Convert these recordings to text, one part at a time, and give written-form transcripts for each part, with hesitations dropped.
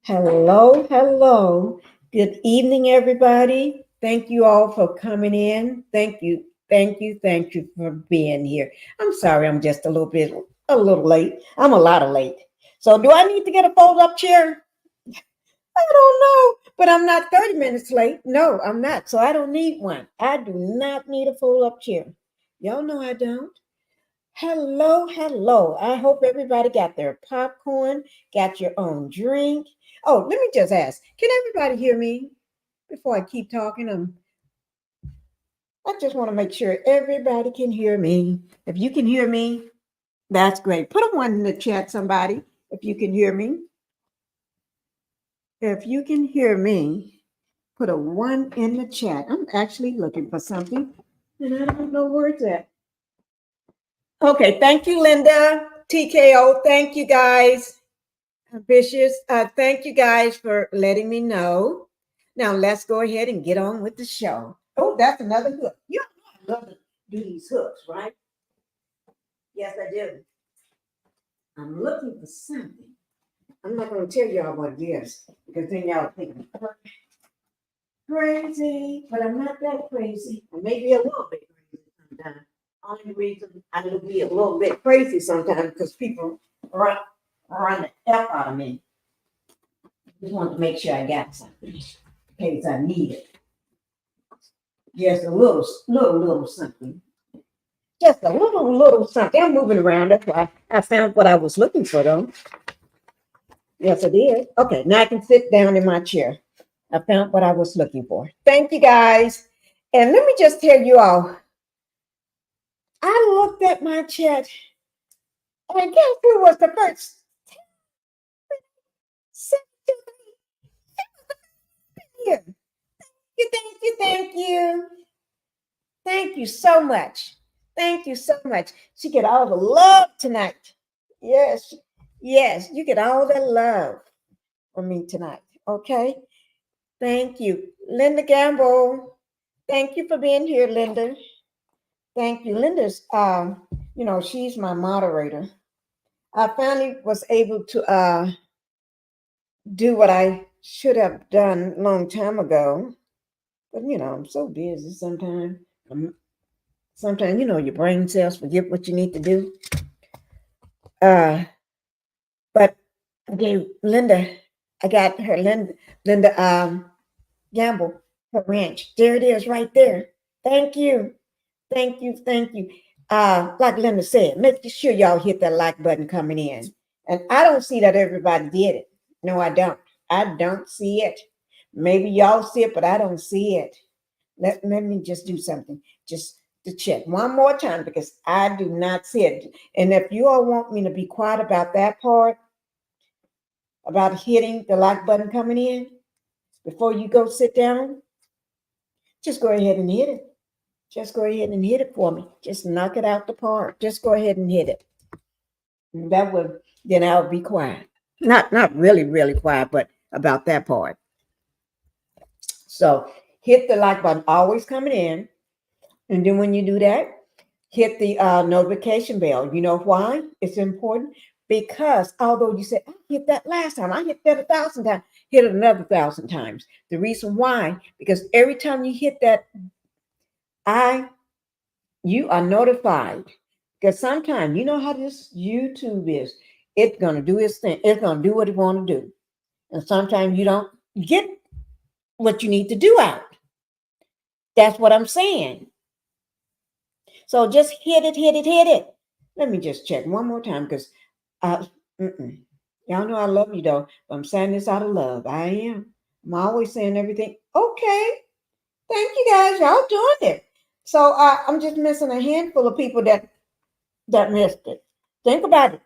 Hello, hello. Good evening, everybody. Thank you all for coming in. Thank you for being here. I'm sorry, I'm just a little late. I'm a lot of late. So, do I need to get a fold-up chair? I don't know, but I'm not 30 minutes late. No, I'm not. So, I don't need one. I do not need a fold-up chair. Y'all know I don't. Hello, hello. I hope everybody got their popcorn, got your own drink. Oh, let me just ask, can everybody hear me before I keep talking? I just want to make sure everybody can hear me. If you can hear me, that's great. Put a one in the chat, somebody, if you can hear me. If you can hear me, put a one in the chat. I'm actually looking for something, and I don't know where it's at. Okay, thank you, Linda. TKO, thank you guys. Vicious, thank you guys for letting me know. Now let's go ahead and get on with the show. Oh, that's another hook. You know I love to do these hooks, right? Yes, I do. I'm looking for something. I'm not going to tell y'all what it is because then y'all think I'm crazy, but I'm not that crazy. I may be a little bit crazy sometimes. Only reason I will be a little bit crazy sometimes because people run the F out of me. Just want to make sure I got something in case I need it. Just a little something. Just a little something. I'm moving around. That's why I found what I was looking for, though. Yes, I did. Okay, now I can sit down in my chair. I found what I was looking for. Thank you, guys. And let me just tell you all, I looked at my chat, and guess who was the first? Here. Thank you, thank you. Thank you so much. Thank you so much. She get all the love tonight. Yes, yes, you get all the love from me tonight. Okay. Thank you. Linda Gamble. Thank you for being here, Linda. Thank you. Linda's she's my moderator. I finally was able to do what I should have done a long time ago. But I'm so busy sometimes. Sometimes, your brain cells forget what you need to do. But I gave Linda, I got her Linda Gamble, her ranch. There it is right there. Thank you. Thank you. Thank you. Like Linda said, make sure y'all hit that like button coming in. And I don't see that everybody did it. No, I don't. I don't see it. Maybe y'all see it, but I don't see it. Let me just do something. Just to check one more time because I do not see it. And if you all want me to be quiet about that part, about hitting the like button coming in before you go sit down, just go ahead and hit it. Just go ahead and hit it for me. Just knock it out the park. Just go ahead and hit it. And that would then I'll be quiet. Not really, really quiet, but about that part. So hit the like button, always coming in. And then when you do that, hit the notification bell. You know why? It's important because although you said, I hit that last time, I hit that 1,000 times, hit it another 1,000 times. The reason why, because every time you hit that, you are notified. Because sometimes, you know how this YouTube is, it's going to do its thing. It's going to do what it want to do. And sometimes you don't get what you need to do out. That's what I'm saying. So just hit it, hit it, hit it. Let me just check one more time because y'all know I love you though. But I'm saying this out of love. I am. I'm always saying everything. Okay. Thank you guys. Y'all doing it. So I'm just missing a handful of people that missed it. Think about it.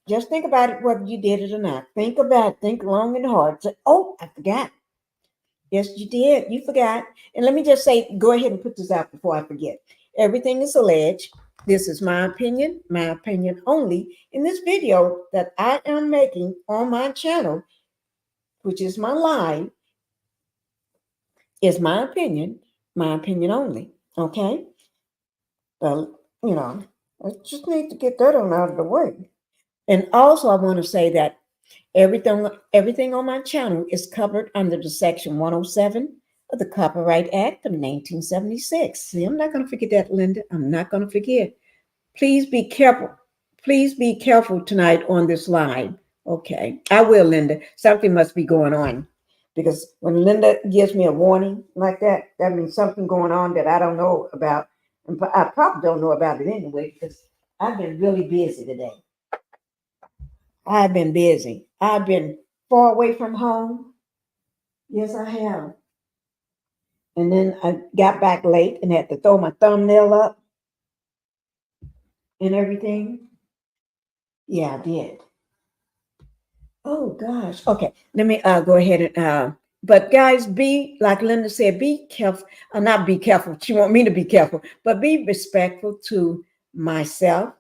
Just think about it whether you did it or not. Think about it. Think long and hard. Say, oh, I forgot. Yes, you did. You forgot. And let me just say, go ahead and put this out before I forget. Everything is alleged. This is my opinion only. In this video that I am making on my channel, which is my live, is my opinion only. Okay? Well, I just need to get that on out of the way. And also, I want to say that Everything on my channel is covered under the Section 107 of the Copyright Act of 1976. See, I'm not going to forget that, Linda. I'm not going to forget. Please be careful. Please be careful tonight on this live. Okay, I will, Linda. Something must be going on. Because when Linda gives me a warning like that, that means something going on that I don't know about. And I probably don't know about it anyway, because I've been really busy today. I've been busy. I've been far away from home. Yes, I have. And then I got back late and had to throw my thumbnail up and everything. Yeah, I did. Oh gosh. Okay. Let me go ahead and but guys, be like Linda said, be careful. Not be careful. She want me to be careful, but be respectful to myself,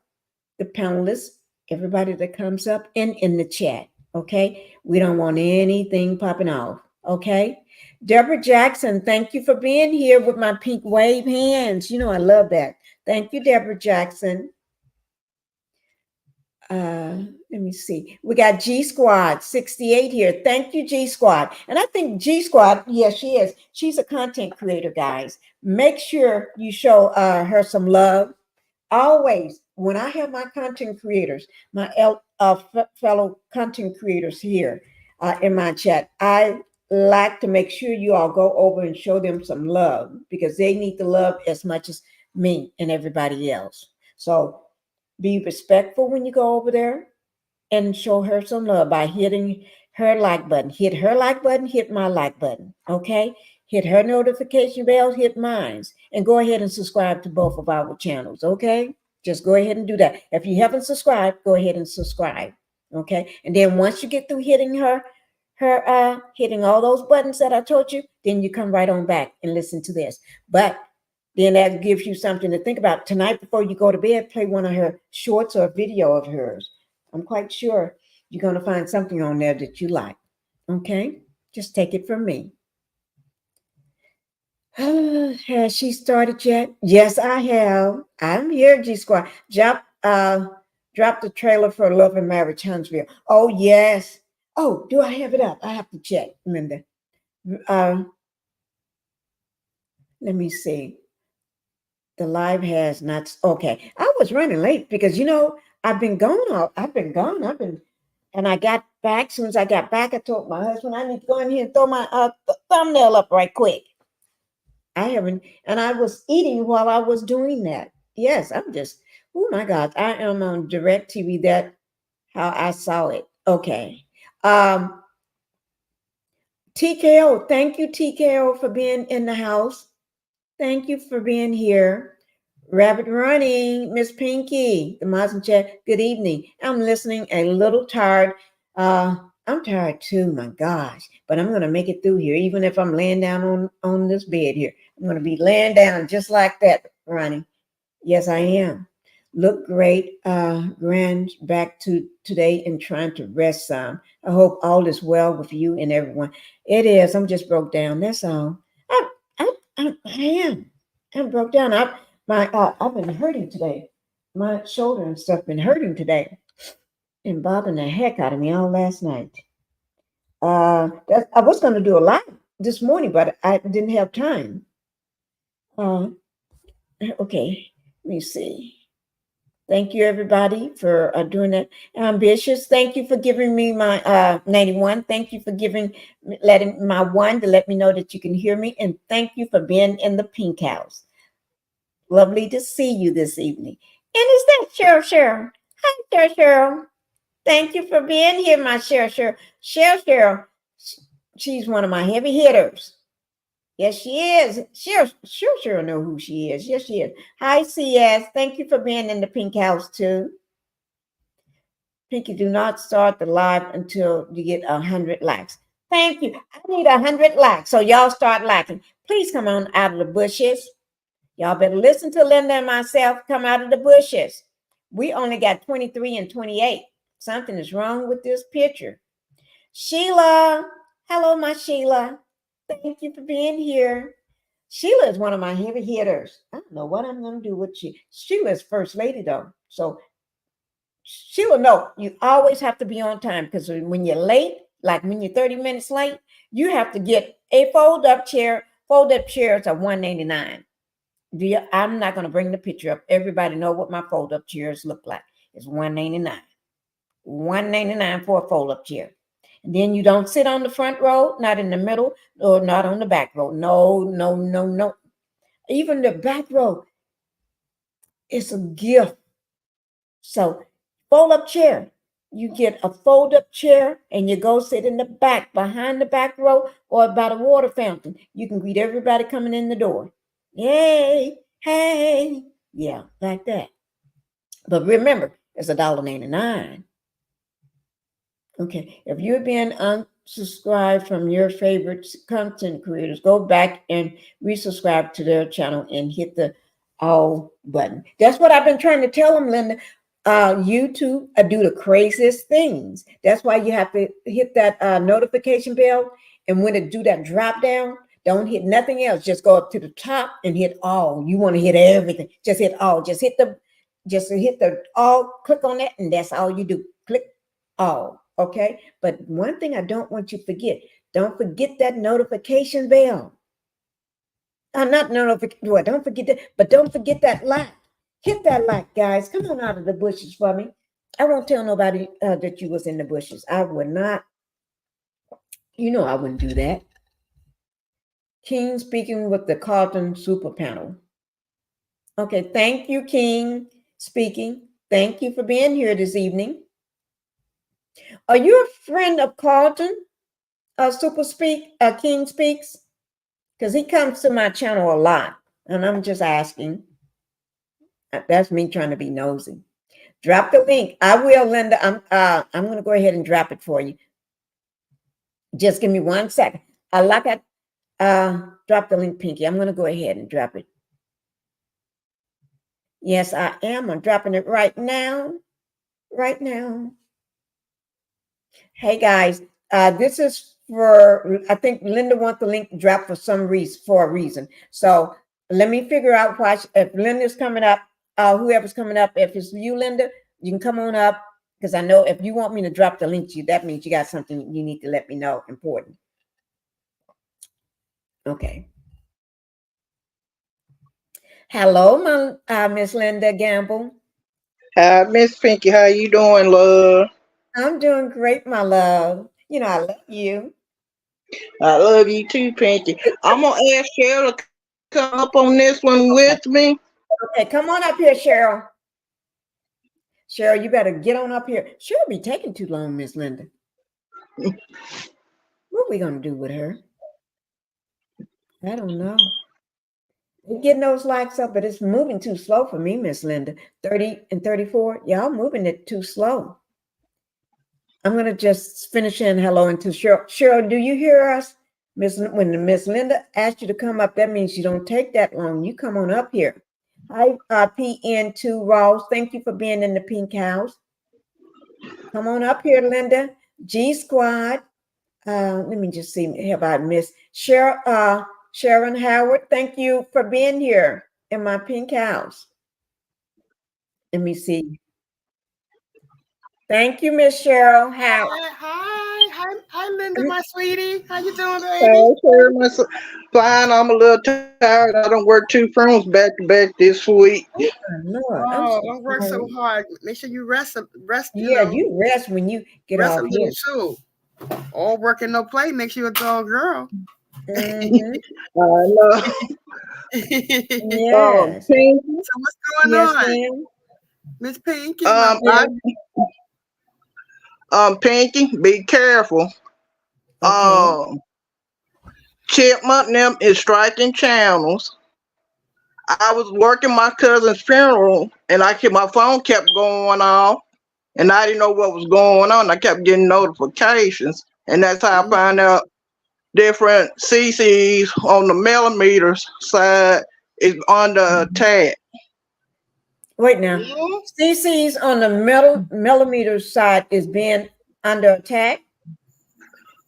the panelists, everybody that comes up and in the chat. Okay. We don't want anything popping off. Okay. Deborah Jackson, thank you for being here with my pink wave hands. You know, I love that. Thank you, Deborah Jackson. Let me see. We got G Squad 68 here. Thank you, G Squad. And I think G Squad, yes, she is. She's a content creator, guys. Make sure you show her some love. Always, when I have my content creators, my fellow content creators here in my chat, I like to make sure you all go over and show them some love because they need the love as much as me and everybody else. So be respectful when you go over there and show her some love by hitting her like button. Hit her like button, hit my like button. Okay? Hit her notification bell, hit mine. And go ahead and subscribe to both of our channels. Okay? Just go ahead and do that. If you haven't subscribed, go ahead and subscribe. Okay? And then once you get through hitting hitting all those buttons that I told you, then you come right on back and listen to this. But then that gives you something to think about. Tonight, before you go to bed, play one of her shorts or a video of hers. I'm quite sure you're going to find something on there that you like. Okay? Just take it from me. Has she started yet? Yes, I have. I'm here, G Squad. Drop the trailer for Love and Marriage Huntsville. Oh, yes. Oh, do I have it up? I have to check, Linda. Let me see. The live has not. Okay. I was running late because, I've been gone. And I got back. As soon as I got back, I told my husband, I need to go in here and throw my thumbnail up right quick. I haven't, and I was eating while I was doing that. Yes, oh my God, I am on direct TV. That how I saw it. Okay. TKO, thank you, TKO, for being in the house. Thank you for being here. Rabbit Running, Miss Pinkie, the Muslim chat. Good evening. I'm listening a little tired. I'm tired too, my gosh. But I'm gonna make it through here, even if I'm laying down on this bed here. I'm gonna be laying down just like that, Ronnie. Yes, I am. Look great, grand back to today and trying to rest some. I hope all is well with you and everyone. It is. I'm just broke down. That's all. I am. I'm broke down. I've been hurting today. My shoulder and stuff been hurting today and bothering the heck out of me all last night. I was going to do a live this morning, but I didn't have time. Okay, let me see. Thank you, everybody, for doing that. Ambitious, thank you for giving me my 91. Thank you for letting my one to let me know that you can hear me. And thank you for being in the Pink House. Lovely to see you this evening. And is that Cheryl? Hi, Cheryl. Thank you for being here, my Cheryl. Cheryl. She's one of my heavy hitters. Yes, she is. Cheryl know who she is. Yes, she is. Hi, CS. Thank you for being in the Pink House, too. Pinkie, do not start the live until you get 100 likes. Thank you. I need 100 likes, so y'all start liking. Please come on out of the bushes. Y'all better listen to Linda and myself. Come out of the bushes. We only got 23 and 28. Something is wrong with this picture. Sheila. Hello, my Sheila. Thank you for being here. Sheila is one of my heavy hitters. I don't know what I'm going to do with Sheila. Sheila's first lady, though. So she will know. You always have to be on time, because when you're late, like when you're 30 minutes late, you have to get a fold-up chair. Fold-up chairs are $199. I'm not going to bring the picture up. Everybody know what my fold-up chairs look like. It's $199. $199 for a fold-up chair. And then you don't sit on the front row, not in the middle, or not on the back row. No, no, no, no. Even the back row is a gift. So, fold-up chair. You get a fold-up chair and you go sit in the back, behind the back row, or by the water fountain. You can greet everybody coming in the door. Hey, hey. Yeah, like that. But remember, it's $1.99. Okay, if you're being unsubscribed from your favorite content creators, go back and resubscribe to their channel and hit the all button. That's what I've been trying to tell them, Linda. YouTube do the craziest things. That's why you have to hit that notification bell, and when it do that drop down, don't hit nothing else. Just go up to the top and hit all. You want to hit everything. Just hit all. Just hit the all. Click on that, and that's all you do. Click all. Okay. But one thing I don't want you to forget. Don't forget that notification bell. Not notification. Well, don't forget that. But don't forget that like. Hit that like, guys. Come on out of the bushes for me. I won't tell nobody that you was in the bushes. I would not. You know I wouldn't do that. King speaking with the Carlton Super Panel. Okay, thank you, King speaking. Thank you for being here this evening. Are you a friend of Carlton? King Speaks? Because he comes to my channel a lot, and I'm just asking. That's me trying to be nosy. Drop the link. I will, Linda. I'm going to go ahead and drop it for you. Just give me 1 second. Drop the link, Pinkie. I'm going to go ahead and drop it. Yes, I am. I'm dropping it right now. Right now. Hey, guys. This is for, I think Linda wants the link dropped for a reason. So let me figure out why. If Linda's coming up, whoever's coming up, if it's you, Linda, you can come on up, because I know if you want me to drop the link to you, that means you got something you need to let me know important. Okay. Hello, Miss Linda Gamble. Hi, Miss Pinkie. How you doing, love? I'm doing great, my love. You know I love you. I love you too, Pinkie. I'm gonna ask Cheryl to come up on this one with me. Okay, come on up here, Cheryl. Cheryl, you better get on up here. She'll be taking too long, Miss Linda. What are we gonna do with her? I don't know. We're getting those likes up, but it's moving too slow for me, Miss Linda. 30 and 34. Y'all moving it too slow. I'm gonna just finish in hello into Cheryl. Cheryl, do you hear us? When Miss Linda asked you to come up, that means you don't take that long. You come on up here. Hi, PN2 Ross. Thank you for being in the Pink House. Come on up here, Linda. G Squad. Let me just see. How about Miss Sharon Howard? Thank you for being here in my Pink House. Let me see. Thank you, Miss Cheryl Howard. Hi, Linda, my sweetie. How you doing, baby? Hey, Cheryl, fine. I'm a little tired. I don't work 2 phones back to back this week. Oh, Lord. Oh, don't work so hard. Make sure you rest. You rest when you get rest off a here. little too. All work and no play makes you a dull girl. Mm-hmm. I know. Yes. Pinkie, So what's going on, Miss Pinkie? Pinkie, be careful. Okay. Chipmunk them is striking channels. I was working my cousin's funeral, and my phone kept going off, and I didn't know what was going on. I kept getting notifications, and that's how I found out different CCs on the millimeters side is under attack. Wait now. CC's on the millimeter side is being under attack.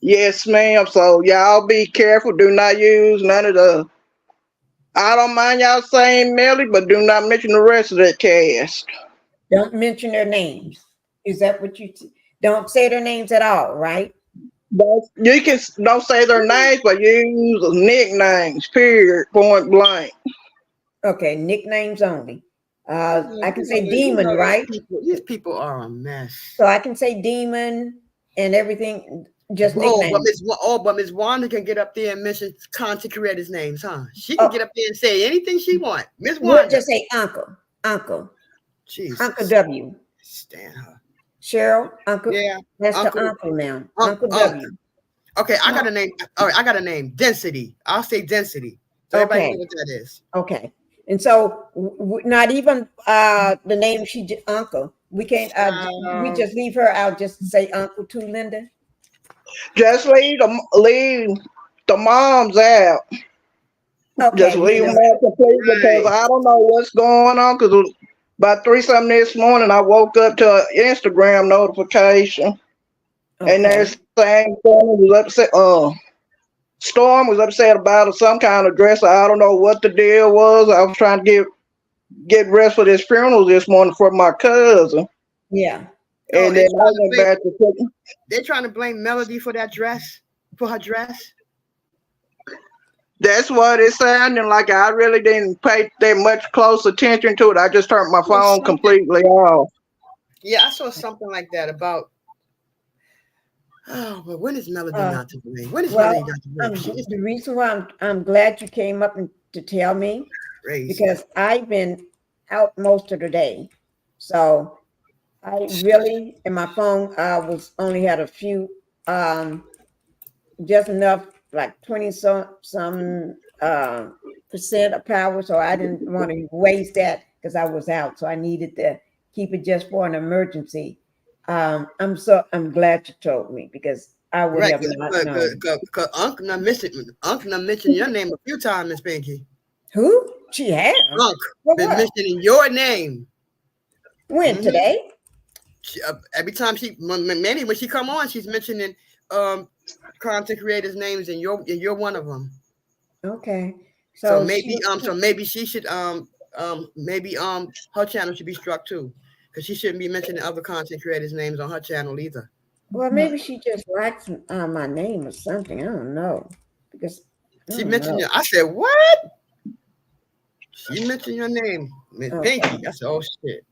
Yes, ma'am. So y'all be careful. Do not use none of the. I don't mind y'all saying Melly, but do not mention the rest of that cast. Don't mention their names. Is that what you don't say their names at all, right? You can don't say their names, but you use nicknames. Period. Point blank. Okay, nicknames only. I can say You Demon, know right? these people are a mess. So I can say Demon and everything, just nicknames. But Miss Wanda can get up there and mention content creators' names, huh? She can get up there and say anything she wants. Miss We'll Wanda. just say Uncle. Jesus. Uncle W. Stand her. Cheryl, Uncle. Yeah. That's Uncle, the uncle now. Uncle W. Okay, I got a name. All right, I got a name. Density. I'll say Density. So everybody know what that is. Okay. And so not even the name Uncle. We can't we just leave her out, just say Uncle to Linda. Just leave the moms out. Okay. Just leave them out completely because I don't know what's going on. Because about 3 something this morning, I woke up to an Instagram notification, and they're saying Storm was upset. Storm was upset about some kind of dress. I don't know what the deal was. I was trying to get rest for this funeral this morning for my cousin. Yeah. And then I went back to cooking. They're trying to blame Melody for that dress, for her dress. That's what it sounded like. I really didn't pay that much close attention to it. I just turned my phone completely off. Yeah, I saw something like that about. Oh, but when is Melody not to blame? When is Melody not to blame? The reason why I'm glad you came up to tell me, because I've been out most of the day, so I really, and my phone was only had a few, just enough, like 20 some percent of power, so I didn't want to waste that because I was out, so I needed to keep it just for an emergency. I'm glad you told me because I would have not known. Because Uncle not mentioned your name a few times, Miss Pinkie. Who? She has. Uncle been mentioning your name. When today? Every time when she come on, she's mentioning content creators' names, and you're one of them. Okay. So maybe she should maybe her channel should be struck too. Because she shouldn't be mentioning other content creators' names on her channel either. Well, maybe she just likes my name or something. I don't know. Because she mentioned I said, what? She mentioned your name, Miss Pinkie. I said, oh shit.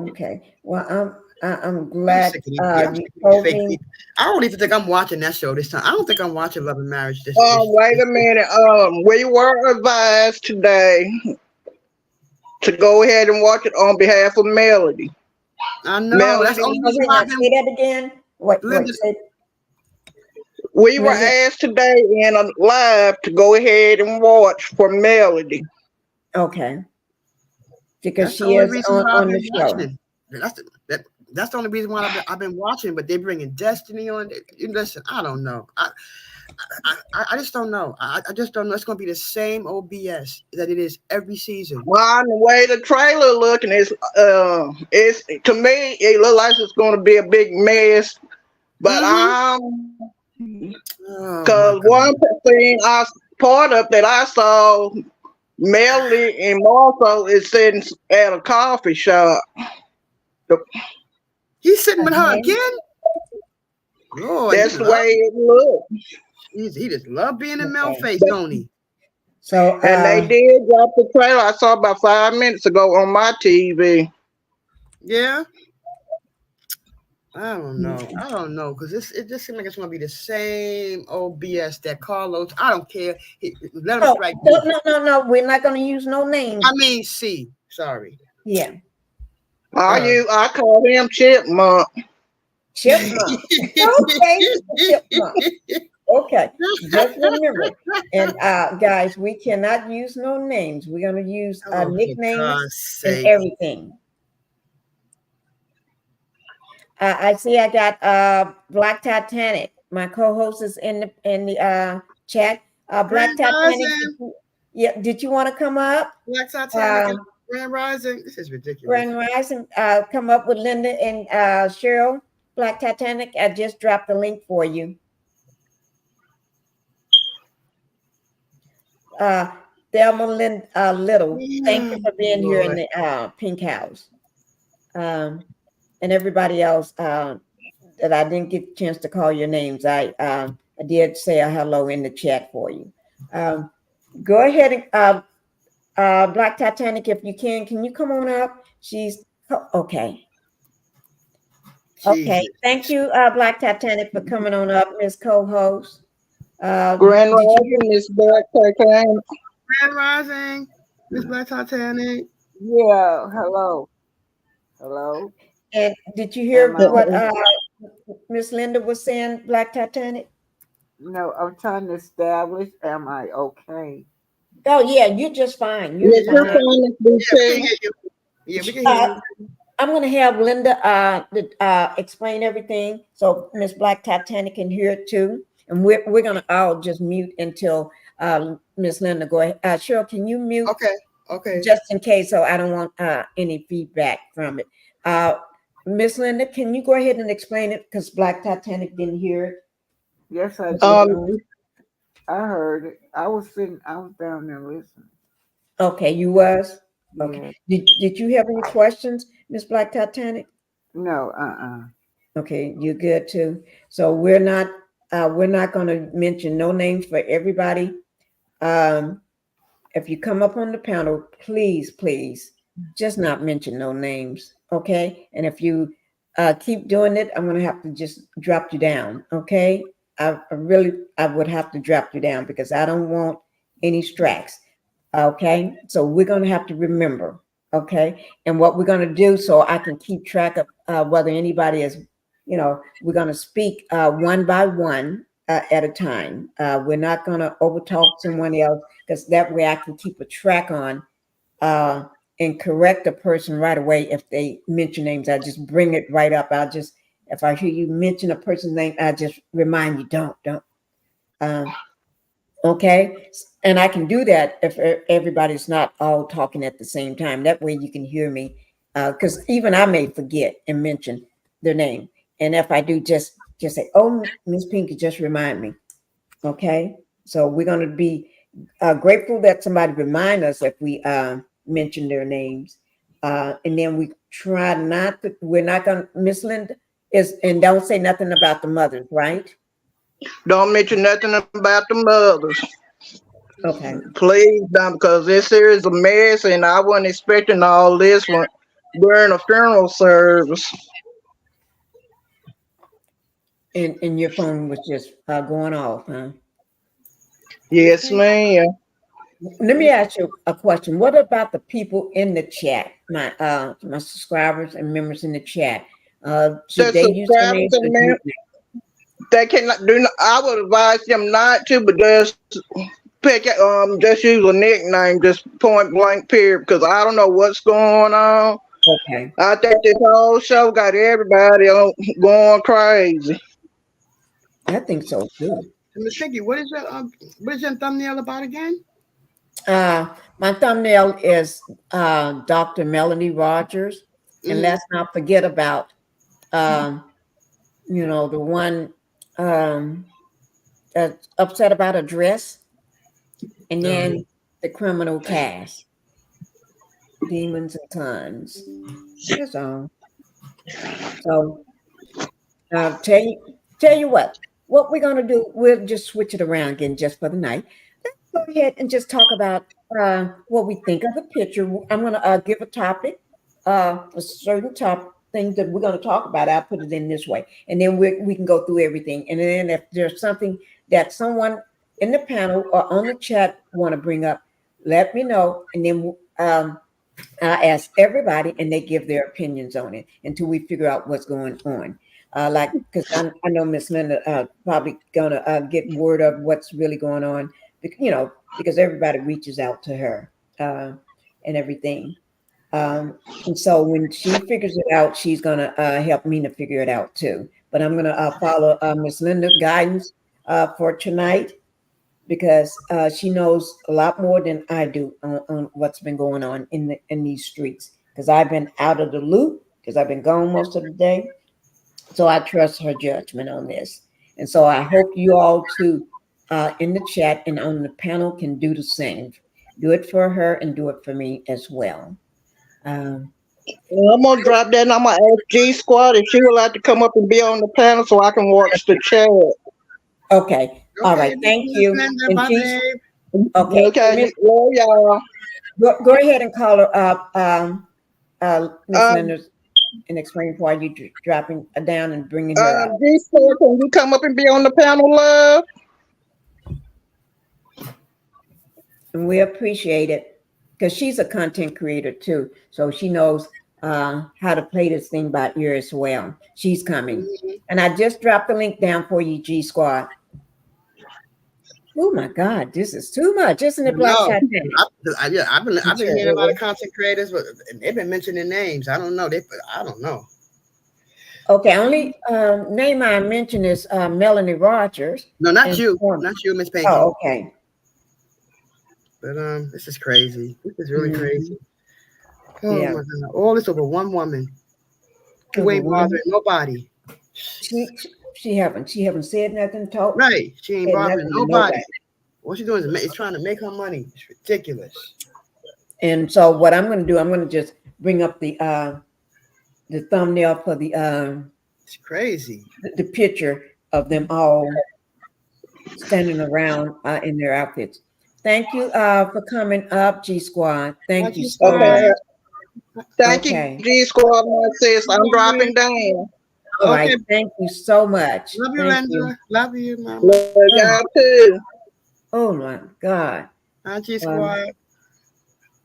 Okay. Well, I'm glad you told me. I don't even think I'm watching that show this time. I don't think I'm watching Love and Marriage this time. Wait a minute. We were advised today to go ahead and watch it on behalf of Melody. I know. Melody, that's only reason why say that again. What we were asked today in a live to go ahead and watch for Melody. Okay. Because she is on the show. That's the only reason why I've been watching. But they're bringing Destiny on. Listen, I don't know. I just don't know. I just don't know. It's going to be the same old BS that it is every season. Well, the way the trailer looking is, to me, it looks like it's going to be a big mess. But because one thing part of that I saw, Melody and Martha is sitting at a coffee shop. He's sitting with her again? Lord, that's the way it looks. He just love being in Mel face, don't he? So and they did drop the trailer. I saw about 5 minutes ago on my TV. Yeah. I don't know. Because it just seems like it's gonna be the same old BS that Carlos. I don't care. Let him strike. No. We're not gonna use no names. I mean, sorry. Yeah. I call him Chipmunk. Chipmunk. Okay. Chipmunk. Okay. Just remember. And guys, we cannot use no names. We're gonna use nicknames and everything. I see I got Black Titanic. My co-host is in the chat. Black Titanic. Did you want to come up? Black Titanic. Grand Rising. This is ridiculous. Grand Rising. Come up with Linda and Cheryl. Black Titanic. I just dropped the link for you. Thelma Little. Thank you for being here in the Pink House. and everybody else that I didn't get a chance to call your names. I did say a hello in the chat for you. Go ahead and Black Titanic, if you can you come on up? She's okay. Okay, Jesus. thank you, Black Titanic, for coming on up, Miss Co-host. Grand Did you hear? Rising, Miss Black Titanic. Grand Rising, Miss Black Titanic. Yeah, hello. Hello. And did you Am hear I what okay? Miss Linda was saying, Black Titanic? No, I'm trying to establish, am I okay? Oh yeah, you're just fine. You're Yes, Yeah, you're fine. fine, yeah, we can BT. hear you. Yeah, we can hear Uh, you. I'm gonna have Linda explain everything so Miss Black Titanic can hear it too. And we're gonna all just mute until Miss Linda go ahead. Cheryl, can you mute Okay, okay. just in case? So I don't want any feedback from it. Uh, Miss Linda, can you go ahead and explain it because Black Titanic didn't hear it? Yes, I Was on the did. Um, phone? I heard it. I was down there listening. Okay, you was okay. Yeah. Did you have any questions, Miss Black Titanic? No, Okay, you good too. So we're not going to mention no names for everybody. Um, if you come up on the panel, please, just not mention no names, okay? And if you keep doing it, I'm going to have to just drop you down, okay? I would have to drop you down because I don't want any strikes, okay? So we're going to have to remember, okay? And what we're going to do so I can keep track of whether anybody is, we're going to speak one by one at a time. We're not going to overtalk someone else because that way I can keep a track on uh, and correct a person right away if they mention names. I just bring it right up. If I hear you mention a person's name, I just remind you, don't. Um, okay. And I can do that if everybody's not all talking at the same time. That way you can hear me. Because even I may forget and mention their name. And if I do, just say, "Oh, Miss Pinkie, just remind me." Okay. So we're going to be grateful that somebody remind us if we mention their names. And then we try not to, we're not going to, Miss Linda is, and don't say nothing about the mothers, right? don't mention nothing about the mothers. Okay. Please don't, because this here is a mess, and I wasn't expecting all this one during a funeral service. And your phone was just going off, huh? Miss Yes, Pink, ma'am. Let me Miss, ask you a question. What about the people in the chat, my subscribers and members in the chat? Should The they use their subscribers names or and do them, they cannot do. I would advise them not to, but just use a nickname, just point blank period, because I don't know what's going on. okay. I think this whole show got everybody going crazy. I think so too. Miss Pinky, what is your thumbnail about again? My thumbnail is Dr. Melanie Rogers, and Mm-hmm. let's not forget about um, the one that's upset about a dress, and then the criminal cast, demons and tons. That's all. So tell you what we're gonna do. We'll just switch it around again just for the night. Let's go ahead and just talk about what we think of the picture. I'm gonna give a topic, a certain top things that we're gonna talk about. I'll put it in this way, and then we can go through everything. And then if there's something that someone in the panel or on the chat want to bring up, let me know, and then I ask everybody, and they give their opinions on it until we figure out what's going on. Like, because I know Miss Linda probably gonna get word of what's really going on, because everybody reaches out to her and everything. And so when she figures it out, she's gonna help me to figure it out too. But I'm gonna follow Miss Linda's guidance for tonight because she knows a lot more than I do on what's been going on in these streets. Because I've been out of the loop because I've been gone most of the day. So I trust her judgment on this. And so I hope you all too in the chat and on the panel can do the same. Do it for her and do it for me as well. Um, Well, I'm gonna drop that and I'm gonna ask G Squad if she would like to come up and be on the panel so I can watch the chat. Okay. All right. Thank Miss you. Linda, And bye, she's babe. okay. Okay, Miss, love y'all. go ahead and call her up, Miss Um, Linders, and explain why you dropping down and bringing her up. G Squad, can you come up and be on the panel, love? And we appreciate it because she's a content creator too, so she knows how to play this thing by ear as well. She's coming, and I just dropped the link down for you, G Squad. Oh my God, this is too much, isn't it, Black No, Titanic? I've been Sure, hearing a lot really. of content creators, but they've been mentioning names. I don't know. I don't know. Okay, only name I mentioned is Melanie Rogers. No, not and you, Stormi. not you, Miss Pinkie. Oh, okay. But this is crazy. This is really Mhm. crazy. Oh Yeah. my God! All this over one woman who Over ain't one. bothering nobody. She haven't said nothing. Told Right? She ain't said bothering nothing to nobody. What she's doing is trying to make her money. It's ridiculous. And so what I'm going to do, I'm going to just bring up the thumbnail for It's crazy. the picture of them all standing around in their outfits. Thank you for coming up, G Squad. Thank you so Okay, much. thank Okay. you, G Squad, my sis. I'm dropping down. All right. Okay. Thank you so much. Love you, Thank Linda. you. Love you, Mama. Love y'all too. Oh my God. Auntie Squad.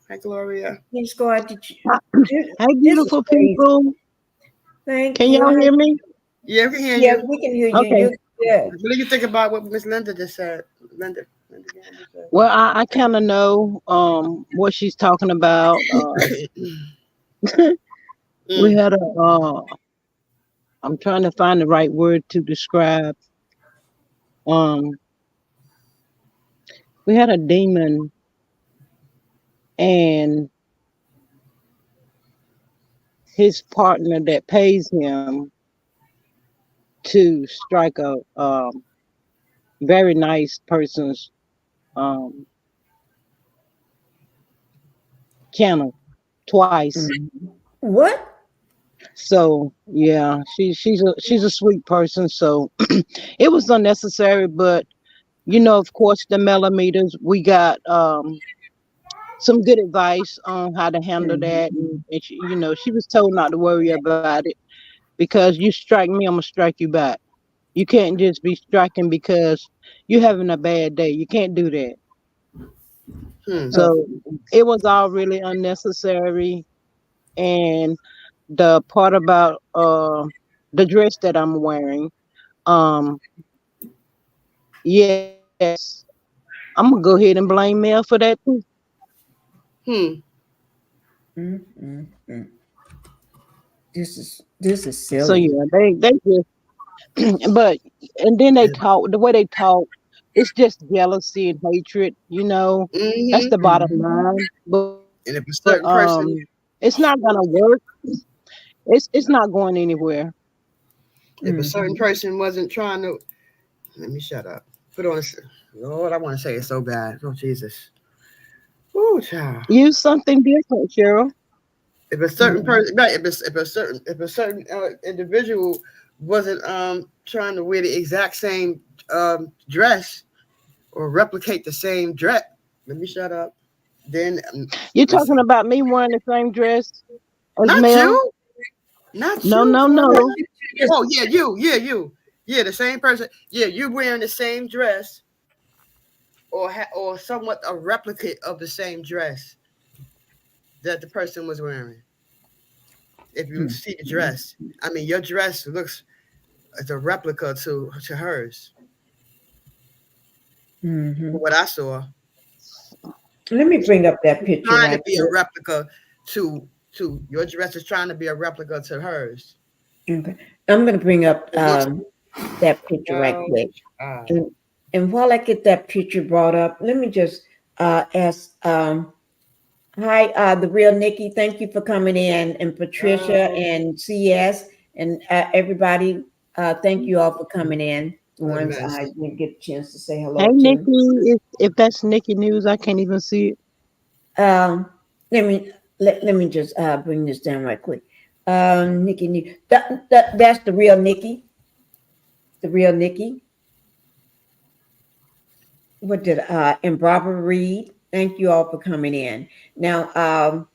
Hi, Gloria. G Squad, did you? Hey, This is beautiful crazy. people. Thank Can you. y'all hear me? Yeah, we can hear Yes, you. we can hear you. Okay. You're good. What do you think about what Miss Linda just said? Linda Gamble said. Well, I kind of know what she's talking about. We had I'm trying to find the right word to describe. We had a demon, and his partner that pays him to strike a very nice person's um channel twice. What? So yeah, she's a sweet person. So it was unnecessary, but of course, the millimeters. We got some good advice on how to handle that, and she was told not to worry about it because you strike me, I'm gonna strike you back. You can't just be striking because you're having a bad day. You can't do that. So it was all really unnecessary, and the part about the dress that I'm wearing, um, yes, I'm gonna go ahead and blame Mel for that too. This is So silly. yeah, they just but and then they talk the way they talk, it's just jealousy and hatred. That's the bottom line. But And if a certain person, it's not gonna work. It's not going anywhere. if a certain person wasn't trying to, let me shut up. Put on, Lord, I want to say it so bad. Oh Jesus. Oh, child. Use something different, Cheryl. If a certain person, right? If a certain individual wasn't trying to wear the exact same dress or replicate the same dress, let me shut up. Then You're talking about me wearing the same dress as not Mel? you, not No, you. no, no. Oh yeah, you, the same person. Yeah, you wearing the same dress, or somewhat a replicate of the same dress that the person was wearing. If you see the dress, I mean, your dress looks as a replica to hers. What I saw. Let me bring up that picture Trying right to be a here. replica to your dress is trying to be a replica to hers. Okay. I'm going to bring up that picture right quick. And while I get that picture brought up, let me just ask, hi, the real Nikki, thank you for coming in, and Patricia and CS and everybody, thank you all for coming in. The ones I didn't get a chance to say hello Hey, to. Nikki, if that's Nikki News, I can't even see it. Let me let me just bring this down right quick. Nikki, that's the real Nikki. The real Nikki. What did and Barbara Reed? Thank you all for coming in. Now,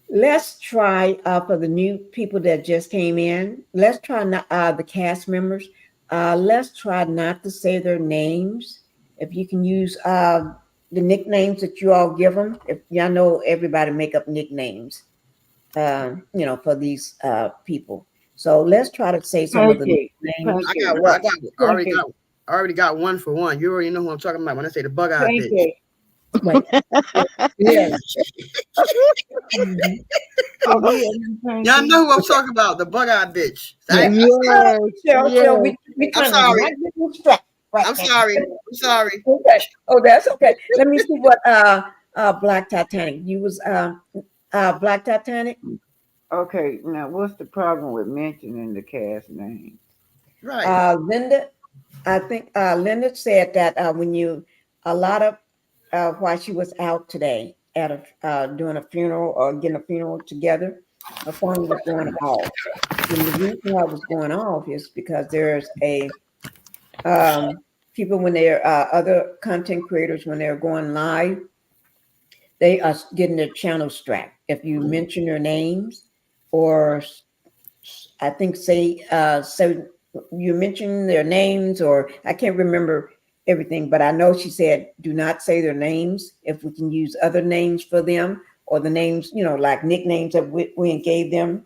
let's try for the new people that just came in. Let's try not the cast members. Let's try not to say their names. If you can use the nicknames that you all give them. If y'all know, everybody make up nicknames. For these people. So let's try to say some of the Pinkie, names. I Pinkie, got one. What? I already got one for one. You already know who I'm talking about when I say the bug-eyed bitch. Pinkie. Wait. Yeah. Mhm. For real, Y'all Pinkie. know who I'm talking about, the bug-eyed bitch. Yeah. Yes, We I'm trying to sorry. not get distracted right I'm now. sorry. I'm sorry. Okay. Oh, that's okay. Let me see what Black Titanic. You was Black Titanic. Okay, now what's the problem with mentioning the cast names? Right. Linda, I think Linda said that when you a lot of while she was out today at a doing a funeral or getting a funeral together, her phone was going off. And the reason why it was going off is because there's a people when they're other content creators when they're going live, they are getting their channel strapped. If you mention their names or I think say so you mentioned their names or I can't remember everything, but I know she said do not say their names if we can use other names for them or the names, like nicknames that we gave them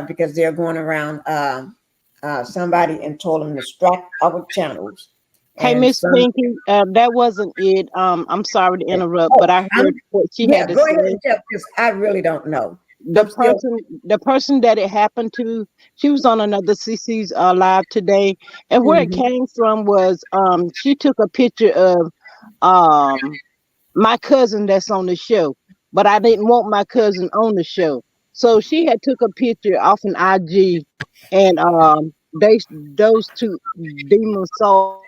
because they're going around somebody and told them to strap our channels. Hey, And Miss some Pinky, that wasn't it. I'm sorry to interrupt, oh, but I heard what she yeah, had to go ahead say. and tell because I really don't know. The I'm still person that it happened to, she was on another CC's live today, and where it mhm. came from was she took a picture of um my cousin that's on the show, but I didn't want my cousin on the show, so she had took a picture off an IG, and they those two demons saw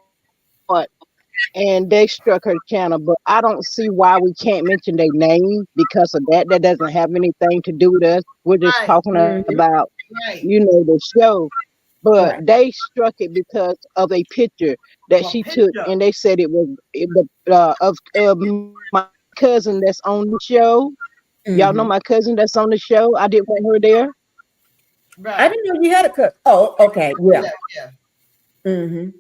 it and they struck her channel. But I don't see why we can't mention their name because of that. That doesn't have anything to do with us. We're just Right. talking Mhm. about, Right. the show. But Right. they struck it because of a picture that A she took, picture. and they said it was of my cousin that's on the show. Y'all know Mhm. my cousin that's on the show. I didn't want her there. I Right. didn't know you had a cook. Oh, okay. Yeah. Yeah. Yeah. Mm-hmm.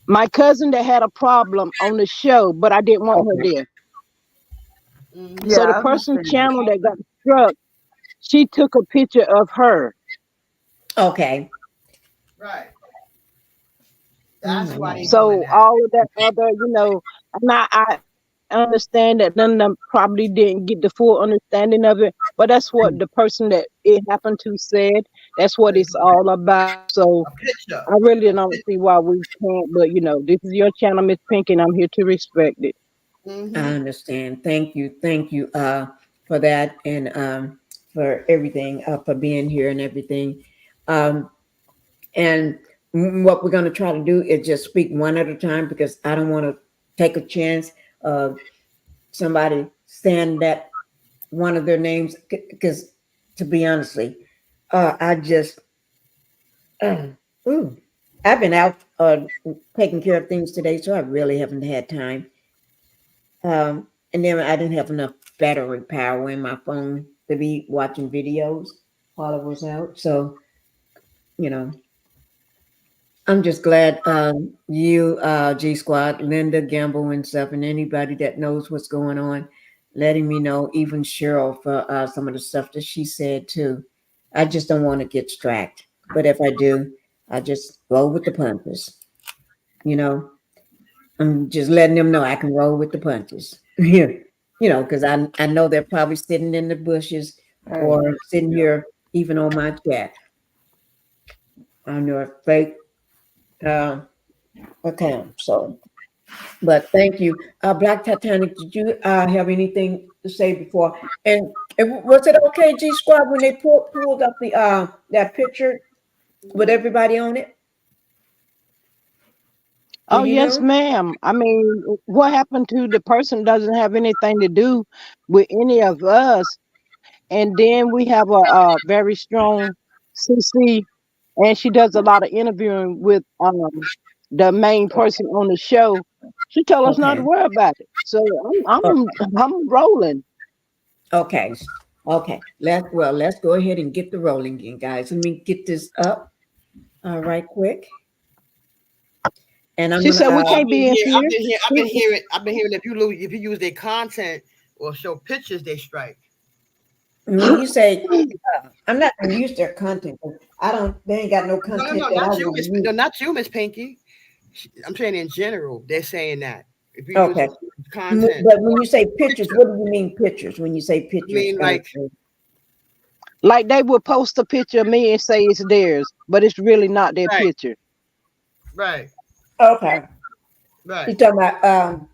My cousin that had a problem on the show, but I didn't want her Okay. there. Mm-hmm. Yeah, So the I person understand. channel that got struck, she took a picture of her. Okay. Right. That's why Mm-hmm. they doing So that. all of that other, and I understand that none of them probably didn't get the full understanding of it, but that's what the person that it happened to said. That's what it's all about. So A picture. I really don't see why we can't. But this is your channel, Miss Pink, and I'm here to respect it. I Mm-hmm. understand. Thank you. Thank you for that and for everything, for being here and everything. Um, and what we're going to try to do is just speak one at a time because I don't want to take a chance of somebody saying that one of their names because to be honestly, I just uh, ooh, I've been out taking care of things today, so I really haven't had time. And then I didn't have enough battery power in my phone to be watching videos while I was out. So, you know, I'm just glad you, G Squad, Linda, Gamble, and stuff, and anybody that knows what's going on, letting me know, even Cheryl for some of the stuff that she said too. I just don't want to get distracted. But if I do, I just roll with the punches. You know, I'm just letting them know I can roll with the punches. Because I know they're probably sitting in the bushes Hey, or sitting here even on my chat on your fake uh, account. So, but thank you, Black Titanic. Did you have anything to say before? And was it okay, G Squad, when they pulled up the that picture with everybody on it? Oh, you yes, know? ma'am. I mean, what happened to the person doesn't have anything to do with any of us. And then we have a very strong CC, and she does a lot of interviewing with the main person on the show. She told us not to Okay. worry about it. So Oh, I'm rolling. okay. Okay. Let's go ahead and get the rolling again, guys. Let me get this up right quick. And I'm She gonna said we I've can't been be here. I've interfered. been here. I've been hearing if you use their content or show pictures, they strike. when you say I'm not gonna use their content. I don't they ain't got no No, no, content no, that I not you, want to Miss. use. No, not you, Miss Pinkie. I'm saying in general, they're saying that if you use Okay. content, But when you say pictures, picture, what do you mean pictures? When you say I pictures, mean, like, Like they will post a picture of me and say it's theirs, but it's really not their right, picture. right, okay. You right. talking about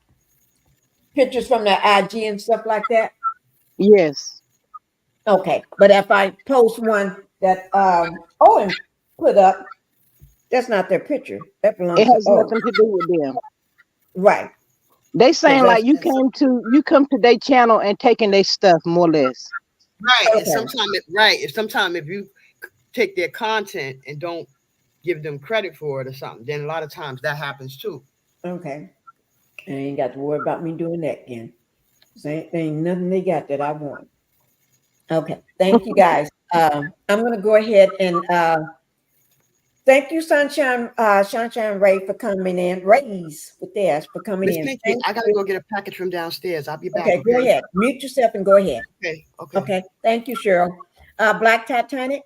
pictures from their IG and stuff like that? Yes. Okay. But if I post one that Owen put up, that's not their picture. That It belongs to has Owen. nothing to do with them. Right. They Because saying like you come to their channel and taking their stuff more or less. Right. And okay. sometimes if you take their content and don't give them credit for it or something, then a lot of times that happens too. Okay. I ain't got to worry about me doing that again. Ain't nothing they got that I want. Okay. Thank you guys. I'm gonna go ahead and thank you, Sunshine Ray for coming in. Rays with this for coming Miss in. Pinkie, Thank I gotta you. go get a package from downstairs. I'll be back, Okay, go okay? ahead. Mute yourself and go ahead. Okay, okay. Okay. Thank you, Cheryl. Black Titanic.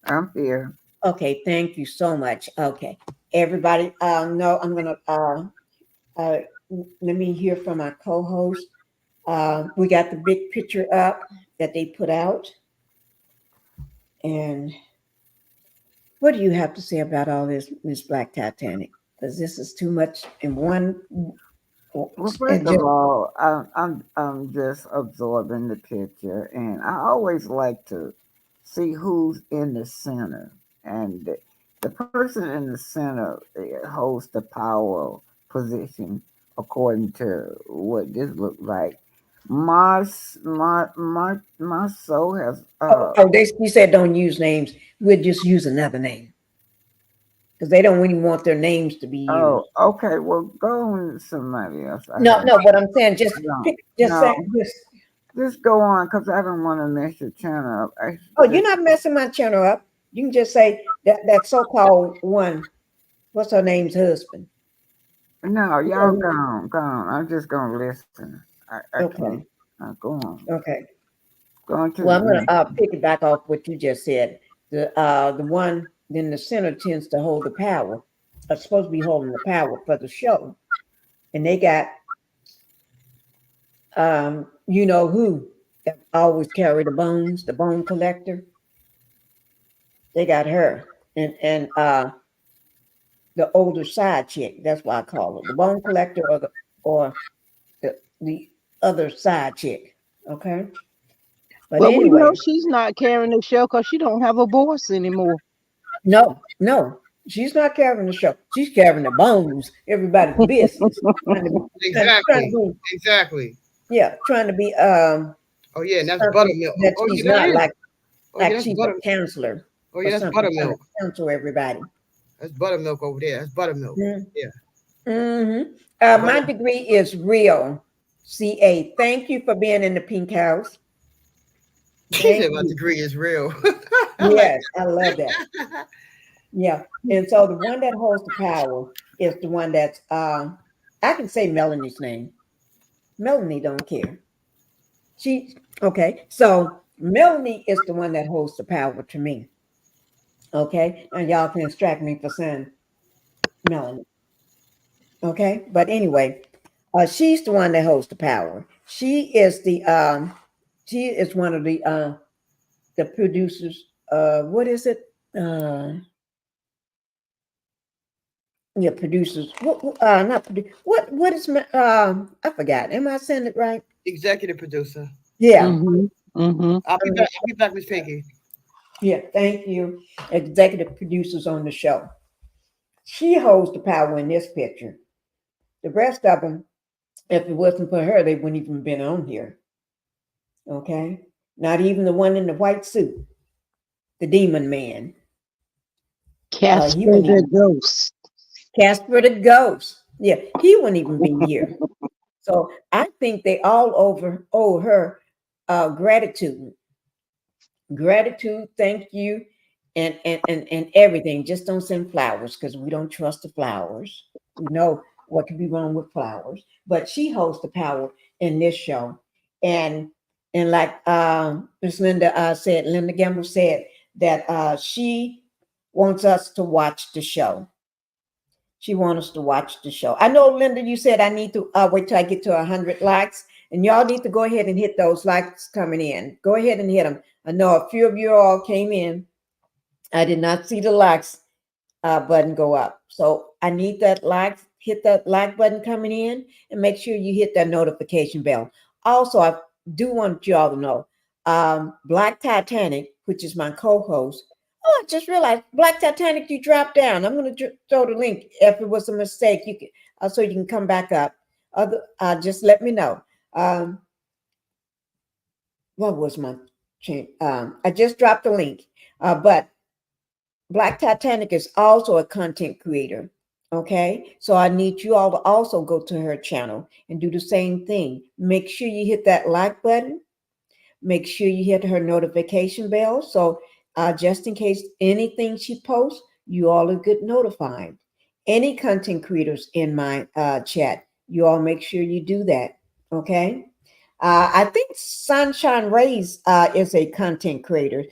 I'm here. Okay, thank you so much. Okay. Everybody, no, I'm gonna uh let me hear from our co-host. We got the big picture up that they put out. And what do you have to say about all this, Miss Black Titanic? Because this is too much in one. Well, first And of just all, I'm just absorbing the picture, and I always like to see who's in the center, and the person in the center holds the power position according to what this looks like. My soul has you said don't use names. We'll just use another name because they don't really want their names to be used. oh, okay, well, go on with somebody else. I No, have no. What I'm saying, just no, pick, just say, no. just. Just go on, cause I don't want to mess your channel up. I Oh, you're just not messing my channel up. You can just say that so-called one. What's her name's husband? no, y'all go on. I'm just gonna listen. I can't. Okay, Go on, okay. go on to Well, the I'm gonna next. pick it back off what you just said. The one in the center tends to hold the power. Are supposed to be holding the power for the show, and they got you know who that always carry the bones, the bone collector. They got her, and the older side chick. That's why I call her the bone collector, or the other side chick. Okay, but Well, we know anyway, she's not carrying the show because she don't have a voice anymore. no, no, she's not carrying the show. She's carrying the bones. Everybody's business. Trying to be, trying Exactly. to be, Exactly. yeah, trying to be Oh yeah, and that's something buttermilk. that Oh she's yeah, that not, is. Oh yeah, like that's she's a butter. counselor Oh or yeah, that's something, trying to buttermilk. counsel everybody. That's buttermilk over there. That's buttermilk. Yeah. Mm-hmm. My Butter. degree is real. CA. Thank you for being in the pink house. She Thank said my you. degree is real. I like Yes, I love that. that. Yeah. And so the one that holds the power is the one that's I can say Melanie's name. Melanie don't care. She okay. So Melanie is the one that holds the power to me. Okay. And y'all can extract me for saying Melanie. Okay. But anyway, she's the one that holds the power. She is one of the producers. What is it? Yeah, producers. Not produ- What is my? I forgot. Am I saying it right? Executive producer. Yeah. Mm-hmm. Mm-hmm. I'll be back. I'll be back, Miss Pinkie. Yeah. Thank you. Executive producers on the show. She holds the power in this picture. The rest of them, if it wasn't for her, they wouldn't even been on here. Okay, not even the one in the white suit, the demon man. He Casper wouldn't the even. Ghost. Casper the ghost. Yeah, he wouldn't even be here. So I think they all owe her gratitude. Gratitude, thank you, and everything. Just don't send flowers because we don't trust the flowers. We know what could be wrong with flowers. But she holds the power in this show. And like Miss Linda said, Linda Gamble said that she wants us to watch the show. She wants us to watch the show. I know, Linda, you said I need to wait till I get to 100 likes. And y'all need to go ahead and hit those likes coming in. Go ahead and hit them. I know a few of you all came in. I did not see the likes button go up. So I need that like, hit that like button coming in, and make sure you hit that notification bell. Also, I do want you all to know, Black Titanic, which is my co-host. Oh, I just realized, Black Titanic, you dropped down. I'm going to throw the link. If it was a mistake, you can so you can come back up. Just let me know. What was my change? I just dropped the link. But Black Titanic is also a content creator. Okay, so I need you all to also go to her channel and do the same thing. Make sure you hit that like button. Make sure you hit her notification bell. So just in case anything she posts, you all will get notified. Any content creators in my chat, you all make sure you do that. Okay. I think Sunshine Rays is a content creator.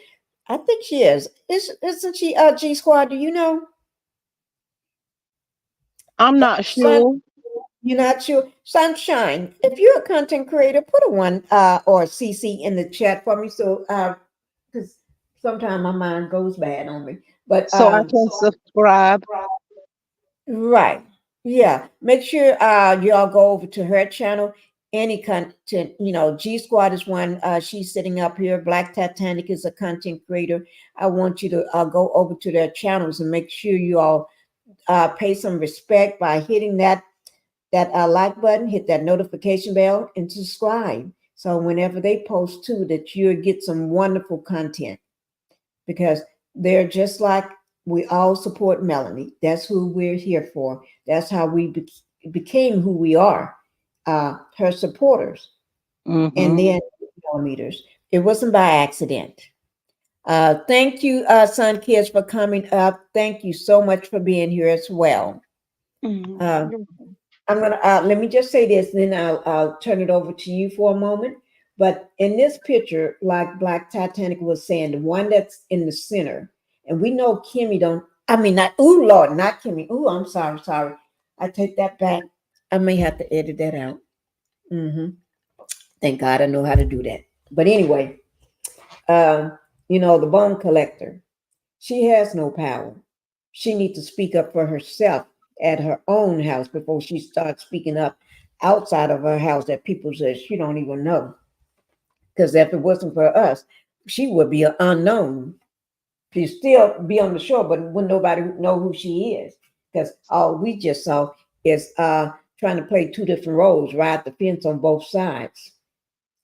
I think she is. Isn't she G Squad? Do you know? I'm not Sun, sure. you're not sure? Sunshine, if you're a content creator, put a one or a CC in the chat for me. So because sometimes my mind goes bad on me. But So I can subscribe. right. Yeah. Make sure y'all go over to her channel. Any content, G Squad is one. She's sitting up here. Black Titanic is a content creator. I want you to go over to their channels and make sure you all pay some respect by hitting that like button, hit that notification bell, and subscribe. So whenever they post too, that you'll get some wonderful content, because they're just like we all support Melanie. That's who we're here for. That's how we became who we are, her supporters, and Mm-hmm. then millimeters. It wasn't by accident. Thank you, Sun Kids, for coming up. Thank you so much for being here as well. Uh, I'm gonna let me just say this, then I'll turn it over to you for a moment. But in this picture, like Black Titanic was saying, the one that's in the center, and we know Kimmy don't. I mean, not. Ooh, Lord, not Kimmy. Ooh, I'm sorry. I take that back. I may have to edit that out. Thank God I know how to do that. But anyway, uh, the bone collector. She has no power. She needs to speak up for herself at her own house before she starts speaking up outside of her house that people say she don't even know. Because if it wasn't for us, she would be an unknown. She'd still be on the show, but wouldn't nobody know who she is. Because all we just saw is trying to play two different roles, ride the fence on both sides,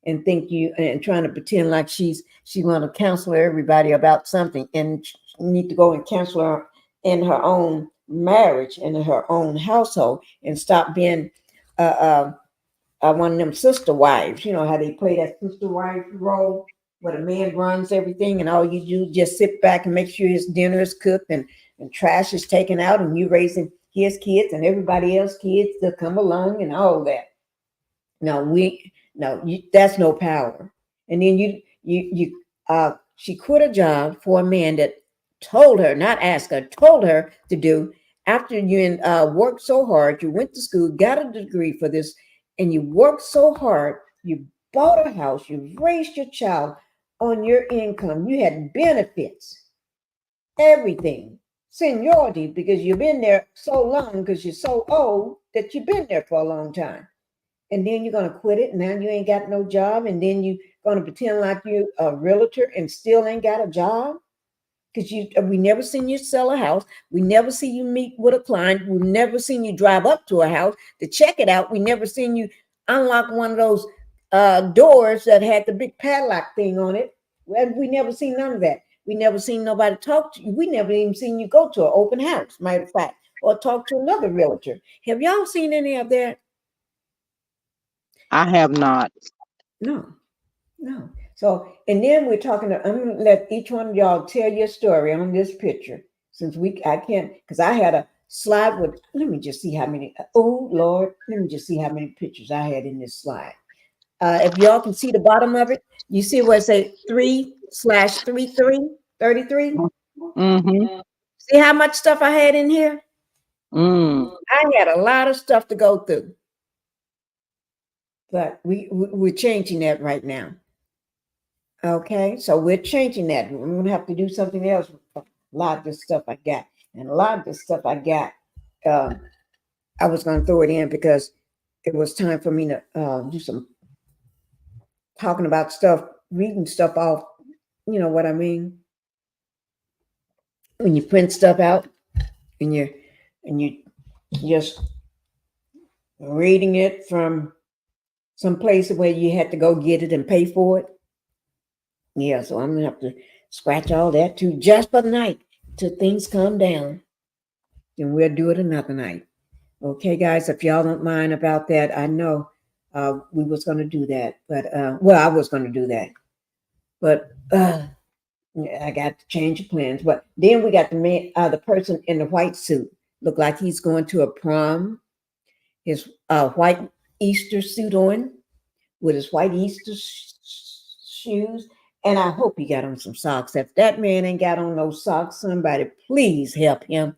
and think you and trying to pretend like she want to counsel everybody about something, and need to go and counsel her in her own marriage and in her own household, and stop being one of them sister wives. You know how they play that sister wife role where the man runs everything and all you do just sit back and make sure his dinner is cooked and trash is taken out, and you raising his kids and everybody else's kids to come along and all that. That's no power. And then she quit a job for a man that told her, not asked her, told her to do. After you worked so hard, you went to school, got a degree for this, and you worked so hard, you bought a house, you raised your child on your income, you had benefits, everything, seniority, because you've been there so long, because you're so old that you've been there for a long time. And then you're going to quit it. Now you ain't got no job. And then you're going to pretend like you're a realtor and still ain't got a job. because we never seen you sell a house. We never see you meet with a client. We never seen you drive up to a house to check it out. We never seen you unlock one of those doors that had the big padlock thing on it. We never seen none of that. We never seen nobody talk to you. We never even seen you go to an open house, matter of fact, or talk to another realtor. Have y'all seen any of that? I have not. No. So, and then we're talking to, I'm going to let each one of y'all tell your story on this picture, since I can't, because I had a slide with, let me just see how many, oh Lord, let me just see how many pictures I had in this slide. If y'all can see the bottom of it, you see where it say 3/33, 33. Mm-hmm. See how much stuff I had in here? Mm. I had a lot of stuff to go through. But we're changing that right now. Okay, so we're changing that. We're going to have to do something else with a lot of this stuff I got. And a lot of this stuff I got, I was going to throw it in because it was time for me to do some talking about stuff, reading stuff off. You know what I mean? When you print stuff out and you just reading it from some place where you had to go get it and pay for it. Yeah, so I'm gonna have to scratch all that too, just for the night till things calm down. Then we'll do it another night. Okay, guys, if y'all don't mind about that, I know we was gonna do that, but well, I was gonna do that, but I got to change the plans. But then we got the man, the person in the white suit, look like he's going to a prom. His white Easter suit on with his white Easter shoes. And I hope he got on some socks. If that man ain't got on no socks, somebody please help him.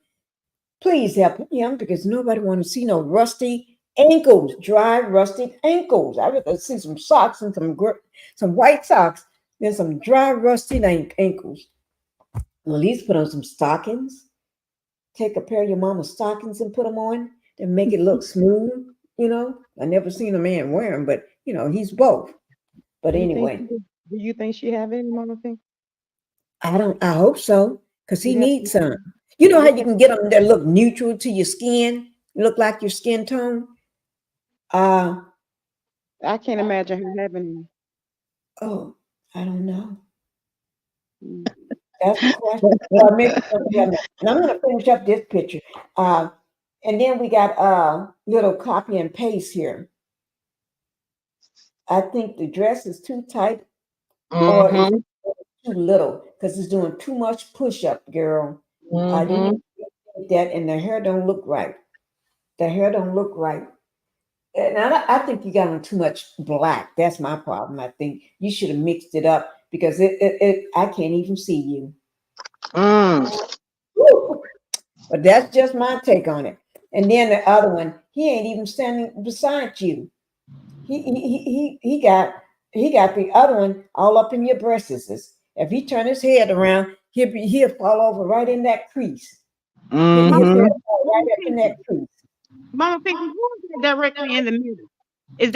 Please help him, because nobody want to see no rusty ankles, dry, rusty ankles. I would rather see some socks and some white socks than some dry, rusty ankles. Well, at least put on some stockings. Take a pair of your mama's stockings and put them on and make it look smooth. You know, I never seen a man wear them, but you know, he's both. But anyway. Do you think she have any, Mama Pink? I hope so, because he Yeah. needs some. You know how you can get them that look neutral to your skin, look like your skin tone? I can't imagine her having Oh, I don't know. any. That's the question. Or maybe something else. And I'm gonna finish up this picture. And then we got a little copy and paste here. I think the dress is too tight or is it too little, because it's doing too much push-up, girl. You need to get that, and the hair don't look right. The hair don't look right. And I think you got on too much black. That's my problem. I think you should have mixed it up, because I can't even see you. Woo. But that's just my take on it. And then the other one, he ain't even standing beside you. He got the other one all up in your breasts. If he turn his head around, he'll fall over right in that crease. His head fall right up in that crease. Mama Pink, who is that directly in the middle? Is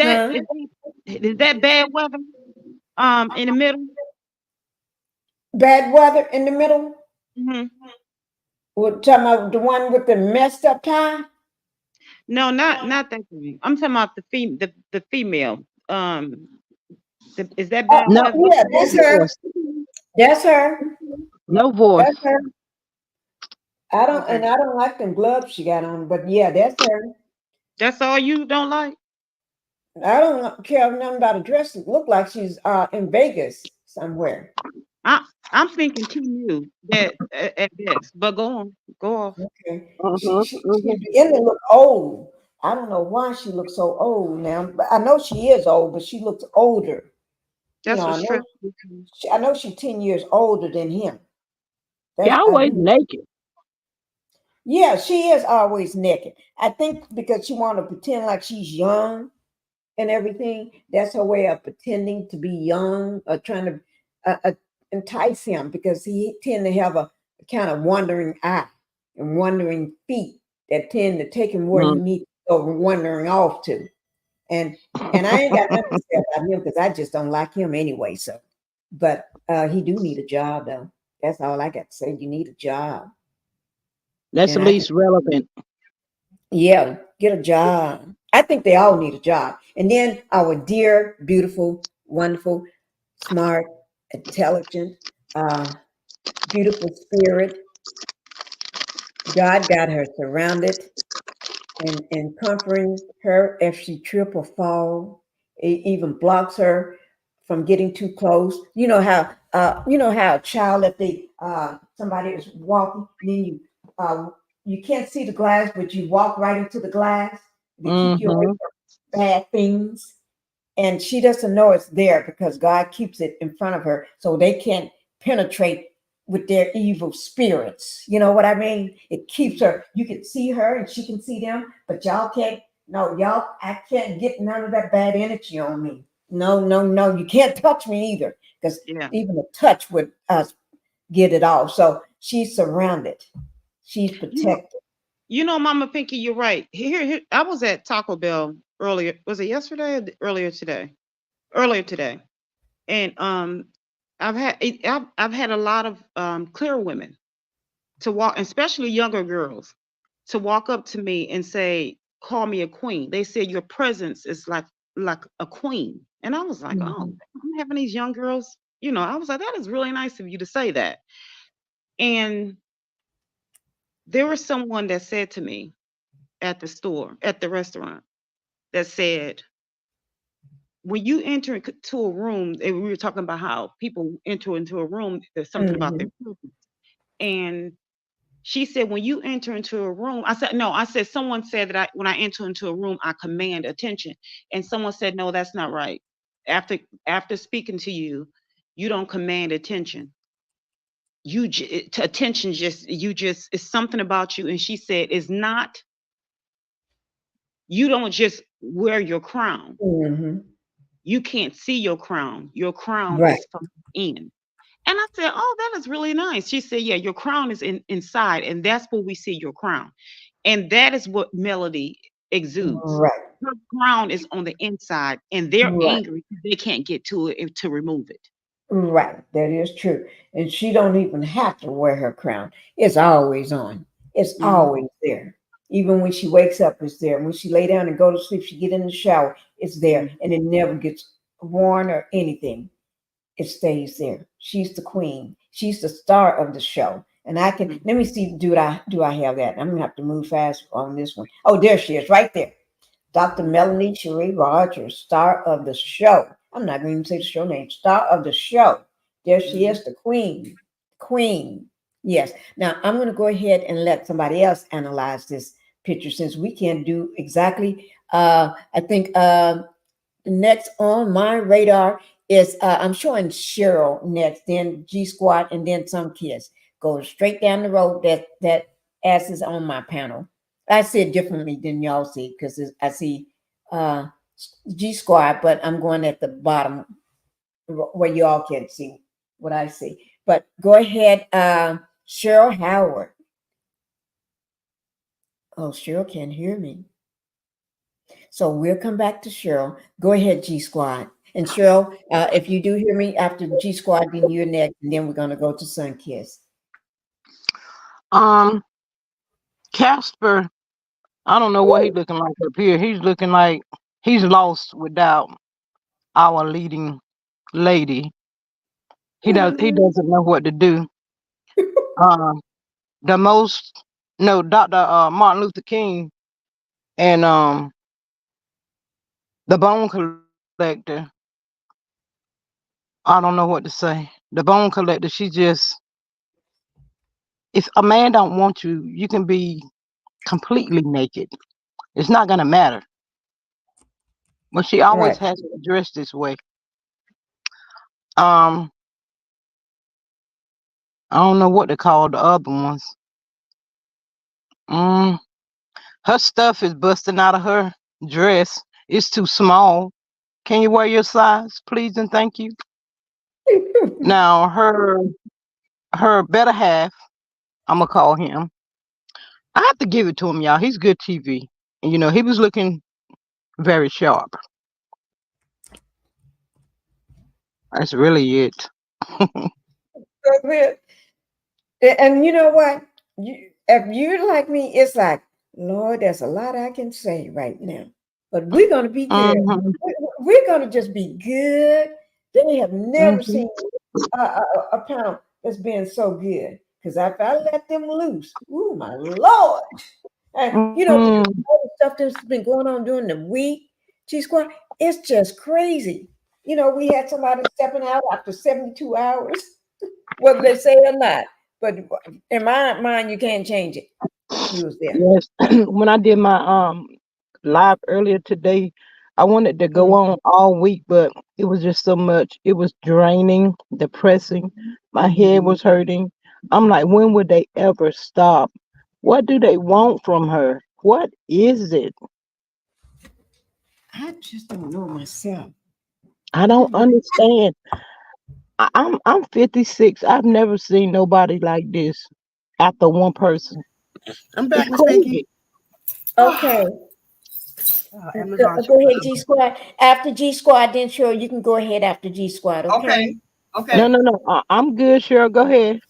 that bad weather? In the middle. Bad weather in the middle. Mm-hmm. We're talking about the one with the messed up tie. No, not that thing. I'm talking about the female. Is that bad No, weather? yeah, that's her. That's her. No voice. That's her. I don't like them gloves she got on, but yeah, that's her. That's all you don't like? I don't care nothing about a dress. It look like she's in Vegas somewhere. I'm thinking too new that at best, but go off. Okay. She beginning to look old. I don't know why she looks so old now, but I know she is old, but she looks older. That's You know, what's true. I know she's 10 years older than him. You're always naked. Yeah, she is always naked. I think because she want to pretend like she's young and everything. That's her way of pretending to be young, or trying to entice him, because he tend to have a kind of wandering eye and wandering feet that tend to take him where he needs to go wandering off to. And I ain't got nothing to say about him, because I just don't like him anyway. So, but he do need a job though. That's all I got to say. You need a job. That's And at I think, least relevant. yeah, get a job. I think they all need a job. And then our dear, beautiful, wonderful, smart, intelligent, uh, beautiful spirit, God got her surrounded and comforting her if she trip or fall. It even blocks her from getting too close. You know how a child, if they somebody is walking, then uh, you can't see the glass, but you walk right into the glass. They keep you away Mm-hmm. from bad things, and she doesn't know it's there because God keeps it in front of her so they can't penetrate with their evil spirits. You know what I mean? It keeps her. You can see her and she can see them, but y'all can't. No, y'all, I can't get none of that bad energy on me. No, no, no. You can't touch me either because Yeah. even a touch would get it off. So she's surrounded. She's You know, protected. Mama Pinkie, you're right. Here, I was at Taco Bell earlier. Was it yesterday or earlier today? Earlier today, and I've had a lot of clear women to walk, especially younger girls, to walk up to me and say, "Call me a queen." They said your presence is like a queen, and I was like, "Oh, Mhm. I'm having these young girls." I was like, "That is really nice of you to say that." And there was someone that said to me at the store, at the restaurant, that said, when you enter into a room, and we were talking about how people enter into a room, there's something about their Mhm. presence. And she said, when you enter into a room, I said, no, I said, someone said that when I enter into a room, I command attention. And someone said, no, that's not right. After after speaking to you, you don't command attention. Attention just it's something about you. And she said, it's not, you don't just wear your crown. Mhm. You can't see your crown. Your crown Right. is from in. And I said, "Oh, that is really nice." She said, "Yeah, your crown is inside, and that's where we see your crown." And that is what Melody exudes. Right. Her crown is on the inside, and they're Right. angry 'cause they can't get to it to remove it. Right, that is true. And she don't even have to wear her crown. It's always on. It's Mhm, always there. Even when she wakes up, it's there. When she lay down and go to sleep, she get in the shower, it's there. mhm, And it never gets worn or anything. It stays there. She's the queen. She's the star of the show. And I can mhm. let me see, do I have that? I'm gonna have to move fast on this one. Oh, there she is, right there. Dr. Melanie Cherie Rogers, star of the show. I'm not going to even say the show name, star of the show. There she Mhm. is, the queen. Queen. Yes. Now I'm going to go ahead and let somebody else analyze this picture since we can't do exactly. I think next on my radar is I'm showing Cheryl next, then G Squad, and then some kids. Go straight down the road. That ass is on my panel. I see it differently than y'all see because I see uh, G Squad, but I'm going at the bottom where y'all can see what I see. But go ahead, Cheryl Howard. Oh, Cheryl can't hear me. So we'll come back to Cheryl. Go ahead, G Squad. And Cheryl, if you do hear me after G Squad, then you're next, and then we're gonna go to Sun Kiss. Um, Casper, I don't know what he's looking like up here. He's looking like he's lost without our leading lady. He doesn't know what to do. Um, the most no Dr. Martin Luther King and the bone collector. I don't know what to say. The bone collector, she just if a man don't want you, you can be completely naked. It's not gonna matter. But she always Right. has it dressed this way. Um, I don't know what to call the other ones. Mm, her stuff is busting out of her dress. It's too small. Can you wear your size, please and thank you? Now her better half, I'm gonna call him. I have to give it to him, y'all. He's good TV. And he was looking very sharp. That's really it. Go ahead. And you know what? If you're like me, it's like, Lord, there's a lot I can say right now, but we're going to be good. Mhm, We're going to just be good. They have never mhm, seen a pound that's been so good. Because if I let them loose, ooh, my Lord. And you know, mhm. all the stuff that's been going on during the week, G Squad, it's just crazy. You know, we had somebody stepping out after 72 hours, whether they say it or not. But in my mind, you can't change it. He was there. Yes. When I did my live earlier today, I wanted to go Mm. on all week, but it was just so much. It was draining, depressing. My head was hurting. I'm like, when would they ever stop? What do they want from her? What is it? I just don't know myself. I I don't don't. understand. I'm 56. I've never seen nobody like this after one person. I'm It's back, Miss crazy. Pinkie. Okay. Amazon. Go ahead, G Squad. After G Squad, then sure you can go ahead after G Squad. Okay. Okay. Okay. No, no, no. I'm good, Cheryl. Go ahead.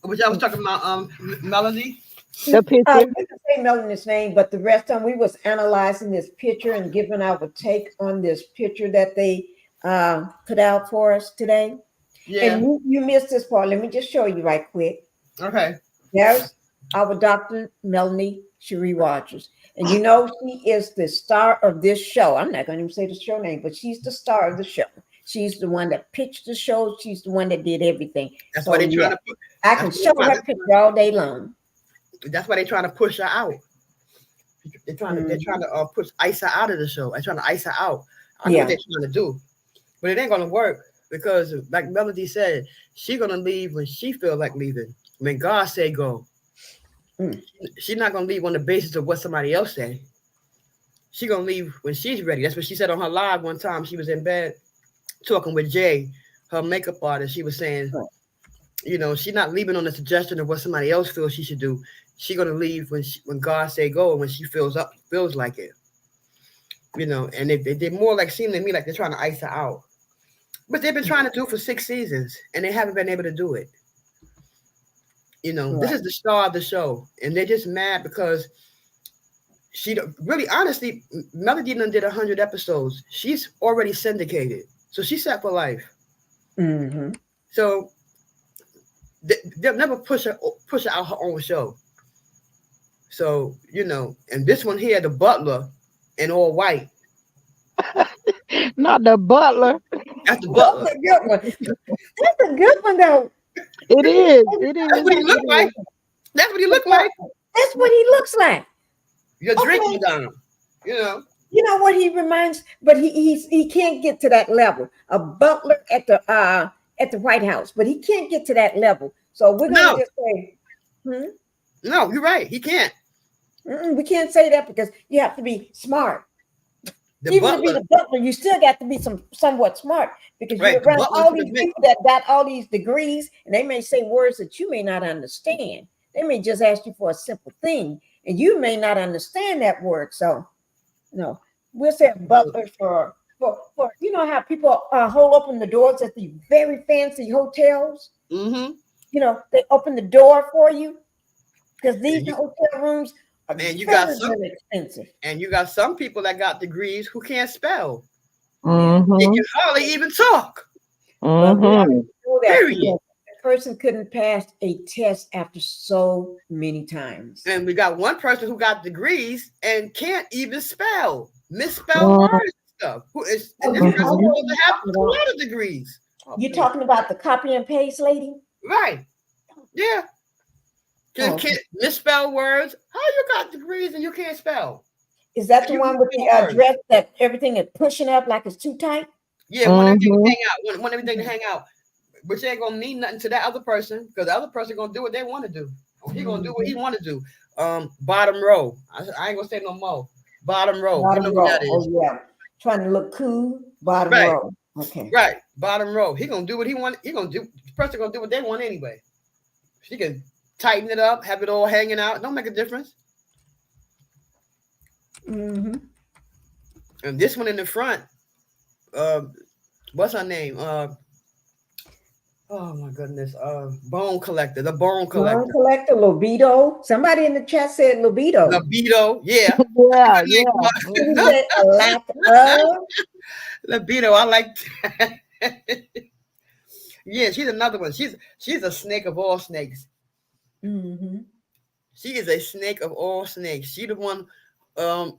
Which I was talking about Melody. The picture. You can say Melanie's name, but the rest of them, we was analyzing this picture and giving our take on this picture that they put out for us today. Yeah. And you missed this part. Let me just show you right quick. Okay. There's our Dr. Melanie Cherie Rogers. And you know, she is the star of this show. I'm not going to even say the show name, but she's the star of the show. She's the one that pitched the show. She's the one that did everything. That's why So they're yeah, trying to put. I can show her picture all day long. That's why they're trying to push her out. They're trying to push ice her out of the show. They're trying to ice her out. I know what Yeah. they're trying to do, but it ain't gonna work because, like Melody said, she's gonna leave when she feels like leaving. When God say go, Mm. she's not gonna leave on the basis of what somebody else say. She's gonna leave when she's ready. That's what she said on her live one time. She was in bed talking with Jay, her makeup artist. She was saying, you know, she's not leaving on the suggestion of what somebody else feels she should do. She's gonna leave when God say go and when she feels like it. You know, and they more like seem to me like they're trying to ice her out. But they've been trying to do it for 6 seasons and they haven't been able to do it. You know, this Right. is the star of the show, and they're just mad because she really honestly, Melody did 100 episodes. She's already syndicated, so she's set for life. Mm-hmm. So they'll never push her out her own show. So you know, and this one here, the butler, in all white. Not the butler. That's the That's butler. a good one. That's a good one, though. It is. It That's is. what he looked It like. is. That's what he looked like. That's what he looks like. Your drink Okay. was down. You know. You know what he reminds, but he can't get to that level. A butler at the White House, but he can't get to that level. So we're gonna No, just say, no, you're right. He can't. we can't say that because you have to be smart. The Even to be butler, the butler, you still got to be somewhat smart because you're right? The around butler all should these have been. people that got all these degrees, and they may say words that you may not understand. They may just ask you for a simple thing, and you may not understand that word. So, no, we'll say butler for you know how people hold open the doors at the very fancy hotels. Mm-hmm. You know, they open the door for you because these And you, hotel rooms are and you got very, some, very expensive. and you got some people that got degrees who can't spell. Yeah. They Mm-hmm. can hardly even talk. Well, we already Mm-hmm. know that Period. because the person couldn't pass a test after so many times. And we got one person who got degrees and can't even spell, misspell words and stuff. And this You person know Mm-hmm. what supposed to you're have talking a about? lot of degrees. You're talking about the copy and paste lady? Right. Yeah. Just Oh, can't misspell words. How you got degrees and you can't spell? is that And the you one with the misspell words. dress that everything is pushing up like it's too tight? Yeah, want everything to Mm-hmm. hang out. Want everything to hang out. Which ain't gonna mean nothing to that other person because the other person gonna do what they want to do. He gonna do what he want to do. Bottom row. I ain't gonna say no more. Bottom row. You know Bottom who that row. is. Oh yeah. Trying to look cool. Bottom Right. row. Okay. Right. Bottom row. He gonna do what he want. He gonna do. The person gonna do what they want anyway. She can tighten it up, have it all hanging out. Don't make a difference. Mm-hmm. And this one in the front. What's her name? Oh my goodness. Bone collector, the bone Bone collector. collector, libido. Somebody in the chat said libido. Libido, yeah. Yeah, yeah. You said a lack of. Libido, I like that. Yeah, she's another one. She's a snake of all snakes. Mm-hmm. She is a snake of all snakes. She the one um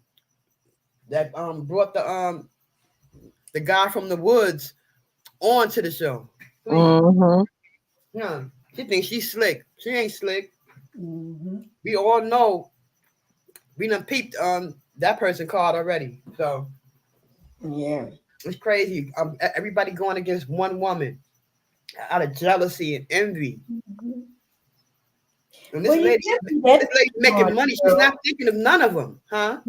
that brought the guy from the woods onto the show. Mm-hmm. Yeah. She thinks she's slick. She ain't slick. Mm-hmm. We all know we done peeped that person card already. So Yeah. it's crazy. Everybody going against one woman out of jealousy and envy. Mm-hmm. And Well, this you lady, can't be this that lady's making smart, money. She's girl. not thinking of none of them, huh?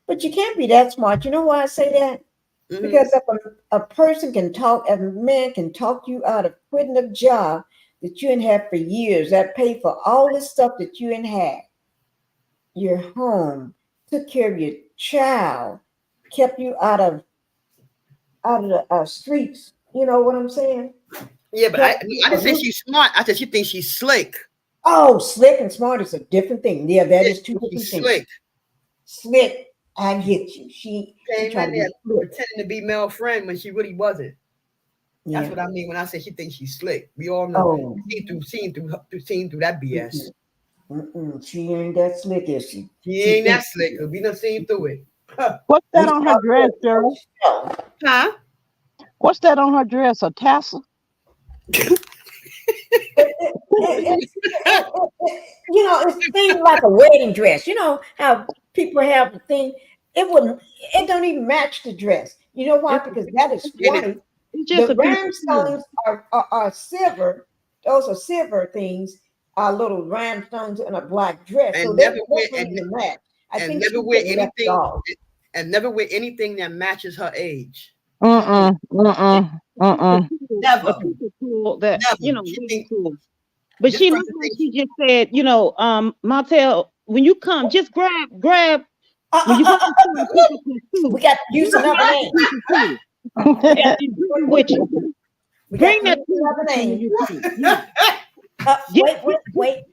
But you can't be that smart. You know why I say that? Mhm. Because if a person can talk, if a man can talk you out of quitting a job that you ain't had for years, that paid for all this stuff that you ain't had, your home, took care of your child, kept you out of the streets. You know what I'm saying? Yeah, but I Kept you didn't say from- she's smart. I said she thinks she's slick. Oh, slick and smart is a different thing. Yeah, that is two different She's things. slick. Slick, I get you. She Came tried in to there be slick. pretending to be Mel friend when she really wasn't. That's Yeah. what I mean when I say she thinks she's slick. We all know. Oh. Seen through that BS. She ain't that slick, is she? She ain't that slick. We done seen through it. What's that on her dress, girl? Huh? What's that on her dress? A tassel? It's things like a wedding dress. You know how people have a thing. It don't even match the dress. You know why? Because that is white. It's just The a piece of rhinestones are silver. Those are silver things. Are little rhinestones in a black dress. And So never they wear don't even match. I and think never she wear just left anything off. and never wear anything that matches her age. Never. Never. A piece of tool that Never. She really think cool. But this she person looked like thinks she just said, Montel, when you come, just grab when you go to the store and pick up your suit. We got to use another name. And bring it with you. We got Bring to that use another name. Yeah. Wait.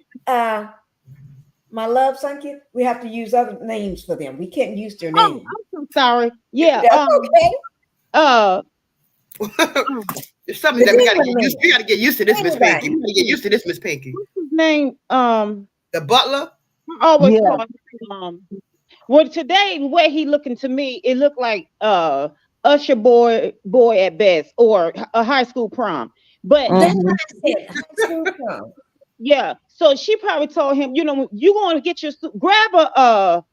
My love, thank you. We have to use other names for them. We can't use their Oh, name. I'm so sorry. Yeah. That's okay. it's something that we gotta Anyway, get used. We gotta get used to this, Miss Anybody. Pinkie. We gotta get used to this, Miss Pinkie. What's his name? The butler. I always Yeah. call him. Well, today the way he looking to me, it looked like usher boy at best, or a high school prom. But That's what I said. High school prom. yeah, so she probably told him, you going to get your suit, grab a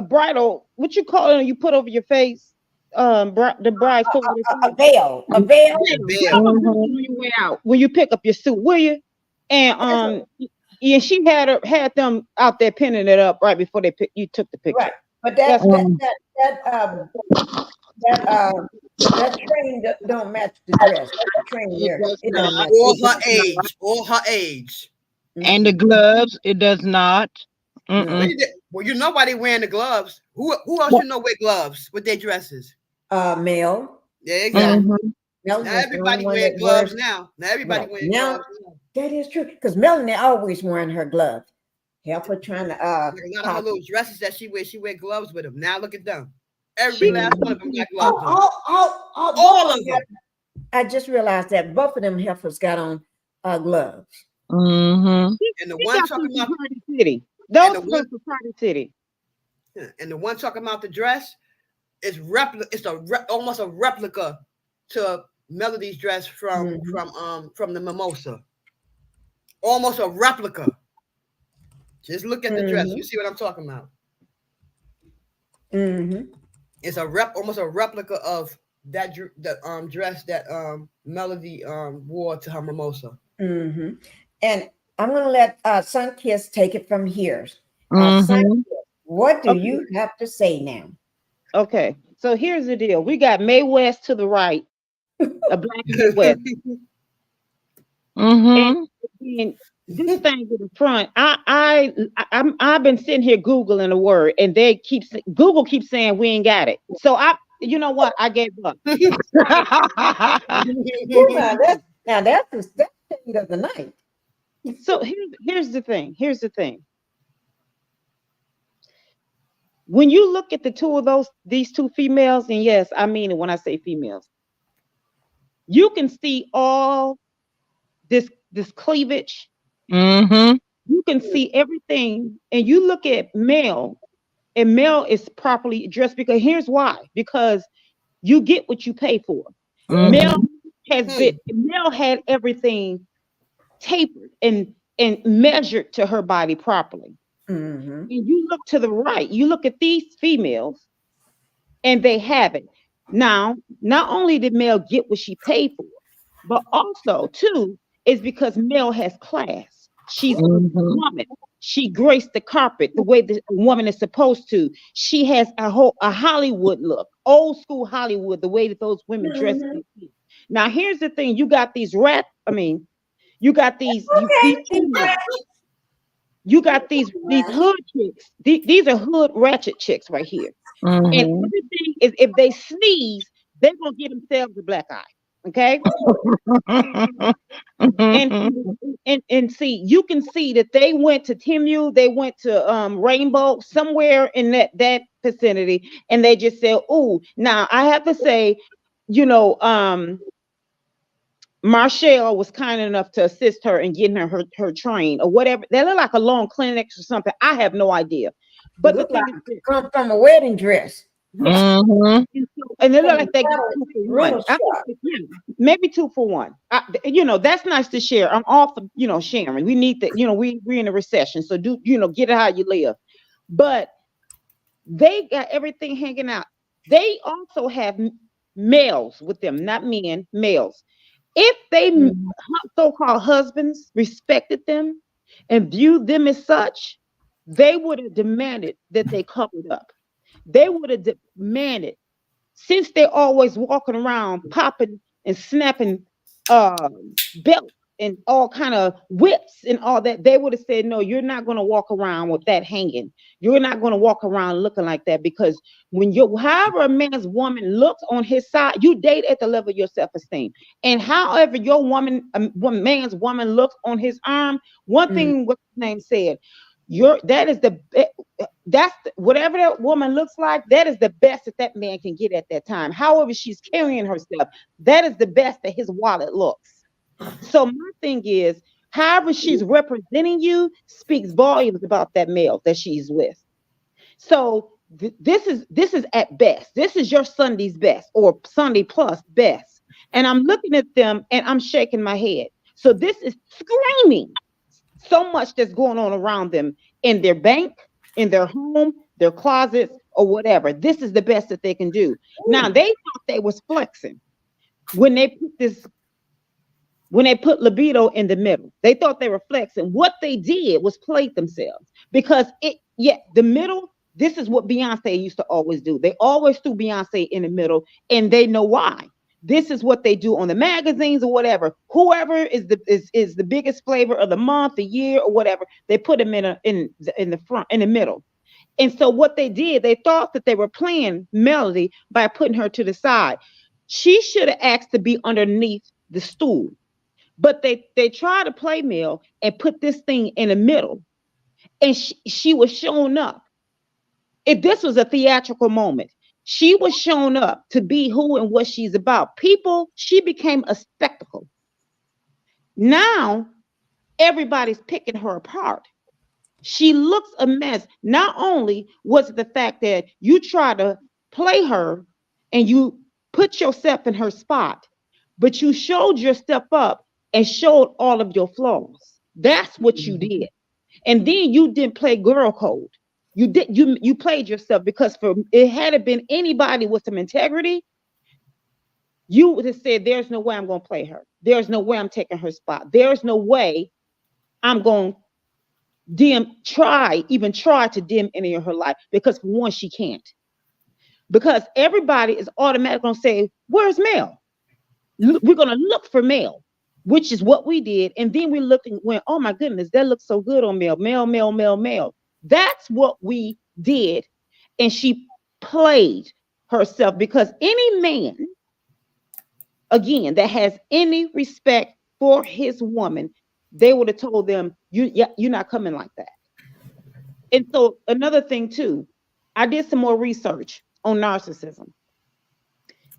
bridal, what you call it, you put over your face, the bride's put over A veil. A veil. Bill. on your way out when you pick up your suit, will you? And yeah, she had them out there pinning it up right before you took the picture. Right. But that train don't match the dress. That train there. It don't match. Or her age. And the gloves, it does not. Well, you know why they wearing the gloves. Who else you know wear gloves with their dresses? Male. Yeah, exactly. Now Now everybody wearing gloves now. Now everybody wearing gloves now. That is true. Because Melanie always wearing her gloves. Help her trying to Like a lot of her little dresses that she wear gloves with them. Now look at them. Every last one of them got gloves on. All of them. I just realized that both of them heifers got on gloves. And the one talking about Party City. Those are from Party City. And the one talking about the dress is almost a replica to Melody's dress from the Mimosa. Almost a replica. Just look at the dress. You see what I'm talking about? It's almost a replica of that dress that Melody wore to her Mimosa. And I'm going to let Sunkiss take it from here. Sunkiss, what do you have to say now? Okay, so here's the deal. We got Mae West to the right, a black Mae West. And this thing to the front, I've been sitting here Googling a word, and Google keeps saying we ain't got it. So you know what? I gave up. Ooh, now that's the shade of the night. So here's the thing. Here's the thing. When you look at the two of these two females, and yes, I mean it when I say females, you can see all this cleavage. Mm-hmm. You can see everything, and you look at male, and male is properly dressed because here's why. Because you get what you pay for. Male Male had everything tapered and measured to her body properly. Mm-hmm. And you look to the right, you look at these females, and they have it. Now, not only did Mel get what she paid for, but also, too, is because Mel has class. She's a woman. She graced the carpet the way the woman is supposed to. She has a Hollywood look, old school Hollywood, the way that those women dress. Now, here's the thing: you got these you got these you got these hood chicks. These are hood ratchet chicks right here. And everything is, if they sneeze, they're gonna get themselves a black eye. Okay. and see, you can see that they went to Timu, they went to Rainbow, somewhere in that vicinity, and they just said, "Oh, now I have to say, you know, Marshall was kind enough to assist her in getting her train or whatever. They look like a long clinic or something. I have no idea. But the thing is, come from a wedding dress. and they look like they get 2 for 1. Maybe 2 for 1. That's nice to share. I'm all for sharing. We need that. We're in a recession, so get it how you live. But they got everything hanging out. They also have males with them, not men, males. If they so-called husbands respected them and viewed them as such, they would have demanded that they covered up. They would have demanded, since they're always walking around popping and snapping belts and all kind of whips and all that, they would have said, no, you're not going to walk around with that hanging. You're not going to walk around looking like that, because when however a man's woman looks on his side, you date at the level of your self-esteem. And however your man's woman looks on his arm, one thing what's his name said, whatever that woman looks like, that is the best that man can get at that time. However she's carrying herself, that is the best that his wallet looks. So my thing is, however she's representing you speaks volumes about that male that she's with. So this is at best. This is your Sunday's best, or Sunday plus best. And I'm looking at them and I'm shaking my head. So this is screaming so much that's going on around them in their bank, in their home, their closets, or whatever. This is the best that they can do. Now, they thought they was flexing when they put libido in the middle. They thought they were flexing. What they did was play themselves, because the middle, this is what Beyonce used to always do. They always threw Beyonce in the middle, and they know why. This is what they do on the magazines or whatever. Whoever is the biggest flavor of the month, the year, or whatever, they put them in the front, in the middle. And so what they did, they thought that they were playing Melody by putting her to the side. She should have asked to be underneath the stool. But they tried to play Mel and put this thing in the middle, and she was showing up. If this was a theatrical moment, she was showing up to be who and what she's about. People, she became a spectacle. Now, everybody's picking her apart. She looks a mess. Not only was it the fact that you try to play her and you put yourself in her spot, but you showed yourself up and showed all of your flaws. That's what you did. And then you didn't play girl code. You played yourself, because for it had it been anybody with some integrity, you would have said, there's no way I'm going to play her. There's no way I'm taking her spot. There's no way I'm going to even try to dim any of her life, because for one, she can't. Because everybody is automatically going to say, where's Mel? We're going to look for Mel, which is what we did. And then we looked and went, oh my goodness, that looks so good on Mel. Mel. That's what we did. And she played herself, because any man, again, that has any respect for his woman, they would have told them, you're not coming like that. And so another thing too, I did some more research on narcissism.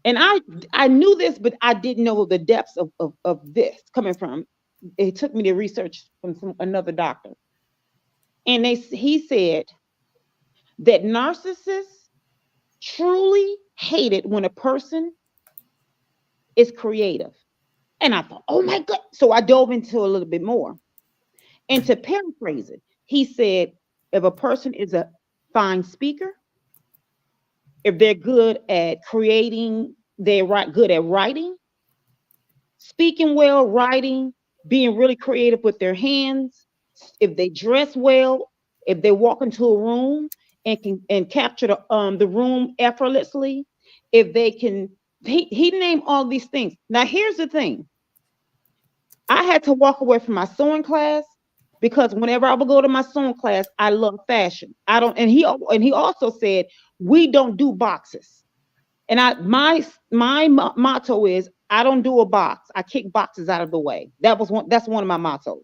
And I knew this, but I didn't know the depths of this coming from. It took me to research from another doctor. And he said that narcissists truly hate it when a person is creative. And I thought, oh my God. So I dove into a little bit more. And to paraphrase it, he said, if a person is a fine speaker, if they're good at creating, they're good at writing, speaking well, writing, being really creative with their hands, if they dress well, if they walk into a room and can capture the room effortlessly, if they can, he named all these things. Now here's the thing. I had to walk away from my sewing class because whenever I would go to my sewing class, I love fashion. I don't, and he also said, we don't do boxes. And my motto is, I don't do a box. I kick boxes out of the way. That's one of my mottos.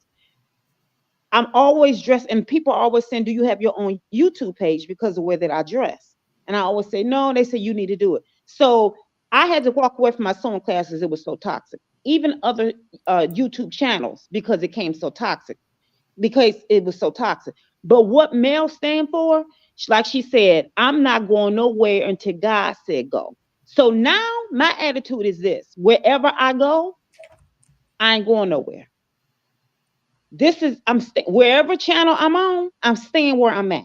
I'm always dressed, and people are always saying, do you have your own YouTube page because of the way that I dress? And I always say, no. They say, you need to do it. So I had to walk away from my sewing classes. It was so toxic. Even other YouTube channels, because it came so toxic, because it was so toxic. But what Mel stand for, like she said, I'm not going nowhere until God said go. So now my attitude is this: wherever I go, I ain't going nowhere. Wherever channel I'm on, I'm staying where I'm at.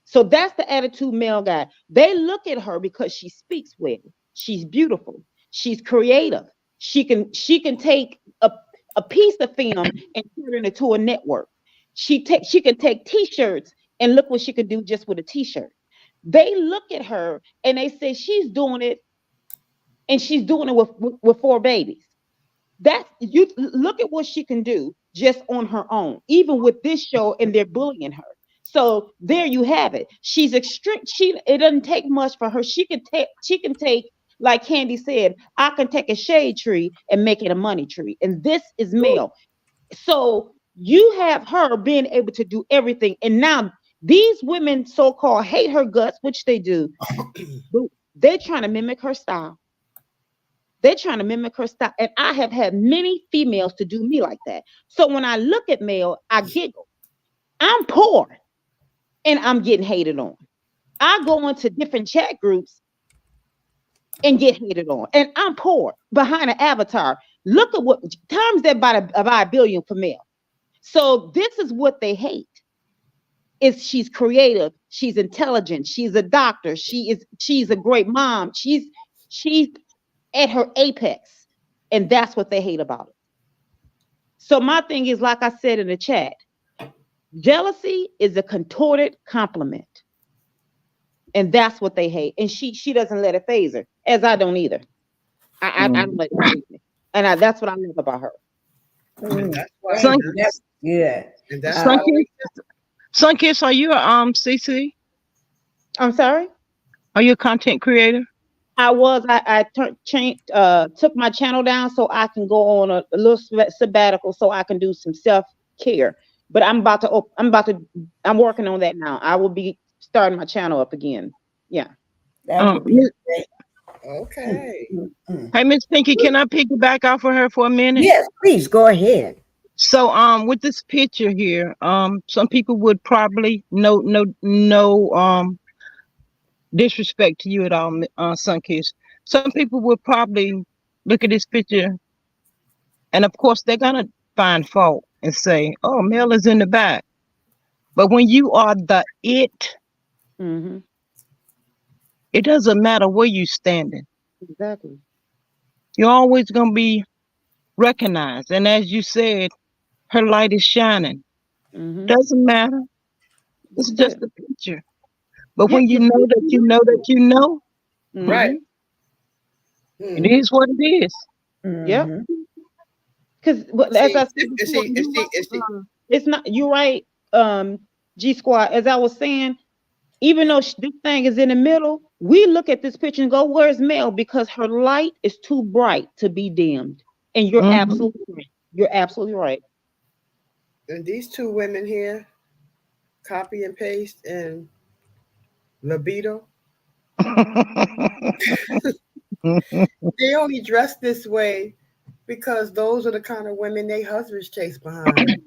So that's the attitude Mel got. They look at her because she speaks well. She's beautiful. She's creative. She can take a piece of film and turn it into a network. She can take t-shirts and look what she could do just with a t-shirt. They look at her and they say she's doing it, and she's doing it with 4 babies. You look at what she can do just on her own, even with this show, and they're bullying her. So there you have it. She's extreme. It doesn't take much for her. She can take, like Candy said, I can take a shade tree and make it a money tree. And this is Mel. So you have her being able to do everything. And now these women so-called hate her guts, which they do. They're trying to mimic her style. They're trying to mimic her style. And I have had many females to do me like that. So when I look at Mel, I giggle. I'm poor and I'm getting hated on. I go into different chat groups and get hated on. And I'm poor behind an avatar. Look at what times that by a billion for Mel. So this is what they hate. Is she's creative, she's intelligent, she's a doctor, she's a great mom, she's at her apex, and that's what they hate about it. So my thing is, like I said in the chat, jealousy is a contorted compliment, and that's what they hate. And she doesn't let it phase her, as I don't either. I don't let it phase me, and that's what I love about her. That's why. That's good. And that's why. Sunkiss, are you a CC? I'm sorry? Are you a content creator? I took my channel down so I can go on a little sabbatical so I can do some self-care. But I'm working on that now. I will be starting my channel up again. Yeah. That would be great. Okay. Hey, Miss Pinkie, can I piggyback off of her for a minute? Yes, please go ahead. So with this picture here, some people would probably no disrespect to you at all, Sunkiss. Some people would probably look at this picture, and of course they're gonna find fault and say, "Oh, Mel is in the back." But when you are the it, it doesn't matter where you're standing. Exactly. You're always gonna be recognized, and as you said, her light is shining. Doesn't matter. It's just a picture. But when you know that you know that you know, Right. It is what it is. Yep. Because as I said before, it's not. You're right, G Squad. As I was saying, Even though this thing is in the middle, we look at this picture and go, "Where's Mel?" Because her light is too bright to be dimmed. And you're Mhm. absolutely right. You're absolutely right. And these two women here, copy and paste and libido, they only dress this way because those are the kind of women they husbands chase behind.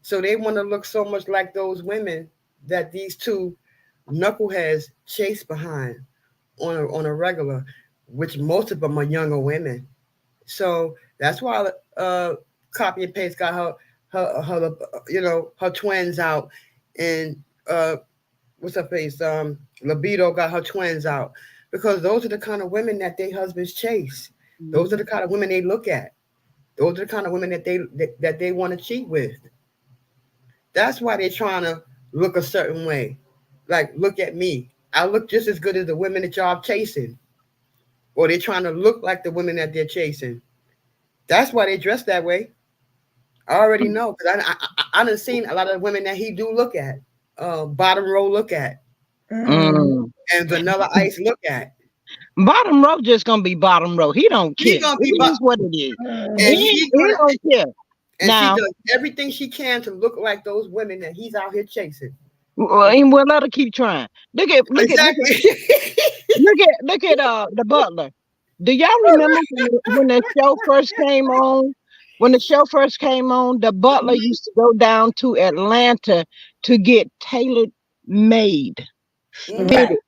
So they want to look so much like those women that these two knuckleheads chase behind on a regular, which most of them are younger women. So that's why copy and paste got her twins out, and what's her face libido got her twins out, because those are the kind of women that they husbands chase. Those are the kind of women they look at. Those are the kind of women that they want to cheat with. That's why they're trying to look a certain way. Like, look at me. I look just as good as the women that y'all chasing. Or they're trying to look like the women that they're chasing. That's why they dress that way. I already know, because I done seen a lot of women that he do look at. Bottom row look at. Mm. And Vanilla Ice look at. Bottom row just gonna be bottom row. He don't He care. gonna be It is what it is. and He she gonna don't care. and Now, she does everything she can to look like those women that he's out here chasing. we'll let her keep trying. Exactly. Look at the butler. Do y'all remember when the show first came on? When the show first came on, the butler used to go down to Atlanta to get tailored made, Right. fitted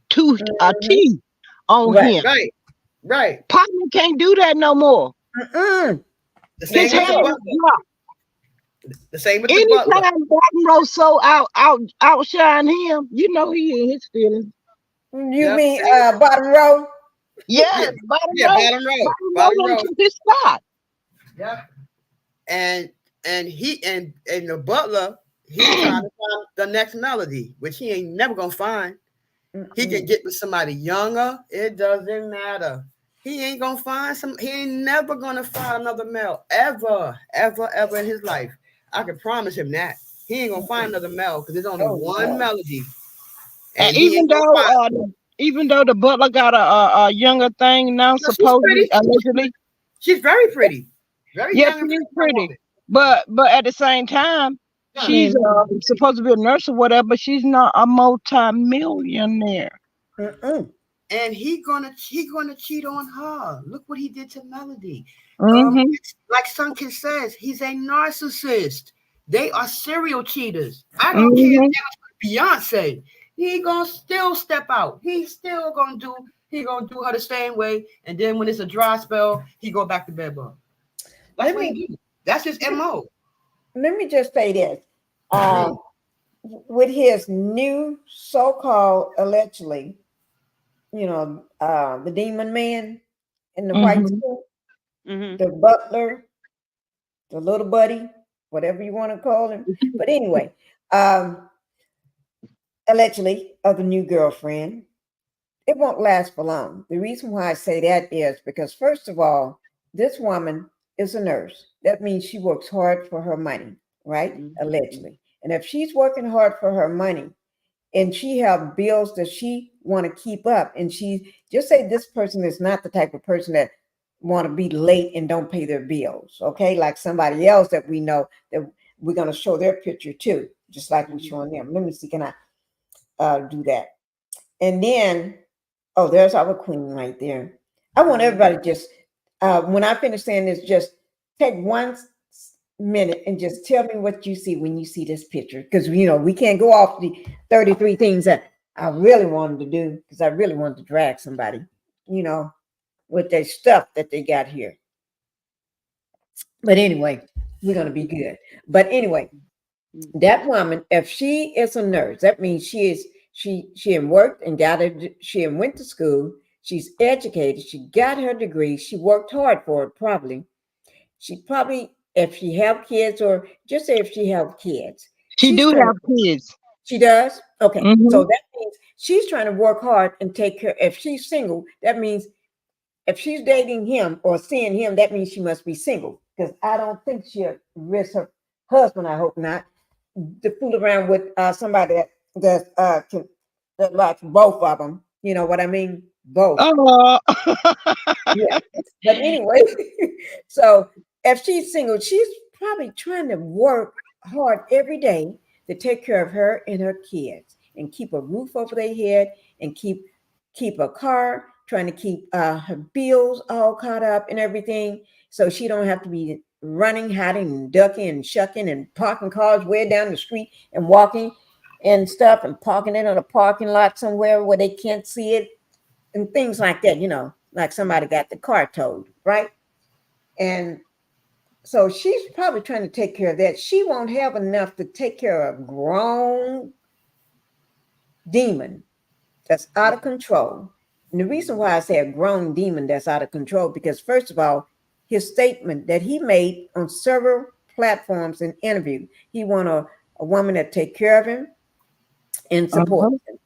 to a T on Right. him. Right. Partner can't do that no more. Mm-mm. The His same with hair the is butler. dropped. The same with the butler. Anytime bottom row so outshine him, you know he in his feelings. You Yep. mean bottom row? Yeah, bottom Yeah, row. bottom row. Bottom row Bottom done row. took his spot. Yep. And he and the butler, he trying to find the next melody, which he ain't never gonna find. He can get with somebody younger. It doesn't matter. He ain't gonna find some. He ain't never gonna find another Mel ever, ever in his life. I can promise him that. He ain't gonna find another Mel because there's only Oh, one no. melody, And and he ain't gonna find. even though the butler got a younger thing now, No, she's supposedly, pretty. allegedly, She's very pretty, very yes, young she and is pretty pretty. woman. But at the same time, she's Mm-mm. supposed to be a nurse or whatever, but she's not a multi-millionaire. Mm-mm. And he gonna cheat on her. Look what he did to Melody. Mm-hmm. Like Sunkin says, he's a narcissist. They are serial cheaters. I don't care if Mm-hmm. they was Beyonce. He gonna still step out. He gonna do her the same way. And then when it's a dry spell, he go back to bed bug. That's Let what he me do. That's his MO. let me just say this. With his new so-called allegedly, the demon man in the white Mm-hmm. suit, Mm-hmm. the butler, the little buddy, whatever you want to call him. But anyway, allegedly of the new girlfriend, it won't last for long. The reason why I say that is because, first of all, this woman is a nurse. That means she works hard for her money, right? Mm-hmm. Allegedly. And if she's working hard for her money and she have bills that she want to keep up, and she just say this person is not the type of person that want to be late and don't pay their bills, okay? Like somebody else that we know that we're going to show their picture too, just like we're showing them. Let me see, can I do that? And then, oh, there's our queen right there. I want everybody just, when I finish saying this, just take 1 minute and just tell me what you see when you see this picture. Because, we can't go off the 33 things that I really wanted to do, because I really wanted to drag somebody, with their stuff that they got here. But anyway, we're going to be good. But anyway, that woman, if she is a nurse, that means she worked and she went to school. She's educated. She got her degree. She worked hard for it. Probably, if she have kids, or just say if she have kids, She she's do trying have kids. she does. Okay, Mm-hmm. so that means she's trying to work hard and take care. If she's single, that means if she's dating him or seeing him, that means she must be single. Because I don't think she'll risk her husband. I hope not, to fool around with somebody that that likes both of them. You know what I mean? Both. Oh, Yeah. But anyway, so if she's single, she's probably trying to work hard every day to take care of her and her kids and keep a roof over their head and keep a car, trying to keep her bills all caught up and everything, so she don't have to be running, hiding, and ducking and shucking and parking cars way down the street and walking and stuff and parking it on a parking lot somewhere where they can't see it and things like that, like somebody got the car towed, right? And so she's probably trying to take care of that. She won't have enough to take care of a grown demon that's out of control. And the reason why I say a grown demon that's out of control, because first of all, his statement that he made on several platforms and interview, he want a woman that take care of him and support him.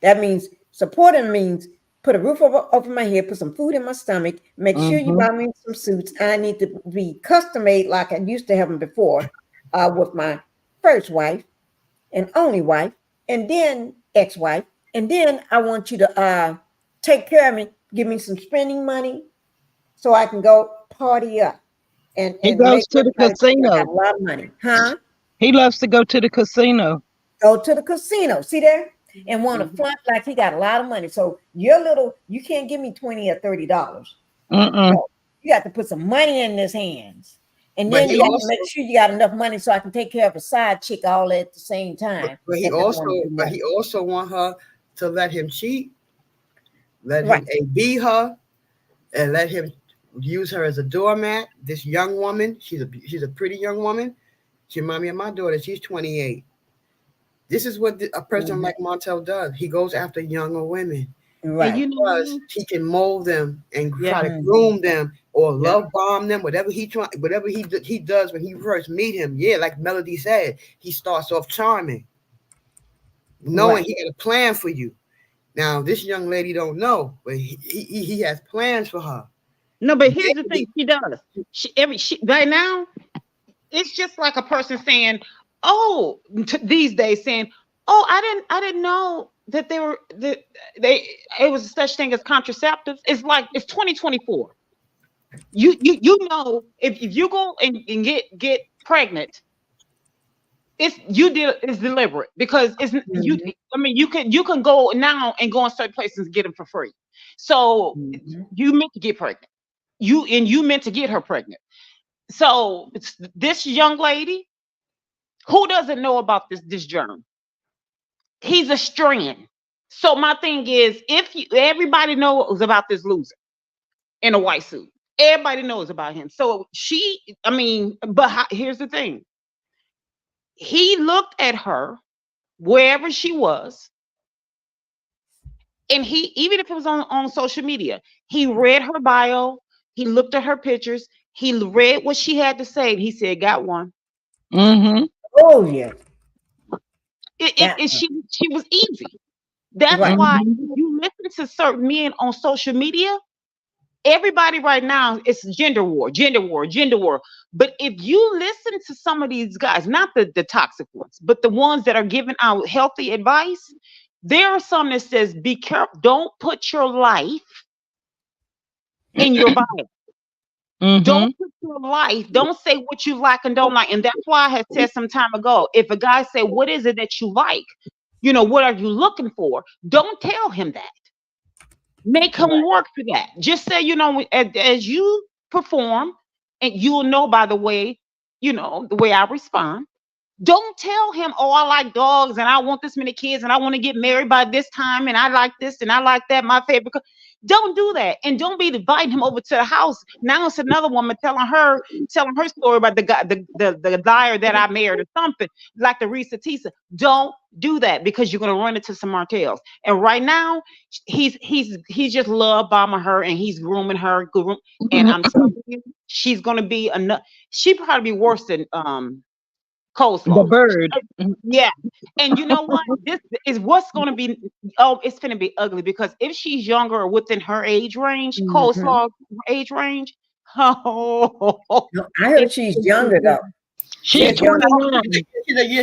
That means supporting means put a roof over my head, put some food in my stomach, make sure you buy me some suits. I need to be custom made like I used to have them before with my first wife and only wife, and then ex-wife. And then I want you to take care of me, give me some spending money so I can go party up and he goes make to the everybody think I got casino. a lot of money. Huh? He loves to go to the casino. Go to the casino. See there? And want to front like he got a lot of money. So you can't give me $20 or $30. No, you got to put some money in his hands. And But then he you got to also, make sure you got enough money so I can take care of a side chick all at the same time. but he also want her to let him cheat, let him AB her, and let him use her as a doormat. This young woman, she's a pretty young woman. She reminds me of my daughter. She's 28. This is what a person like Montel does. He goes after younger women. Right. Because he can mold them and try to groom them or love bomb them, whatever he does when he first meet him. Yeah, like Melody said, he starts off charming, knowing he got a plan for you. Now, this young lady don't know, but he has plans for her. No, but here's the thing: she does. She right now, it's just like a person saying, "Oh," these days saying, "Oh, I didn't know that it was such thing as contraceptives." It's like it's 2024. You know, if you go and get pregnant, it's deliberate, because it's you. I mean, you can go now and go in certain places and get them for free. So you meant to get pregnant. You meant to get her pregnant. So it's this young lady who doesn't know about this germ. He's a strand. So my thing is, everybody knows about this loser in a white suit. Everybody knows about him. So here's the thing. He looked at her wherever she was, and even if it was on social media, he read her bio, he looked at her pictures, he read what she had to say, and he said, "Got one." Oh yeah. She was easy. That's why you listen to certain men on social media. Everybody right now, it's gender war. But if you listen to some of these guys, not the toxic ones, but the ones that are giving out healthy advice, there are some that says, be careful. Don't put your life in your bio. Don't put your life. Don't say what you like and don't like. And that's why I had said some time ago, if a guy say, what is it that you like? What are you looking for? Don't tell him that. Make him work for that. Just say, as you perform, and you'll know by the way I respond. Don't tell him, oh, I like dogs and I want this many kids and I want to get married by this time and I like this and I like that. My favorite. Don't do that, and don't be inviting him over to the house. Now it's another woman telling her story about the guy, the liar that I married or something like the Risa Tisa. Don't do that, because you're gonna run into some Martells. And right now, he's just love bombing her and he's grooming her. And I'm telling you, she's gonna be she probably be worse than coleslaw. The bird. Yeah. And you know what? This is what's going to be. Oh, it's going to be ugly, because if she's younger or within her age range, coleslaw age range. Oh, I heard she's younger though. She's Yeah, young. 29.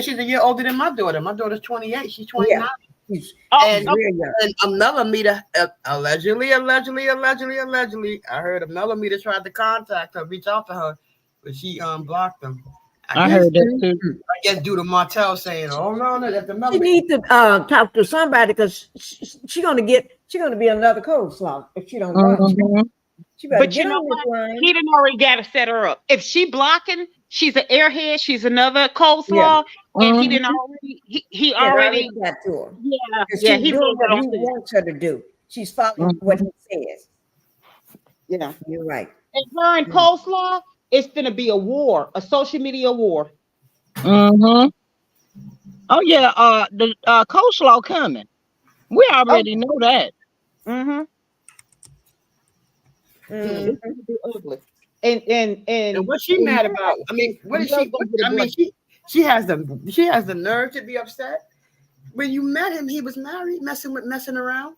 She's a year older than my daughter. My daughter's 28. She's 29. Yeah, she's And, real young. and a millimeter, allegedly, I heard a millimeter tried to contact her, reach out to her, but she blocked them. I heard that too. I guess due to Martell saying, "Oh no, that's the She millimeter." need to talk to somebody because she's gonna be another coleslaw if she don't watch. Mhm. She better But you get know on this what? line. He didn't already got to set her up. If she blocking, she's an airhead. She's another coleslaw, and he didn't already. He already. got to her. Yeah, She's yeah. doing He what he wants. wants her to do. She's following what he says. Yeah. You're right. And her and coleslaw, it's gonna be a war, a social media war. Mhm. Oh yeah. The coleslaw coming. We already know that. Mm-hmm. Mhm. It's gonna be ugly. And what's she mad about? I mean, what is she? I mean, she has the nerve to be upset. When you met him, he was married, messing around.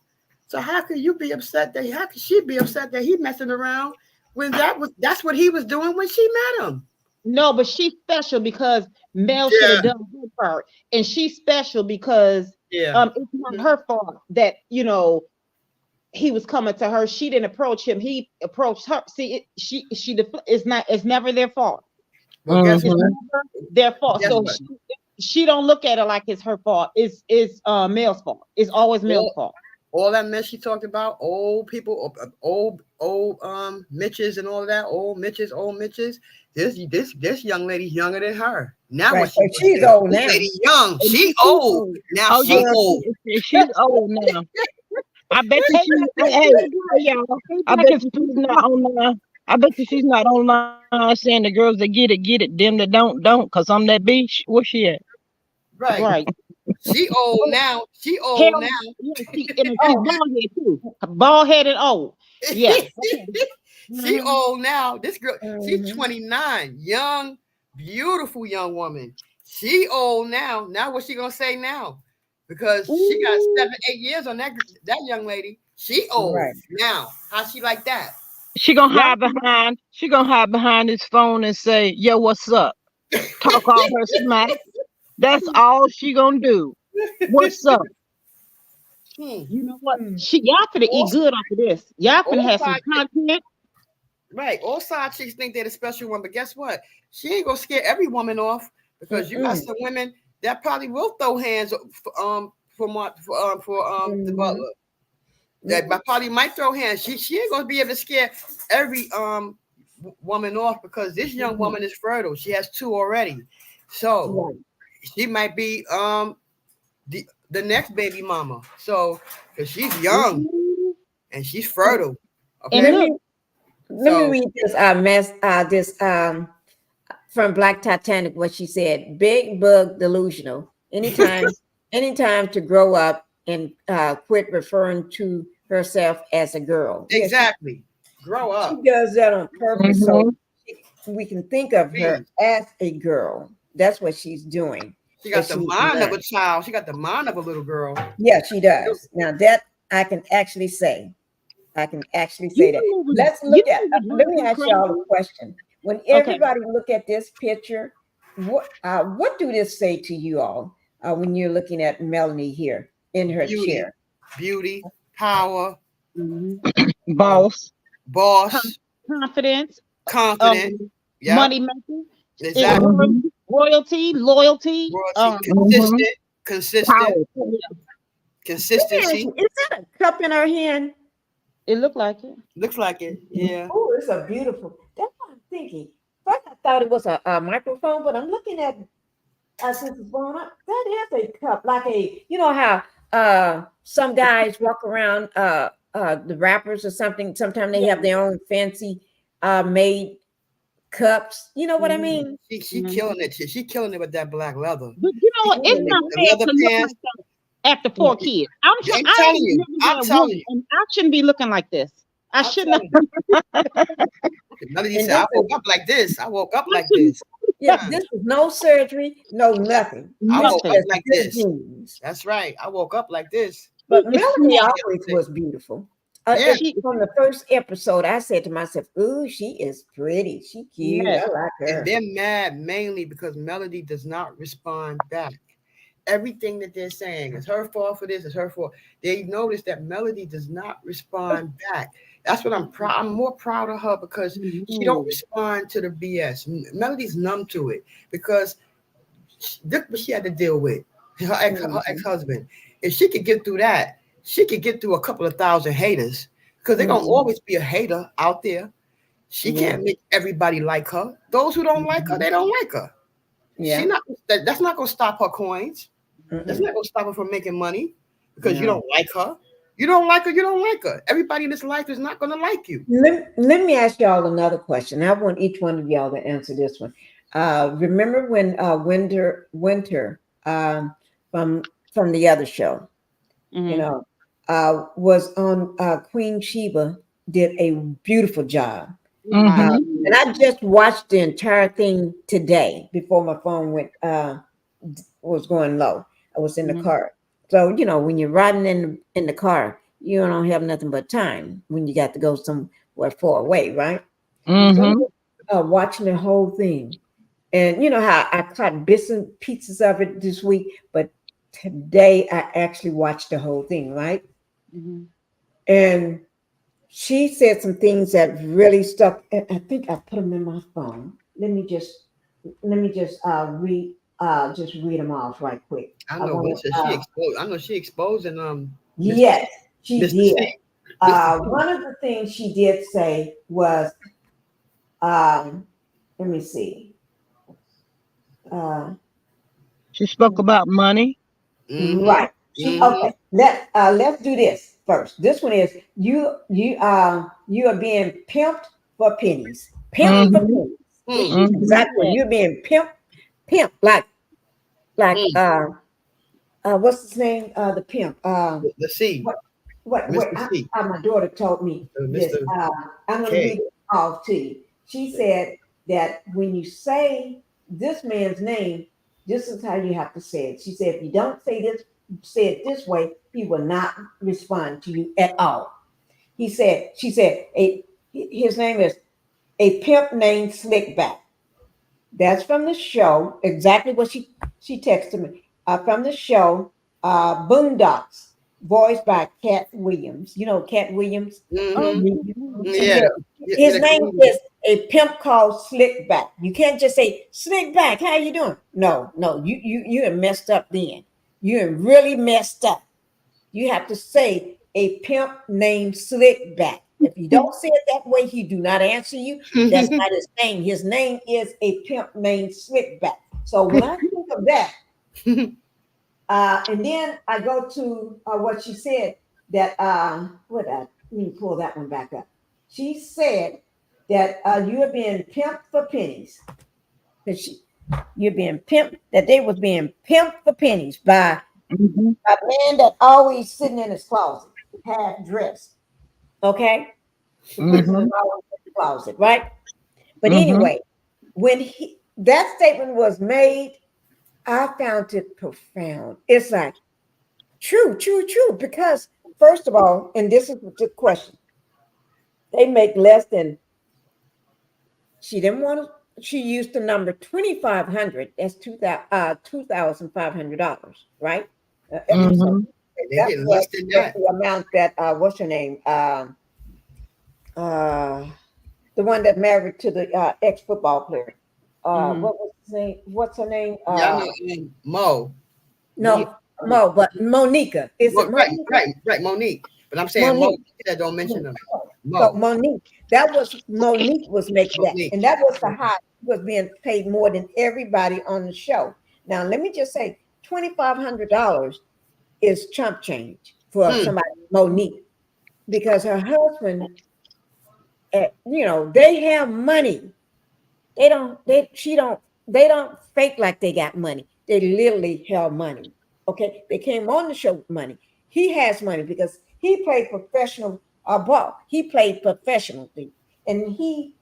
So how could you be upset that? How could she be upset that he messing around when that's what he was doing when she met him? No, but she's special because Mel should have done her part, and she's special because it's not her fault that he was coming to her. She didn't approach him. He approached her. See, it's never their fault. Well, guess It's never their fault. Guess So what? she don't look at it like it's her fault. It's Mel's fault. It's always Mel's fault. All that mess she talked about, old people, old Mitches and all of that, old Mitches. This young lady's younger than her. Now Right. what She's old now. Lady young. She old. Now Oh she yeah, old. she's old now. I bet you y'all. I bet you she's not online. I bet you she's not online saying the girls that get it, them that don't, cause I'm that bitch. Where she at? Right. She old now. She old Hell, now. yeah, she's bald head too. Bald headed old. Yeah. She old now. This girl, she's 29. Young, beautiful young woman. She old now. Now what she gonna say now? Because she got 7-8 years on that young lady. She old now. How she like that? She gonna hide behind. She gonna hide behind his phone and say, "Yo, what's up?" Talk all her smack. That's all she gonna do. What's up? You know what? Y'all finna eat good after this. Y'all finna have some content. Right. All side chicks think they're the special one, but guess what? She ain't gonna scare every woman off because you got some women that probably will throw hands for the butler. That probably might throw hands. She ain't gonna be able to scare every woman off because this young woman is fertile. She has 2 already, so she might be the next baby mama. So because she's young and she's fertile. Okay. And let me read this from Black Titanic. What she said: "Big bug delusional. Anytime to grow up and quit referring to herself as a girl." Exactly. Grow up. She does that on purpose so we can think of her as a girl. That's what she's doing. She got the mind of a child. She got the mind of a little girl. Yeah, she does. Now that I can actually say. That. Let's look at. Let me ask y'all a question. When everybody look at this picture, what do this say to you all when you're looking at Melanie here in her chair? Beauty, power, boss, confidence, money making, exactly. Royalty, loyalty, consistent, consistency. Is that a cup in her hand? It looked like it. Looks like it. Yeah. Oh, it's a beautiful. That's what I'm thinking. First, I thought it was a microphone, but I'm looking at since it's blown up. That is a cup, like how some guys walk around the rappers or something. Sometimes they have their own fancy made cups. You know what I mean? She killing it. She killing it with that black leather. But you know what? It's not fair to look like that after 4 kids. I'm telling you. And I shouldn't be looking like this. I shouldn't. None of you said I woke up like this. I woke up like this. Yeah, this is no surgery, no nothing. I woke up like this. That's right. I woke up like this. But Melanie always was beautiful. Yeah. From the first episode, I said to myself, "Ooh, she is pretty. She cute. Yes. I like And her." they're mad mainly because Melody does not respond back. Everything that they're saying is her fault for this, is her fault. They notice that Melody does not respond back. That's what I'm proud. I'm more proud of her because she don't respond to the BS. Melody's numb to it because look what she had to deal with. Her ex-husband. If she could get through that, she could get through a couple of thousand haters because they're gonna always be a hater out there. She can't make everybody like her. Those who don't like her, they don't like her. She Yeah. not that's not gonna stop her coins. That's not gonna stop her from making money because you don't like her. You don't like her, you don't like her. Everybody in this life is not gonna like you. Let me ask y'all another question. I want each one of y'all to answer this one. Remember when Winter from the other show, you know, was on Queen Sheba, did a beautiful job. And I just watched the entire thing today before my phone was going low. I was in the car. So, you know, when you're riding in the car, you don't have nothing but time when you got to go somewhere far away, right? So, watching the whole thing. And you know how I caught bits and pieces of it this week, but today I actually watched the whole thing, right? And she said some things that really stuck. And I think I put them in my phone. Let me just read them off right quick. I I know want what she to. exposed. I know she exposing Yes, she Mr. did. C. Mr. C. One of the things she did say was, let me see. She spoke about money. Right. Okay. Let's do this first. This one is you are being pimped for pennies. Pimped for pennies. Exactly. You're being pimp like what's his name? The pimp. The C. What Mr. C. my daughter told me this. Mr. I'm gonna K. read it off to you. She said that when you say this man's name, this is how you have to say it. She said if you don't say it this way, he will not respond to you at all. She said his name is a pimp named Slickback. That's from the show. Exactly what she texted me from the show Boondocks, voiced by Cat Williams. You know Cat Williams. Yeah. His name is a pimp called Slickback. You can't just say Slickback. How you doing? No, you are messed up. Then you are really messed up. You have to say a pimp named Slickback. If you don't say it that way, he do not answer you. That's not his name. His name is a pimp named Slickback. So when I think of that, and then I go to what she said that let me pull that one back up. She said that you are being pimped for pennies. You're being pimped, that they was being pimped for pennies by a man that always sitting in his closet, half dressed. Okay? The person is always in the closet, right? But anyway, when that statement was made, I found it profound. It's like true. Because first of all, and this is the question, they make less than she didn't want to. She used the number 2,500. That's $2,500, right? Every so They that get was less than that. the amount that what's her name? The one that married to the ex-football player. What was his name? What's her name? Yeah, I know Mo. No, Mo, but Monica. Is it Monica? Right, Monique. But I'm saying Mo. Monique. That don't mention them. So Mo. Monique, Monique was making that, Monique. and that was the high. Was being paid more than everybody on the show. Now, let me just say, $2,500 is chump change for somebody, Monique, because her husband, they have money. They don't fake like they got money. They literally have money. Okay. They came on the show with money. He has money because he played professional ball. He played professionally and he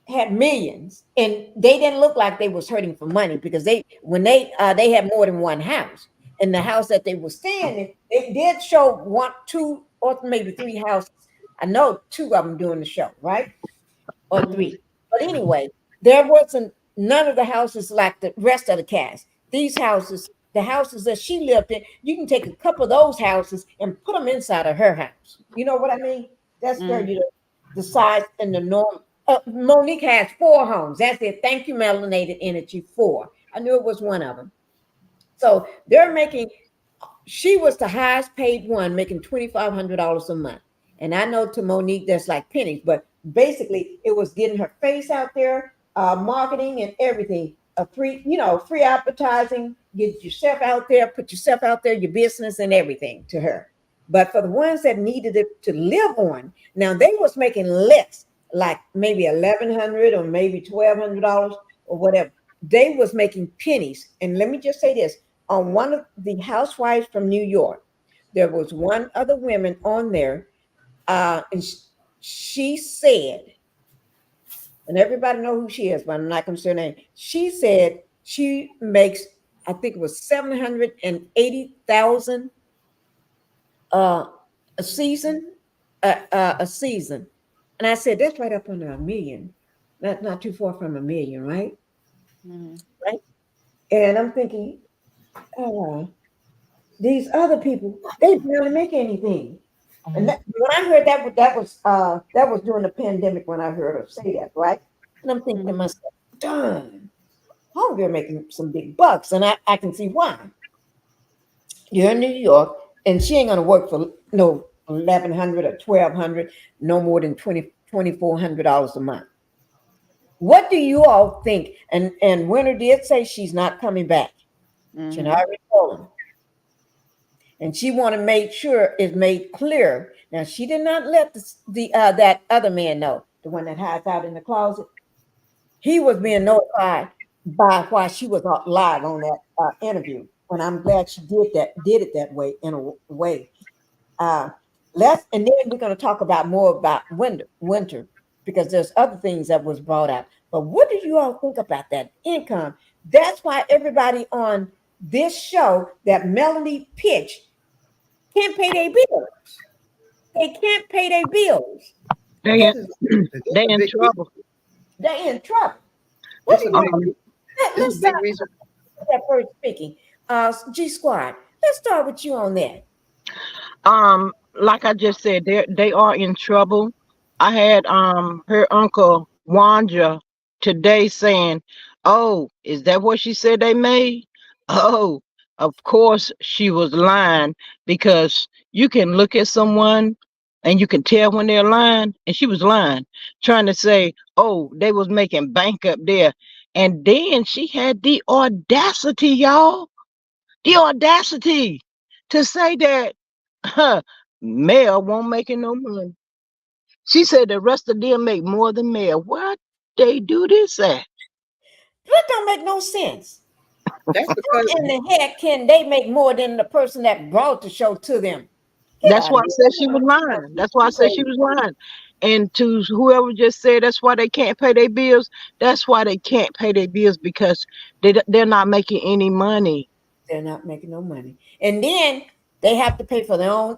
had millions, and they didn't look like they was hurting for money because they had more than one house. And the house that they were staying in, they did show two or maybe 3 houses. I know 2 of them doing the show, right? Or 3. But anyway, there wasn't none of the houses like the rest of the cast. These houses, the houses that she lived in, you can take a couple of those houses and put them inside of her house. You know what I mean? That's Mm. the size and the norm. Monique has 4 homes. That's it. Thank you, Melanated Energy. 4. I knew it was one of them. So they're making. She was the highest paid one, making $2,500 a month. And I know to Monique that's like pennies, but basically it was getting her face out there, marketing and everything. A free, free advertising, get yourself out there, put yourself out there, your business and everything to her. But for the ones that needed it to live on, now they was making less, like maybe $1,100 or maybe $1,200 or whatever. They was making pennies. And let me just say this: on one of the housewives from New York, there was one other woman on there, and she said, and everybody know who she is, but I'm not going to say her name. She said she makes, I think it was 780,000 a season, a season. And I said that's right up under a million, not too far from a million, right? Mhm. Right. And I'm thinking, these other people, they barely make anything. And when I heard that was during the pandemic when I heard her say that, right? And I'm thinking to Mhm. myself, darn, homegirl making some big bucks, and I can see why. You're in New York, and she ain't gonna work for no 1,100 or 1,200, no more than $2,400 a month. What do you all think? And Winter did say she's not coming back. She Mhm. already told him. And she want to make sure it's made clear. Now she did not let that other man know, the one that hides out in the closet. He was being notified by why she was live on that interview, and I'm glad she did it that way in a way. Uh, and then we're going to talk about more about winter because there's other things that was brought out. But what do you all think about that income? That's why everybody on this show that Melanie pitched can't pay their bills. They can't pay their bills. This They is they a in big trouble. They're in trouble. What this do is a you? big Um, this is Let's a start big reason. with that first speaking. G Squad. Let's start with you on that. like I just said, they are in trouble. I had her uncle Wanja today saying, "Oh, is that what she said they made?" Oh, of course she was lying because you can look at someone and you can tell when they're lying, and she was lying, trying to say, "Oh, they was making bank up there," and then she had the audacity, y'all, the audacity to say that Mel won't making no money. She said the rest of them make more than Mel. Where they do this at? That don't make no sense. That's because How in the heck can they make more than the person that brought the show to them? Get That's out of why I here. said she was lying. That's why I You said she crazy. was lying. And to whoever just said that's why they can't pay their bills, that's why they can't pay their bills because they're not making any money. They're not making no money. And then they have to pay for their own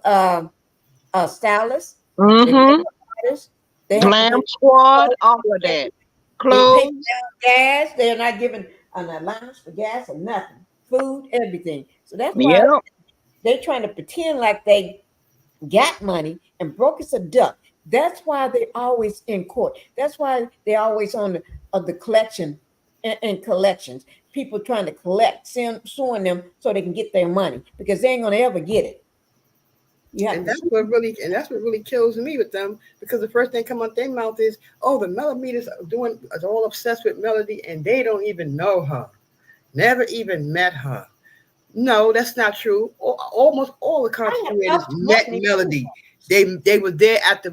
stylists. They pay Mm-hmm. for writers. They have to Glam pay squad, for all of that. they pay for Clothes. their own gas. They're not giving an allowance for gas or nothing. Food, everything. So that's why Yep. they're trying to pretend like they got money and broke as a duck. That's why they're always in court. That's why they're always on the collection and collections. People trying to collect, suing them so they can get their money because they ain't gonna ever get it. You have and to that's what really kills me with them because the first thing come out their mouth is, oh, the Melodies are all obsessed with Melody and they don't even know her, never even met her. No, that's not true. Almost all the I content have creators talked to met Melanie too. Melody. They were there at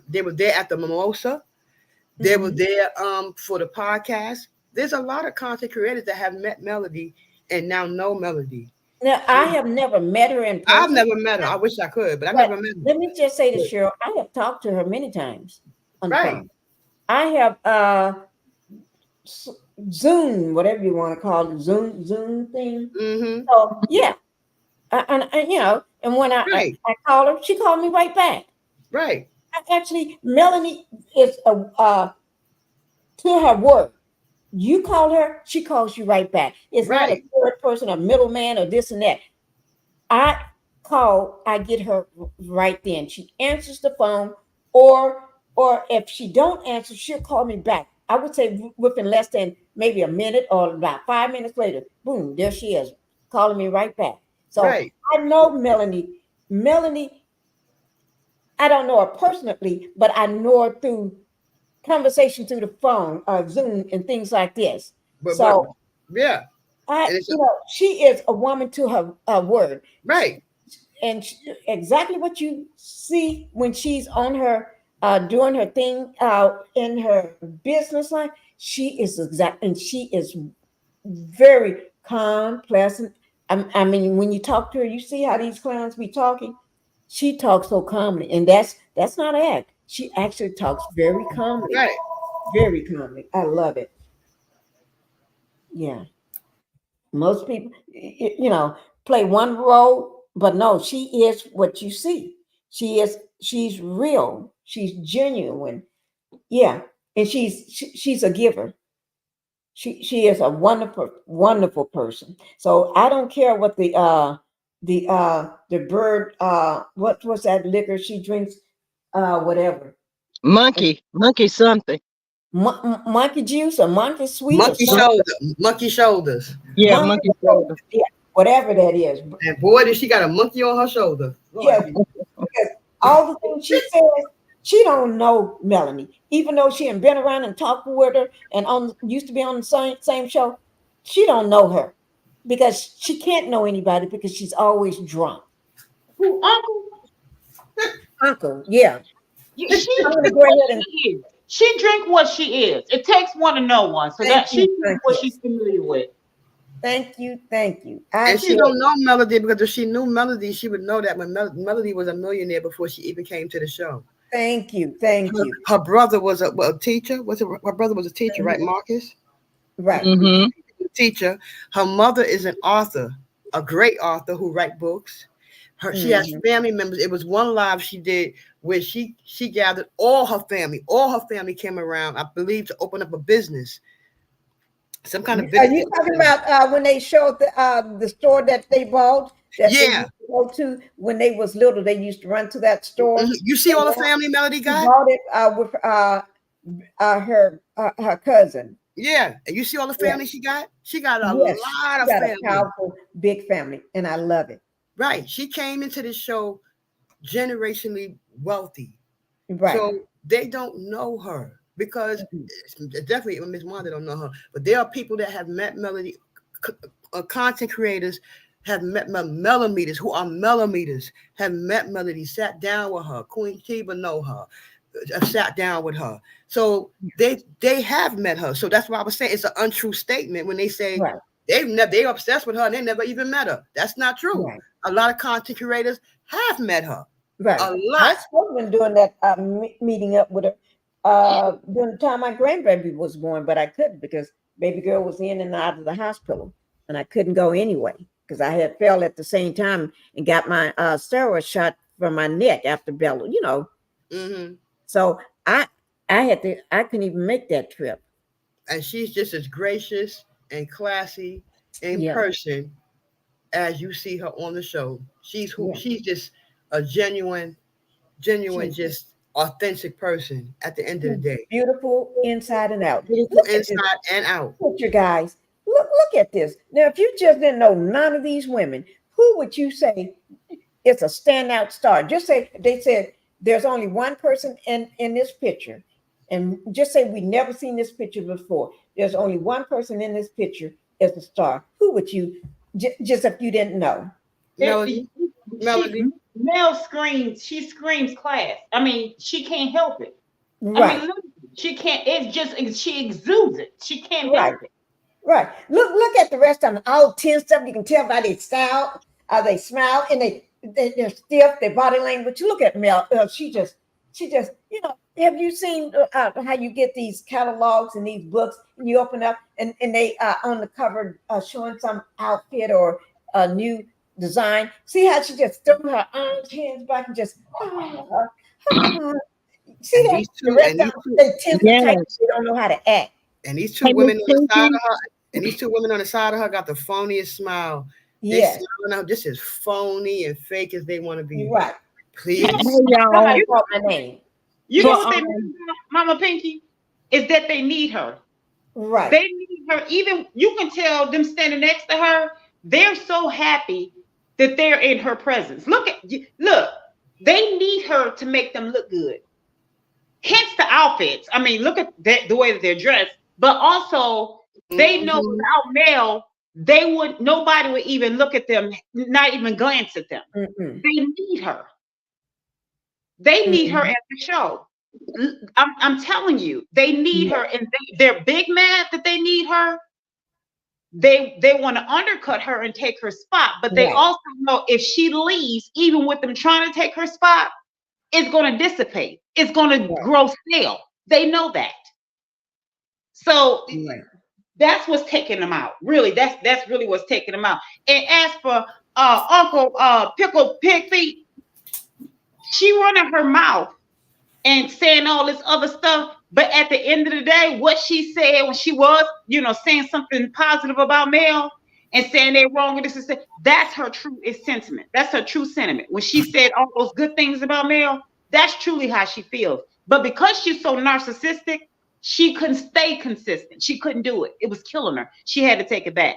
they were there at the mimosa. They were Mhm. there for the podcast. There's a lot of content creators that have met Melody and now know Melody. Now I have never met her in I've person, never met her. I wish I could, but I but never met her. let me just say this, Cheryl. I have talked to her many times on the Right. phone. I have Zoom, whatever you want to call it, Zoom thing. Mm-hmm. So yeah, And you know, and when Right. I called her, she called me right back. Right. Actually, Melanie is to her word. You call her, she calls you right back. It's not a Right. third person, a middleman, or this and that. I call, I get her right then. She answers the phone, or if she don't answer, she'll call me back. I would say within less than maybe a minute or about 5 minutes later, boom, there she is, calling me right back. So Right. I know Melanie. Melanie, I don't know her personally, but I know her through conversation through the phone, Zoom, and things like this. But So yeah. I, And it's you know, she is a woman to her word. right. And exactly what you see when she's on her doing her thing in her business life, she is exact, and she is very calm, pleasant. I mean, when you talk to her, you see how these clowns be talking. She talks so calmly, and that's not an act. She actually talks Right. very calmly. I love it. Yeah, most people, you know, play one role, but no, she is what you see. She's real. She's genuine. Yeah, and she's a giver. She is a wonderful person. So I don't care what the bird what was that liquor she drinks whatever, Monkey something. monkey juice or monkey sweet or something. Monkey shoulders. Yeah, Monkey monkey soda. yeah, whatever that is. And boy, did she got a monkey on her shoulder. Lord, Yeah, because all the things she says, she don't know Melanie, even though she had been around and talked with her and on used to be on the same show. She don't know her because she can't know anybody because she's always drunk. Who Uncle? Uncle, yeah. She I'm gonna drink go what ahead and she is. She drink what she is. It takes one to know one. So thank that she you, drink what she's familiar with. thank you. I and she feel don't know Melody because if she knew Melody, she would know that when Melody was a millionaire before she even came to the show. thank you. Her brother was a teacher. Was it? Her brother was a teacher, right, Mhm. Marcus? Right. Mm-hmm. Teacher. Her mother is an author, a great author who write books. She has Mhm. family members. It was one live she did where she gathered all her family. All her family came around, I believe, to open up a business, some kind of Are business. you talking about when they showed the store that they bought that they Yeah. used to go to when they was little? They used to run to that store. You see And all the now family Melody she got? bought it with her cousin. Yeah. And you see all the Yeah. family she got? She got a Yes, lot she of got a family. powerful big family, and I love it. Right. She came into the show generationally wealthy. Right. So they don't know her because Mhm. definitely Miss Wanda don't know her. But there are people that have met Melody, content creators have met millimeters who are millimeters, have met Melody, sat down with her. Queen Sheba know her, sat down with her. So they have met her. So that's why I was saying it's an untrue statement when they say Right. they're obsessed with her and they never even met her. That's not true. Right. A lot of content creators have met her. Right. A I lot. supposed to been doing that meeting up with her during the time my grandbaby was born, but I couldn't because baby girl was in and out of the hospital, and I couldn't go anyway because I had fell at the same time and got my steroid shot from my neck after Bella, you know. Mm-hmm. So I couldn't even make that trip. And she's just as gracious and classy in Yeah. person as you see her on the show. Yeah. She's just a genuine, She's just authentic person at the end of the she's day. beautiful inside and out. Beautiful Look at this inside and out. picture, guys. Look at this. Now, if you just didn't know none of these women, who would you say is a standout star? Just say they said there's only one person in this picture, and just say we never seen this picture before. There's only one person in this picture as a star. Who would you just if you didn't know? Melody, She Melody, Mel screams. She screams class. I mean, she can't help it. I mean, Right, literally, she can't. It's just she exudes it. She can't right, help it. right. Look at the rest of them. All tensed up. You can tell by their style, they smile, and they're stiff. Their body language. Look at Mel. She just you know. Have you seen how you get these catalogs and these books, and you open up and they on the cover showing some outfit or a new design. See how she just threw her arms, hands back, and just see And that these the two, rest and of these them, two, they tip and take. Yes. They don't know how to act. and these Hey, two Miss women on the side Pinky. of her, and these two women on the side of her got the phoniest smile. They Yes, smiling out just as phony and fake as they want to be. you're right. Please. Hey, y'all. Somebody called my name. You For know what they need, Mama Pinky? Is that they need her. Right. They need her. Even you can tell them standing next to her, they're so happy that they're in her presence. Look. They need her to make them look good. Hence the outfits. I mean, look at that, the way that they're dressed. But also, they know Mhm. without Mel, nobody would even look at them, not even glance at them. Mm-mm. They need her. They need her Mhm. at the show. I'm telling you, they need her, and they're big mad that they need her. They want to undercut her and take her spot, but they Right. also know if she leaves, even with them trying to take her spot, it's going to dissipate. It's going to Right. grow stale. They know that. So Right. that's what's taking them out. Really, that's really what's taking them out. And as for Uncle Pickle Pig Feet, she running her mouth and saying all this other stuff. But at the end of the day, what she said when she was, saying something positive about Mel and saying they're wrong and this is that's her true sentiment. That's her true sentiment. When she said all those good things about Mel, that's truly how she feels. But because she's so narcissistic, she couldn't stay consistent. She couldn't do it. It was killing her. She had to take it back.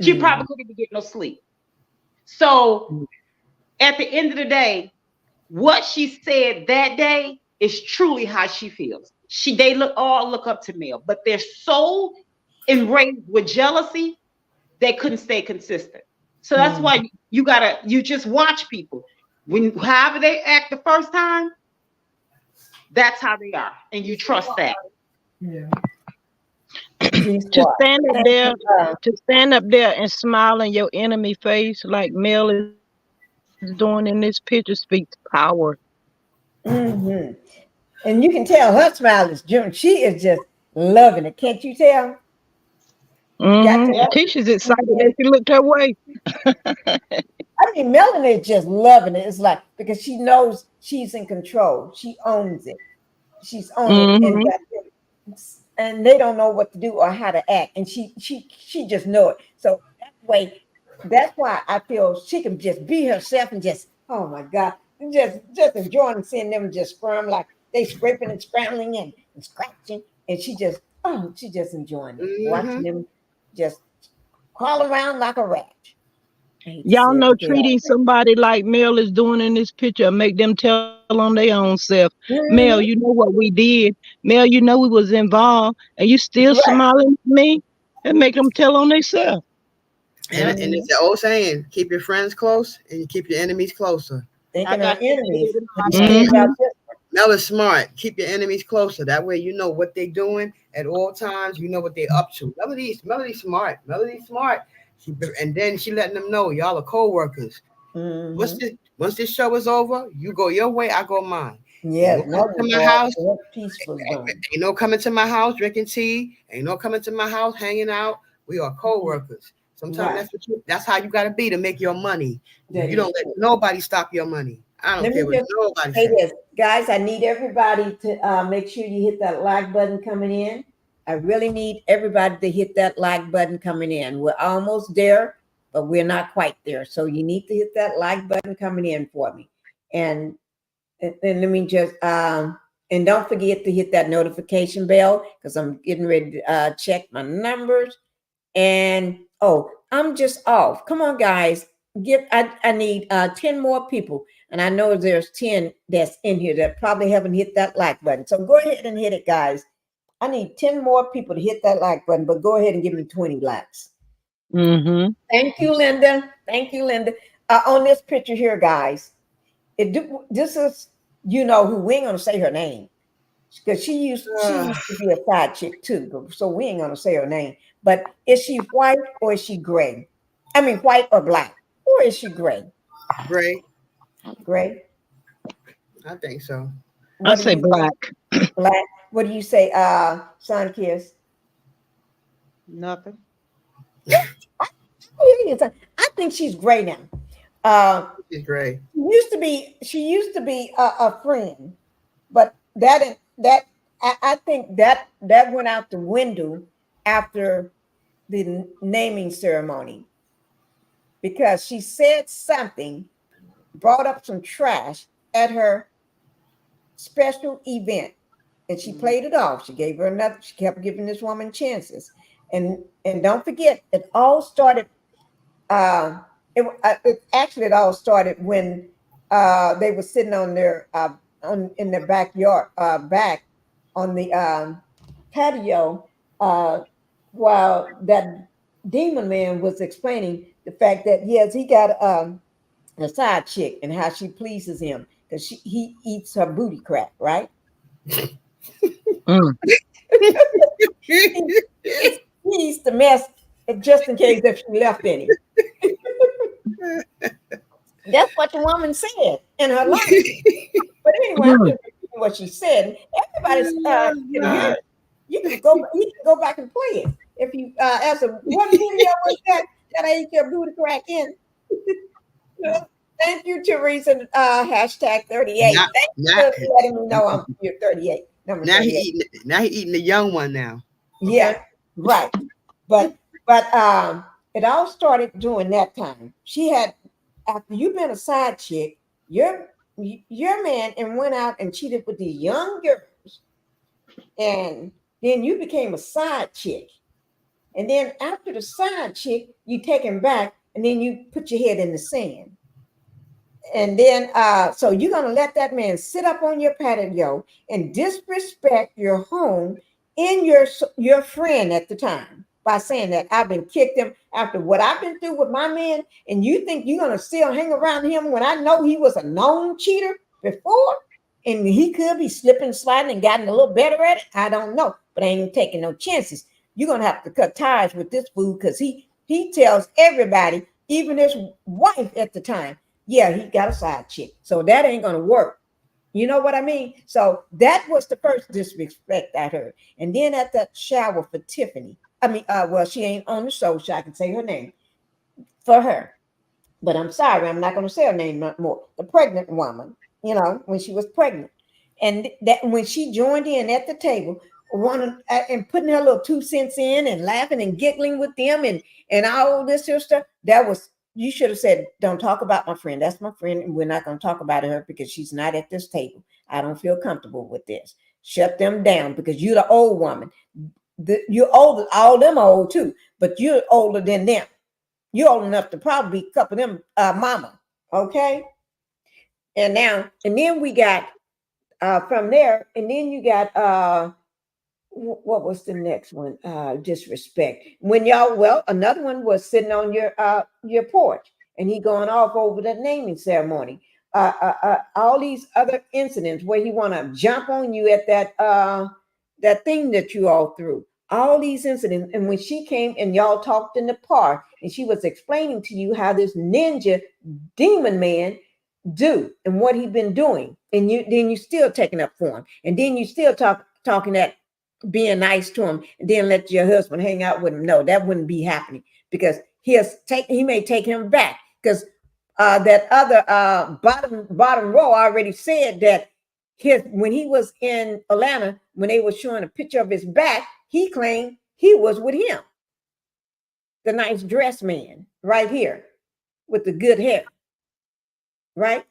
She probably couldn't even get no sleep. So at the end of the day, what she said that day is truly how she feels. They all look up to Mel, but they're so enraged with jealousy, they couldn't stay consistent. So that's why you just watch people. However they act the first time, that's how they are. And you trust that. Yeah. To stand up there and smile in your enemy face like Mel is doing in this picture speaks power. Mm-hmm. And you can tell her smile is June. She is just loving it. Can't you tell? Tisha's excited that she looked her way. I mean, Melanie is just loving it. It's like because she knows she's in control. She owns it. She's on it, and they don't know what to do or how to act, and she just know it. So that's why I feel she can just be herself and just oh my God, just enjoying seeing them just squirm like they scraping and scrambling and scratching, and she just enjoying it, watching them just crawl around like a rat. Y'all know treating somebody like Mel is doing in this picture make them tell on their own self. Mel, you know what we did. Mel, you know we was involved, and you still smiling at me and make them tell on themselves. And it's the old saying: keep your friends close and you keep your enemies closer. Thinking our enemies. Mel is smart. Keep your enemies closer. That way you know what they're doing at all times. You know what they're up to. Melody's smart. Melody's smart. And then she letting them know y'all are co-workers. Once this show is over, you go your way, I go mine. Yeah, ain't no coming to my house. Ain't no coming to my house drinking tea. Ain't no coming to my house hanging out. We are co-workers. Sometimes that's how you gotta be to make your money. You don't let nobody stop your money. I don't care what nobody says. Guys, I need everybody to make sure you hit that like button coming in. I really need everybody to hit that like button coming in. We're almost there, but we're not quite there. So you need to hit that like button coming in for me. And let me just, and don't forget to hit that notification bell because I'm getting ready to check my numbers. And, I'm just off. Come on, guys. I need 10 more people. And I know there's 10 that's in here that probably haven't hit that like button. So go ahead and hit it, guys. I need 10 more people to hit that like button, but go ahead and give me 20 likes. Thank you, Linda. Thank you, Linda. On this picture here, guys, this is, who we ain't going to say her name because she used to be a side chick too. So we ain't going to say her name. But is she white or is she gray? I mean, white or black? Or is she gray? Gray. Gray? I think so. I say black. Black. What do you say, Son Kiss? Nothing. I think she's great now. She's great. She used to be a friend, but I think that went out the window after the naming ceremony because she said something, brought up some trash at her special event, and she played it off. She gave her another. She kept giving this woman chances, and don't forget, it all started. It all started when they were sitting on their in their backyard back on the patio while that demon man was explaining the fact that yes, he got a side chick and how she pleases him because he eats her booty crack, right? Mm. He eats the mess just in case if she left any. That's what the woman said in her life. But anyway, I'm just repeating what she said. Everybody's can hear it. You can go back and play it. If you ask them, what video was that I ate your booty crack in? Thank you, Teresa. Hashtag 38. Not, Thank you not, for letting me know you're 38. Number now 38. he eating the young one now. Yeah, right. But it all started during that time. She had after you've been a side chick, your man and went out and cheated with these young girls, and then you became a side chick. And then after the side chick, you take him back, and then you put your head in the sand. And then so you're gonna let that man sit up on your patio and disrespect your home in your friend at the time by saying that I've been kicked him after what I've been through with my man, and you think you're gonna still hang around him when I know he was a known cheater before, and he could be slipping, sliding, and gotten a little better at it. I don't know, but I ain't taking no chances. You're gonna have to cut ties with this fool because he tells everybody, even his wife at the time. Yeah, he got a side chick. So that ain't going to work. You know what I mean? So that was the first disrespect I heard. And then at that shower for Tiffany, well, she ain't on the show, so I can say her name for her. But I'm sorry, I'm not going to say her name more. The pregnant woman, when she was pregnant. And that when she joined in at the table, and putting her little 2 cents in and laughing and giggling with them and all this sort of stuff, you should have said, don't talk about my friend. That's my friend, and we're not going to talk about her because she's not at this table. I don't feel comfortable with this. Shut them down because you're the old woman. You're older, all them old too, but you're older than them. You're old enough to probably be a couple of them mama, okay? And then we got from there, and then you got what was the next one? Disrespect. Another one was sitting on your porch, and he going off over the naming ceremony. All these other incidents where he want to jump on you at that thing that you all threw. All these incidents, and when she came and y'all talked in the park, and she was explaining to you how this ninja demon man do and what he been doing, and you still taking up for him, and then you still talking that being nice to him, and then let your husband hang out with him. No, that wouldn't be happening because he may take him back because that other bottom row already said that when he was in Atlanta, when they were showing a picture of his back, he claimed he was with him, the nice dress man right here with the good hair, right?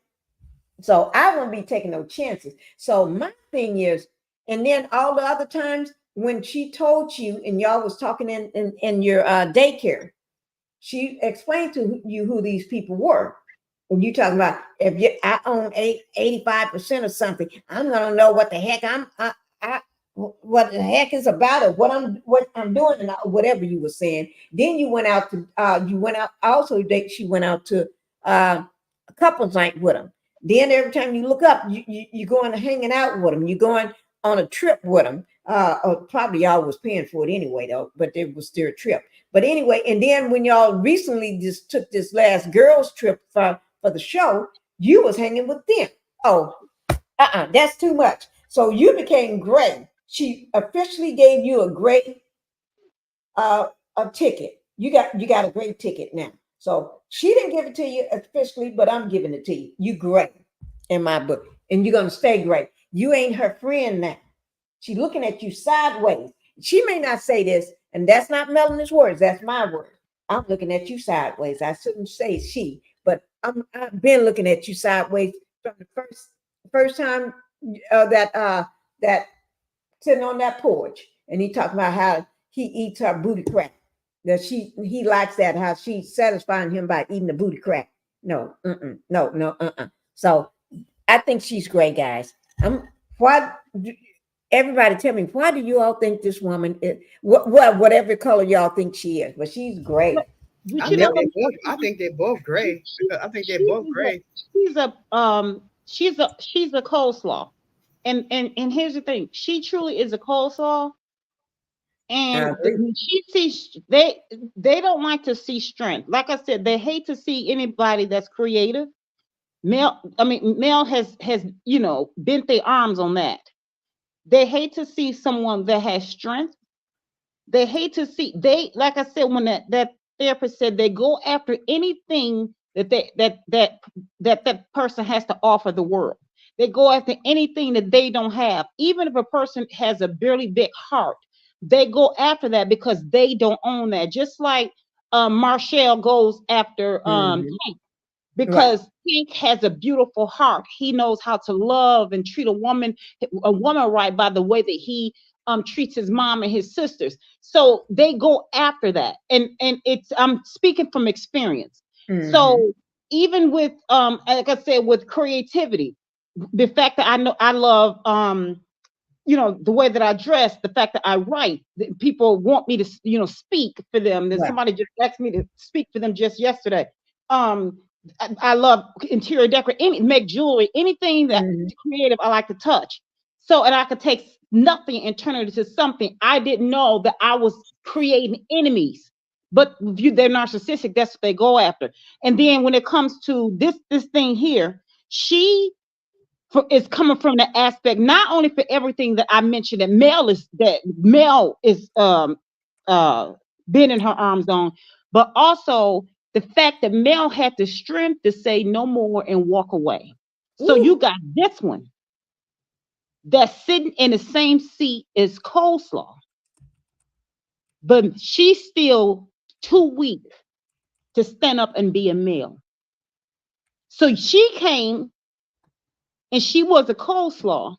So I won't be taking no chances. So my thing is, and then all the other times when she told you and y'all was talking in your daycare, she explained to you who these people were. And you talking about I own 85% or something, I'm gonna know what the heck what the heck is about or what I'm doing and whatever you were saying. Then you went out also. She went out to a couples night with them. Then every time you look up, you going hanging out with them. You're going on a trip with them. Or probably y'all was paying for it anyway, though, but it was their trip. But anyway, and then when y'all recently just took this last girls trip for the show, you was hanging with them. Oh, that's too much. So you became gray. She officially gave you a gray a ticket you got a great ticket now. So she didn't give it to you officially, but I'm giving it to you. You great in my book, and you're gonna stay great. You ain't her friend now. She's looking at you sideways. She may not say this, and that's not Melanie's words. That's my word. I'm looking at you sideways. I shouldn't say she, but I've been looking at you sideways from the first time that sitting on that porch, and he talked about how he eats her booty crack. That he likes that, how she's satisfying him by eating the booty crack. No, no. So I think she's great, guys. Why? Everybody, tell me, why do you all think this woman is whatever color y'all think she is? But she's great. I think they're both great. I think they're both great. She's a coleslaw, and here's the thing: she truly is a coleslaw. And she sees they don't like to see strength. Like I said, they hate to see anybody that's creative. Mel has bent their arms on that. They hate to see someone that has strength. They hate to see like I said, when that therapist said they go after anything that person has to offer the world. They go after anything that they don't have. Even if a person has a barely big heart, they go after that because they don't own that. Just like Marshall goes after Pink, because Pink has a beautiful heart. He knows how to love and treat a woman right by the way that he treats his mom and his sisters. So they go after that. And it's I'm speaking from experience. So even with like I said, with creativity, the fact that I love the way that I dress, the fact that I write, people want me to speak for them. Then somebody just asked me to speak for them just yesterday. I love interior decor, make jewelry, anything that creative I like to touch. So, and I could take nothing and turn it into something. I didn't know that I was creating enemies, but they're narcissistic. That's what they go after. And then when it comes to this thing here, she is coming from the aspect not only for everything that I mentioned that Mel is been in her arms on, but also the fact that Mel had the strength to say no more and walk away. So you got this one that's sitting in the same seat as Coleslaw, but she's still too weak to stand up and be a male. So she came and she was a Coleslaw,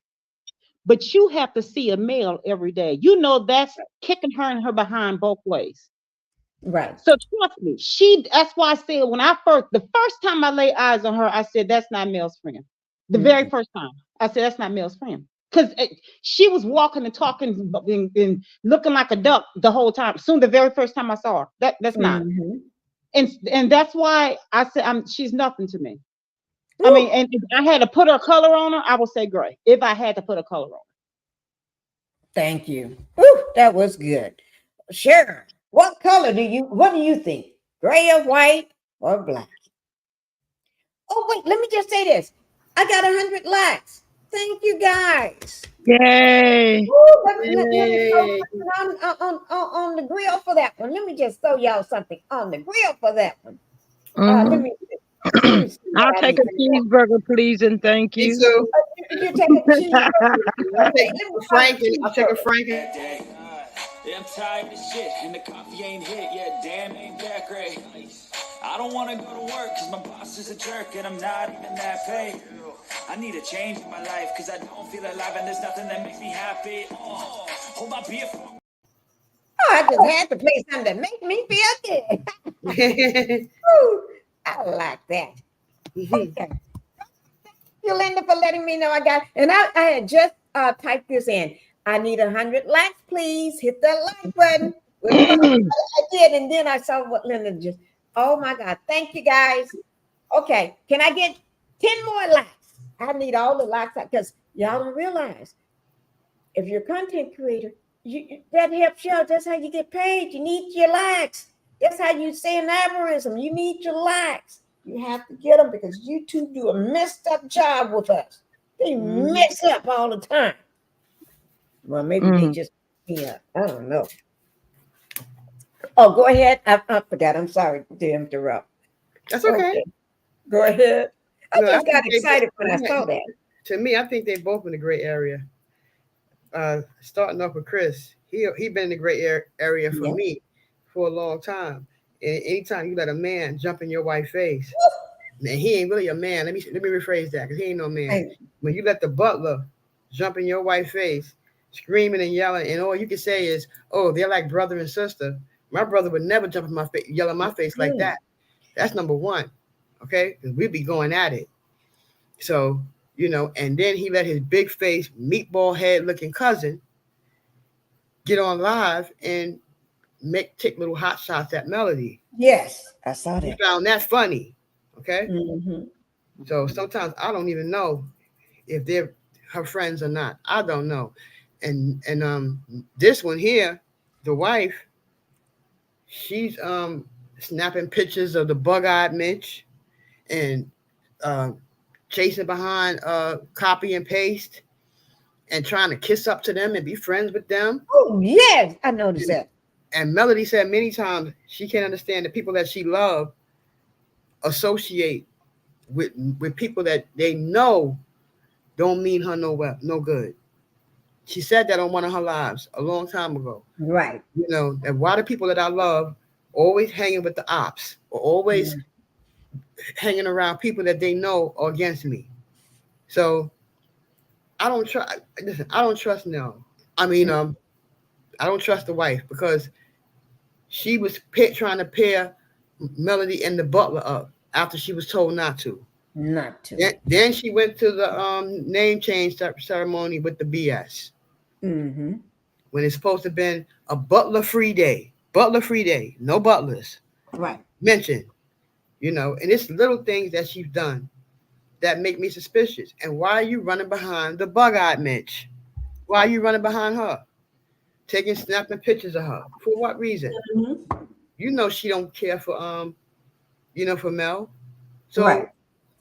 but you have to see a male every day. That's kicking her in her behind both ways. Right. So trust me, that's why I said the first time I laid eyes on her, I said, that's not Mel's friend. The very first time I said, that's not Mel's friend. Because she was walking and talking and looking like a duck the whole time. Soon, the very first time I saw her, that's not. And that's why I said, she's nothing to me. I mean, and if I had to put a color on her, I would say gray. If I had to put a color on her. Thank you. Woo, that was good. Sharon, what do you think? Gray or white or black? Oh, wait, let me just say this. I got 100 likes. Thank you, guys. Yay. Woo, let me on the grill for that one. Let me just throw y'all something on the grill for that one. Let me I'll take a cheeseburger, please, and thank you. You take a cheeseburger. I'll take a Franken. Yeah, I'm tired of shit, and the coffee ain't hit yet. Damn, ain't that great. I don't want to go to work, cause my boss is a jerk, and I'm not even that paid. I need a change in my life, cause I don't feel alive, and there's nothing that makes me happy. Oh, hold my beer. Oh, I just had to play something that make me feel good. Ooh, I like that. Okay. Thank you, Linda, for letting me know I had just typed this in. I need 100 likes, please. Hit that like button. I did, and then I saw what Linda just. Oh my God! Thank you, guys. Okay, can I get 10 more likes? I need all the likes because y'all don't realize if you're a content creator, that helps you out. That's how you get paid. You need your likes. That's how you say an algorithm. You need your likes. You have to get them because YouTube do a messed up job with us. They mess up all the time. Well, maybe they just I don't know. Oh, go ahead. I forgot. I'm sorry to interrupt. That's okay. Go ahead. I No, just got think they both- excited when I saw that. To me, I think they both in the gray area. Starting off with Chris, he been in the gray area for Yeah. me for a long time. And anytime you let a man jump in your wife's face, and he ain't really a man. Let me rephrase that, because he ain't no man. Hey, When you let the butler jump in your wife's face, screaming and yelling, and all you can say is, "Oh, they're like brother and sister." My brother would never jump in my face, yell in my face like that. That's number one, okay? Because we'd be going at it. So, and then he let his big face, meatball head looking cousin get on live and take little hot shots at Melody. Yes, I saw He that. found that funny, okay? Mm-hmm. So sometimes I don't even know if they're her friends or not. I don't know. And this one here, the wife, she's snapping pictures of the bug-eyed Mitch and chasing behind copy and paste and trying to kiss up to them and be friends with them. Oh, yes, I noticed that. And Melody said many times she can't understand the people that she loved associate with people that they know don't mean her no good. She said that on one of her lives a long time ago. Right. And why the people that I love always hanging with the ops or always hanging around people that they know are against me. So I don't trust. Listen, I don't trust Nell. I mean, I don't trust the wife because she was trying to pair Melody and the butler up after she was told not to. Not to. Then she went to the name change ceremony with the BS. Mm-hmm. When it's supposed to have been a butler-free day. Butler-free day. No butlers. Right. Mentioned. And it's little things that she's done that make me suspicious. And why are you running behind the bug-eyed Mitch? Why are you running behind her? Snapping pictures of her. For what reason? Mm-hmm. She don't care for for Mel. So Right.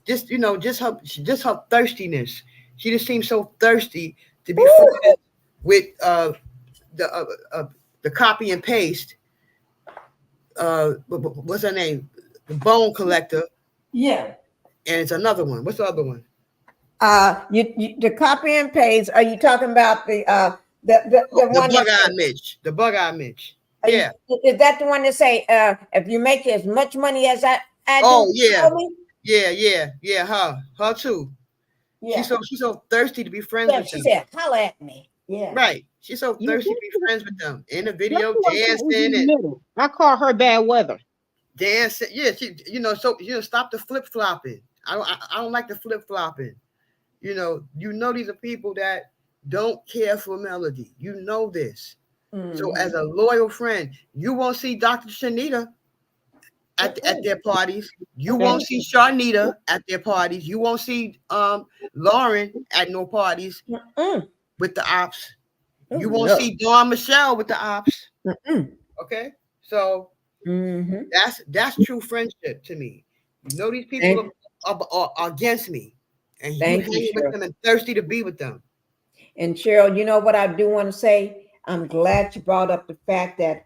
just her thirstiness. She just seems so thirsty to be friends with the copy and paste. What's her name? The bone collector. Yeah. And it's another one. What's the other one? You the copy and paste. Are you talking about the one bug-eyed Mitch? The bug-eyed Mitch. Yeah. Is that the one that say if you make as much money as I Oh do? Yeah. Her too. Yeah. She's so thirsty to be friends with them. She said, "Holla at me." Yeah. Right. She's so thirsty to be friends with them in the video, That's what dancing and I call her bad weather. dancing. Yeah, she, stop the flip-flopping. I don't like the flip-flopping. These are people that don't care for Melody. You know this. Mm-hmm. So as a loyal friend, you won't see Dr. Shanita at their parties. You won't see Sharnita at their parties. You won't see Lauren at no parties with the ops. You won't see Dawn Michelle with the ops. Okay? So that's true friendship to me. These people are against me. And you hanging with them and thirsty to be with them. And Cheryl, you know what I do want to say? I'm glad you brought up the fact that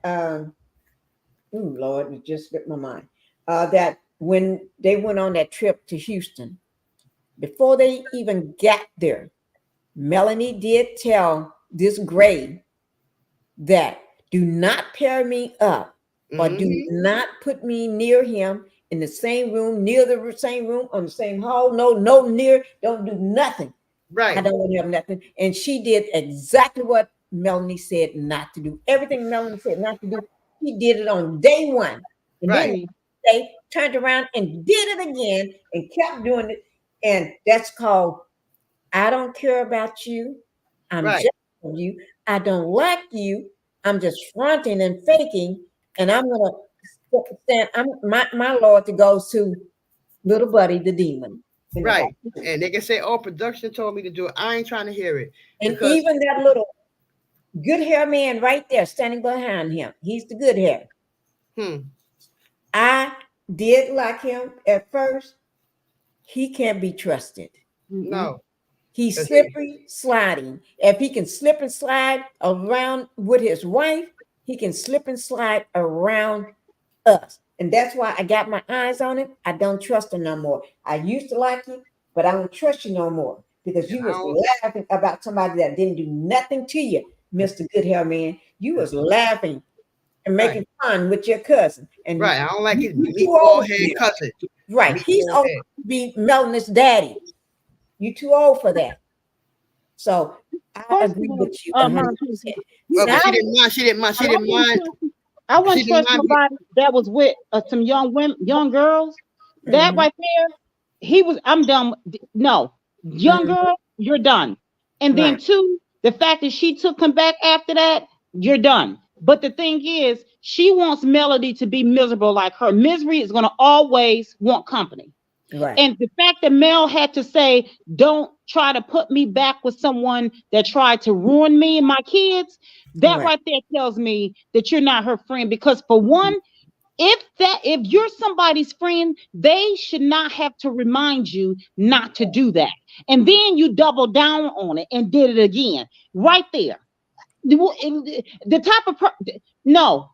Lord, it just slipped my mind. That when they went on that trip to Houston, before they even got there, Melanie did tell this Gray that do not pair me up or do not put me near him in the same room, near the same room, on the same hall. No, near, don't do nothing. Right. I don't want to have nothing. And she did exactly what Melanie said not to do. Everything Melanie said not to do, she did it on day one. And then they turned around and did it again and kept doing it. And that's called, I don't care about you. I'm just for you. I don't like you. I'm just fronting and faking. And I'm going to stand. My loyalty goes to little buddy, the demon. Right. And they can say, oh, production told me to do it. I ain't trying to hear it. And even that little good hair man right there standing behind him, he's the good hair. I did like him at first. He can't be trusted. No. He's slippery sliding. If he can slip and slide around with his wife, He can slip and slide around us. And that's why I got my eyes on him. I don't trust him no more. I used to like you, but I don't trust you no more because you And I was don't- laughing about somebody that didn't do nothing to you, Mr. Good Hair Man. You was laughing and making fun with your cousin. And Right. I don't like his you too meatball old head for it. cousin. Right. He's Meatball old head. to be Melanie's daddy. You too old for that. So I First agree of all, with you Mom, 100%. Well, Now, but she didn't mind. She didn't mind. She didn't mind. I wouldn't She didn't trust mind. somebody that was with some young women, young girls. That Mhm. right there, I'm done. No, young girl, you're done. And then Right. two, the fact that she took him back after that, you're done. But the thing is, she wants Melody to be miserable like her. Misery is going to always want company. Right. And the fact that Mel had to say, don't try to put me back with someone that tried to ruin me and my kids, that Right. right there tells me that you're not her friend. Because for one, if you're somebody's friend, they should not have to remind you not to do that. And then you double down on it and did it again. Right there. The type of no,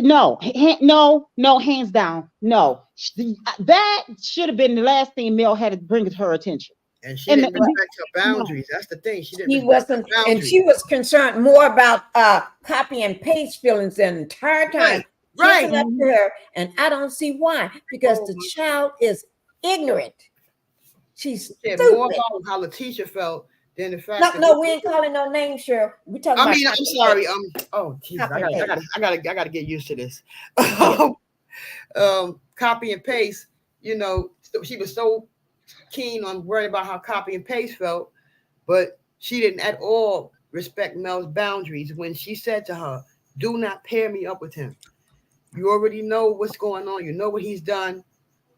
no, hands down, no. That should have been the last thing Mel had to bring to her attention. And she And didn't respect her boundaries. That's the thing. She didn't She respect her wasn't, and boundaries. she was concerned more about copy and paste feelings the entire time. Right. Kissing up to her, and I don't see why. Because Oh, the my child is ignorant. She's She said more stupid. about how Letitia felt than the fact No, that no, we ain't calling no names, Cheryl. We talking I about. mean, I'm copy and sorry. paste. Oh, Jesus, Copy and paste. I gotta get used to this. Yeah. Copy and paste. You know, she was so keen on worrying about how copy and paste felt, but she didn't at all respect Mel's boundaries when she said to her, "Do not pair me up with him. You already know what's going on. You know what he's done.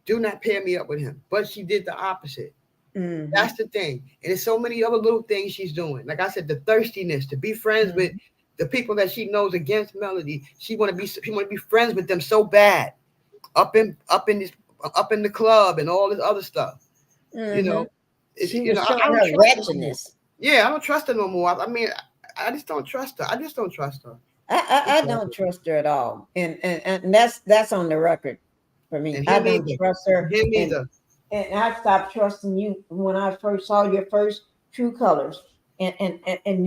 Do not pair me up with him." But she did the opposite. Mhm. That's the thing. And there's so many other little things she's doing. Like I said, the thirstiness to be friends with the people that she knows against Melody. She want to be friends with them so bad. Up in the club and all this other stuff. You know, She you was know, showing I don't her trust her no more. wretchedness. Yeah, I don't trust her no more. I mean, I just don't trust her. I just don't trust her. I don't trust her at all, and that's on the record for me. And I him don't either. trust her, Him either. and I stopped trusting you when I first saw your first true colors, and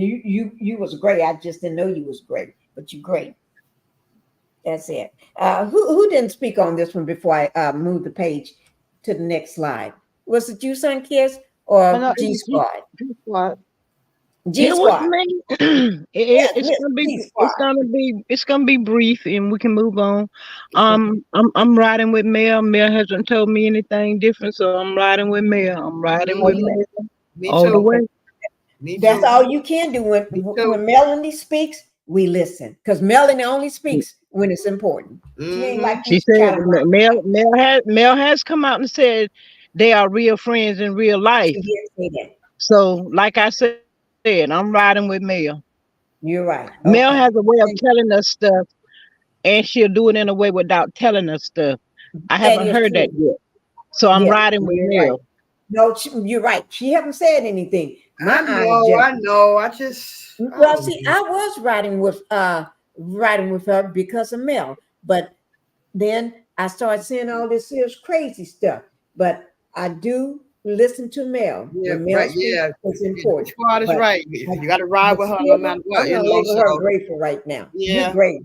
you was great. I just didn't know you was great, but you great. That's it. Who didn't speak on this one before I move the page to the next slide? Was it you, Sun Kiss, or No, it G was Squad? what? G It was Squad. me. Yes, It's Miss gonna be G Squad. it's gonna be brief and we can move on. Okay. I'm riding with Mel. Mel hasn't told me anything different, so I'm riding with Mel. I'm riding with Okay. Mel Me all the too. way. Me That's too. all you can do when Me too. when Melanie speaks. We listen because Melanie only speaks when it's important. She ain't like you She said trying to run. Mel has come out and said they are real friends in real life. She did say that. So, like I said, I'm riding with Mel. You're right. Mel Okay. has a way of telling us stuff, and she'll do it in a way without telling us stuff. I That haven't is heard that true. yet. So I'm Yeah, riding with you're right. Mel. No, you're right. She haven't said anything. My I eyes know. just. I know. I Well, don't see, know. I was riding with her because of Mel, but then I started seeing all this crazy stuff. But I do listen to Mel Yeah, when Mel right. speaks. Yeah, It's the important. squad is But right. You got to ride but with her no still, matter what. I'm You gonna know. label her So grateful right now. You're yeah, great.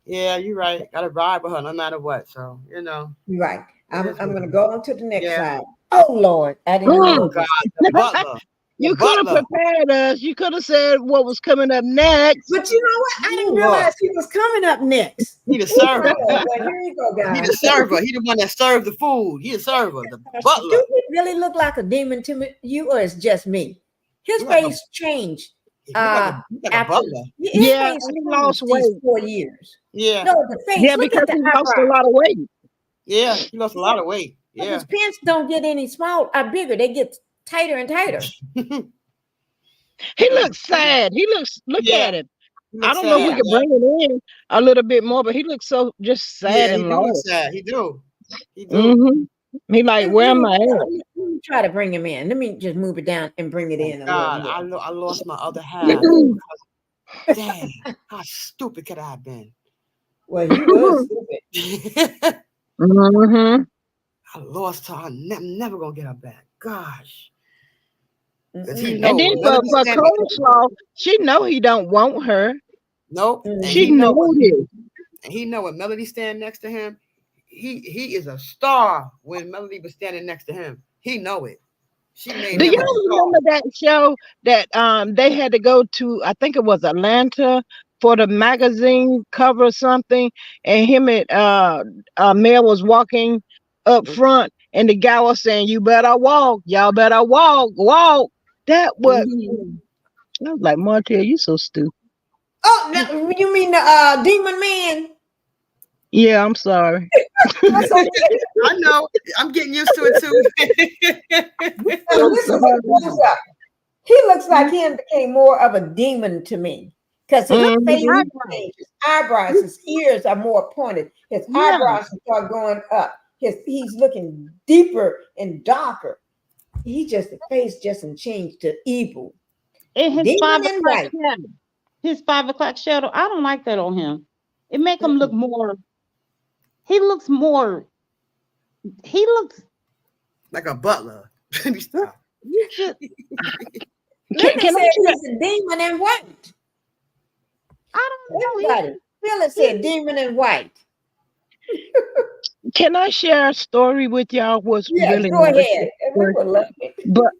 yeah, you're right. Got to ride with her no matter what. So you know. You're right. It I'm is I'm what gonna it is. go on to the next Yeah. slide. Oh Lord, I didn't Mm. Oh know. God, the butler. The You could have butler. prepared us. You could have said what was coming up next. But you know what? I didn't Ooh, Lord. realize he was coming up next. He the Oh server. my God. Well, here you go, He guys. the server. He the one that served the food. He the server. The butler. Do he really look like a demon to you, or it's just me? His Look like a- face changed. He look like a After butler. his Yeah, face and he changed lost these weight. 4 years. Yeah. No, the face. Yeah, Look because at the he lost a eyebrows. lot of weight. Yeah. He lost a lot of weight. But Yeah. his pants don't get any smaller or bigger. They get tighter and tighter. He looks sad. Look Yeah. at him. He I looks don't know if we sad, could yeah. bring it in a little bit more, but he looks so just sad Yeah, he and do look lost. sad. He do. He do. Mm-hmm. He like, where am I at? Let me try to bring him in. Let me just move it down and bring it in a little God, more. I lost my other half. Dang, how stupid could I have been? Well, he was stupid. Mm-hmm. I lost her. I'm never gonna get her back. Gosh. Because he Mm-mm. And know then when for, Melody for stand coleslaw, she know he don't want her. nope. And She he know know this. and he know when Melody stand next to him, he is a star when Melody was standing next to him. He know it. She made Do him a y'all star. remember that show that they had to go to? I think it was Atlanta for the magazine cover or something, and him and Mel was walking up front, and the guy was saying, "You better walk, y'all better walk, walk." That was. Mhm. I was like, Martell, you so stupid. Oh, now, you mean the demon man? Yeah, I'm sorry. That's okay. I know. I'm getting used to it too. Now I'm listen what sorry. goes up. He looks like he became more of a demon to me because his face Mhm. changes, eyebrows, his ears are more pointed. His Yeah. eyebrows start going up. He's looking deeper and darker. The face just changed to evil. And his Demon in 5 o'clock white. shadow. His 5 o'clock shadow. I don't like that on him. It make him look more. He looks more. He looks. Like a butler. Let me stop. You just. Linda Can I said share? he's a demon in white. I don't know. Everybody. Phyllis said demon in white. Can I share a story with y'all? Was Yes, really go nice. ahead. And we will love it. But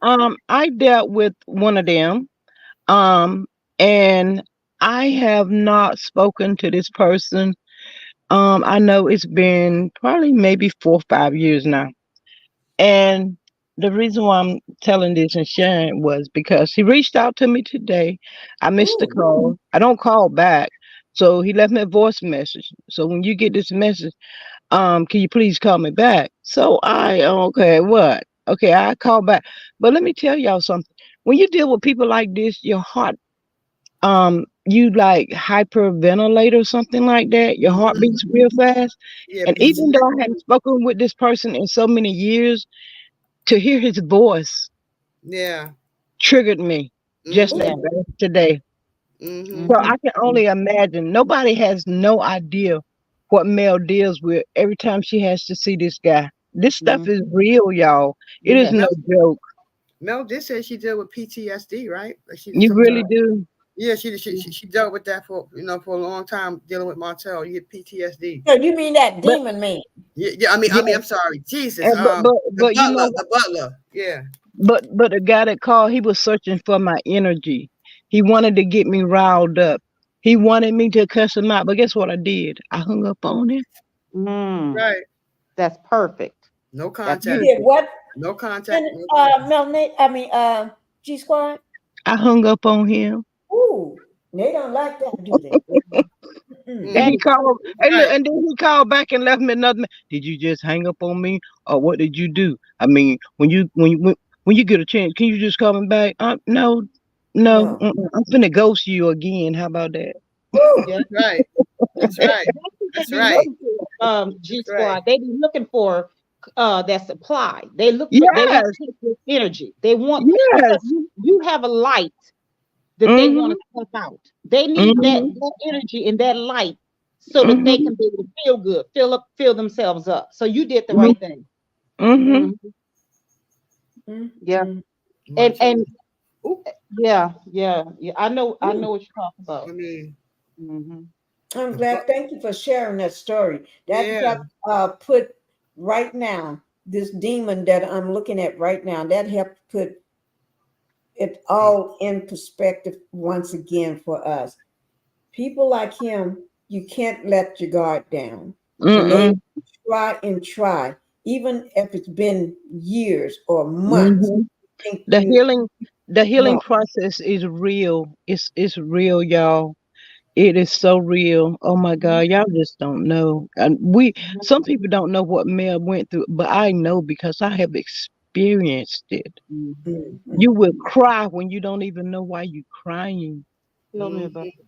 I dealt with one of them. Um, and I have not spoken to this person. I know it's been probably maybe 4 or 5 years now. And the reason why I'm telling this and sharing was because he reached out to me today. I missed the Ooh. call. I don't call back. So he left me a voice message. So when you get this message, can you please call me back? So okay, what? Okay, I call back. But let me tell y'all something. When you deal with people like this, your heart, you like hyperventilate or something like that. Your heart Mhm. beats real fast. Yeah, And even though I PTSD. hadn't spoken with this person in so many years, to hear his voice Yeah. triggered me just Mm-hmm. Yeah. as today. Mm-hmm. So Mm-hmm. I can only imagine. Nobody has no idea what Mel deals with every time she has to see this guy. This stuff is real, y'all. It is Yes. no Mel, joke. Mel did say she dealt with PTSD, right? Like she You something. really do. Yeah, she dealt with that for for a long time dealing with Martell. You get PTSD. So you mean that But demon man? Yeah. yeah, I'm sorry, Jesus. and but you know, The butler. Yeah. but the guy that called, he was searching for my energy. He wanted to get me riled up. He wanted me to cuss him out. But guess what I did? I hung up on him. Mm. Right. That's perfect. No That's You contact. did beautiful. what? No contact. And No contact. G Squad? I hung up on him. Ooh, they don't like that, do they? Mm-mm. And That Mm, he is called, and look, right. and then he called back and left me another. Did you just hang up on me, or what did you do? I mean, when you get a chance, can you just call me back? No, no, No. I'm finna ghost you again. How about that? Ooh. yeah. That's right. That's That, right. that's what they That's be right. looking for. G That's right. Squad. They be looking for that supply. They look for. They want Yes, to take your energy. They want because yes. you have a light that they want Mhm, to pump out. They need mhm, that energy and that light so that they mhm, can be able to feel good, fill themselves up. So you did the mhm, right thing. mhm. Mhm. Yeah. Mm-mm. Martell. And Ooh, yeah. I Ooh. know what you're talking I about. mean, Hmm. I'm the but glad. Thank you for sharing that story. That yeah. helped put right now this demon that I'm looking at right now. That helped put it all in perspective once again for us. People like him, you can't let your guard down. And they Mm-mm, try, even if it's been years or months. mhm. Think The you healing, the healing no. process is real. It's real, y'all. It is so real. Oh my God, y'all just don't know. And some people don't know what Mel went through, but I know because I have experienced it. Mhm. You will cry when you don't even know why you're crying. Tell me about Mhm. it.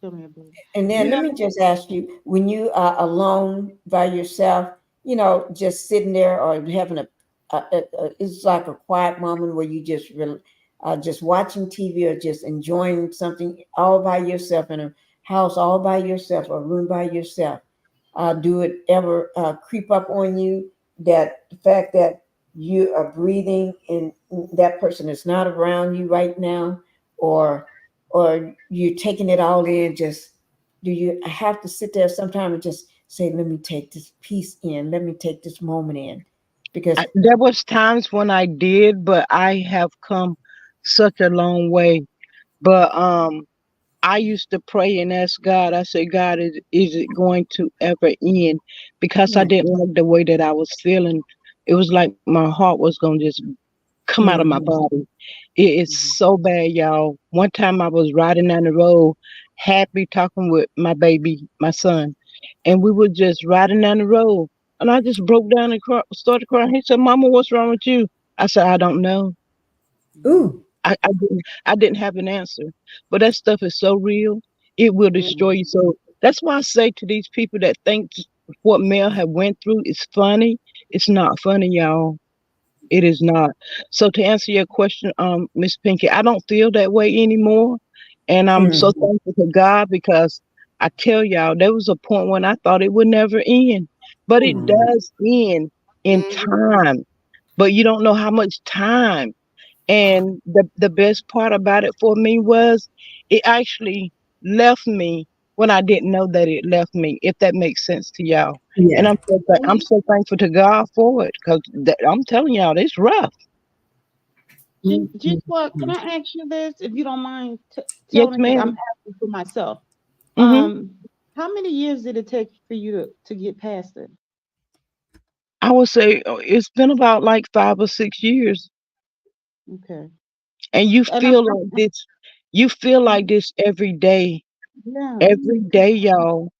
Tell me about it. And then You let have me just ask you, when you are alone by yourself, just sitting there or having it's like a quiet moment where you just just watching TV or just enjoying something all by yourself in a house all by yourself, a room by yourself, do it ever creep up on you that the fact that you are breathing and that person is not around you right now, or you're taking it all in? Just do you have to sit there sometime and just say, let me take this piece in, let me take this moment in, because There was times when I did, but I have come such a long way. But I used to pray and ask God. I said, God, is it going to ever end? Because I yeah. didn't like the way that I was feeling. It was like my heart was gonna just come out of my Hmm. body. It is so bad, y'all. One time I was riding down the road, happy talking with my baby, my son, and we were just riding down the road, and I just broke down and started crying. He said, "Mama, what's wrong with you?" I said, "I don't know. Ooh. I didn't have an answer." But that stuff is so real, it will destroy you. So that's why I say to these people that think what Mel have went through is funny, it's not funny, y'all. It is not. So to answer your question, Miss Pinky, I don't feel that way anymore, and I'm so Hmm. thankful to God because I tell y'all there was a point when I thought it would never end, but it does end in Mhm. time. But you don't know how much time. And the best part about it for me was it actually left me when I didn't know that it left me, if that makes sense to y'all. And Yeah. I'm so thankful to God for it because I'm telling y'all it's rough. Just what? Can Mhm. I ask you this, if you don't mind Yes, telling me? Because I'm ma'am. asking for myself. Hmm. Um, how many years did it take for you to get past it? I would say it's been about like 5 or 6 years, Okay, and you and feel like this. You feel like this yeah, every day, y'all.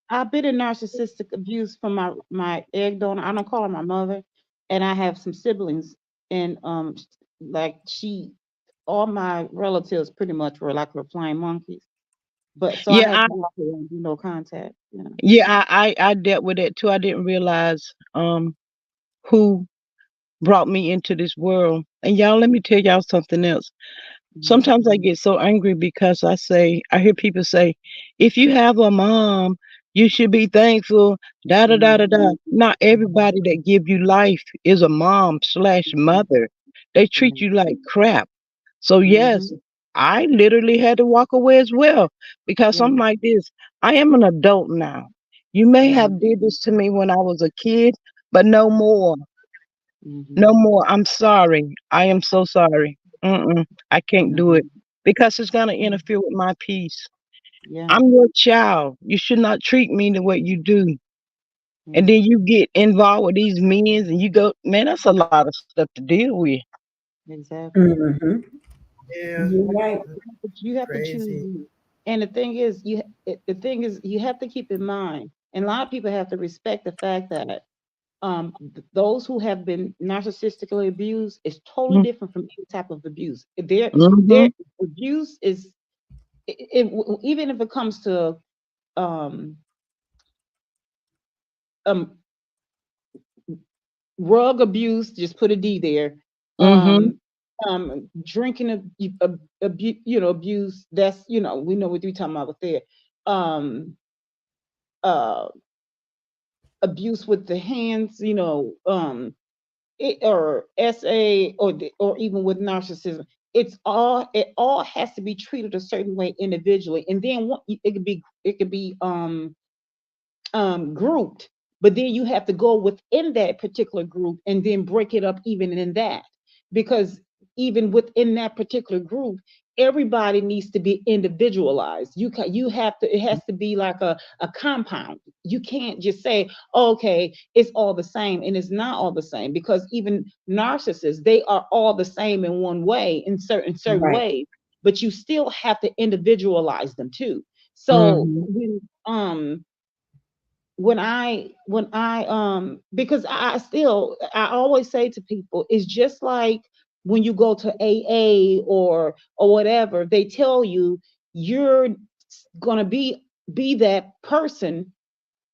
I've been in narcissistic abuse from my egg donor. I don't call her my mother, and I have some siblings, and like all my relatives pretty much were like flying monkeys. But so I Yeah, had to walk away and do no contact. You know. I dealt with it too. I didn't realize who brought me into this world. And y'all, let me tell y'all something else. Mhm. Sometimes I get so angry because I hear people say, if you have a mom, you should be thankful. Da da da da Mhm. da. Not everybody that give you life is a mom slash mother. They treat you like crap. So yes, Mhm. I literally had to walk away as well because Yeah. I'm like this. I am an adult now. You may Mhm. have did this to me when I was a kid, but no more. Mhm. No more. I'm sorry. I am so sorry. I can't do it Mhm. because it's gonna interfere with my peace. Yeah. I'm your child. You should not treat me the way you do. And Yeah. then you get involved with these men and you go, man, that's a lot of stuff to deal with. Exactly. Hmm. Yeah, You're right. But you have to choose crazy. you. And the thing is, you have to keep in mind, and a lot of people have to respect the fact that those who have been narcissistically abused is totally different from any type of abuse. Their Mm-hmm. abuse is, even if it comes to um, um, rug abuse, just put a D there. Mm-hmm. Um, drinking abuse. That's, we know what we're talking about there. Um, uh, abuse with the hands, or SA, or even with narcissism. It all has to be treated a certain way individually, and then it could be grouped, but then you have to go within that particular group and then break it up even in that, because even within that particular group, everybody needs to be individualized. You have to, it has to be like a compound. You can't just say, okay, it's all the same, and it's not all the same, because even narcissists, they are all the same in one way, in certain Right. ways, but you still have to individualize them too. So Mm-hmm. when I because I always say to people, it's just like when you go to AA or whatever, they tell you you're gonna be that person,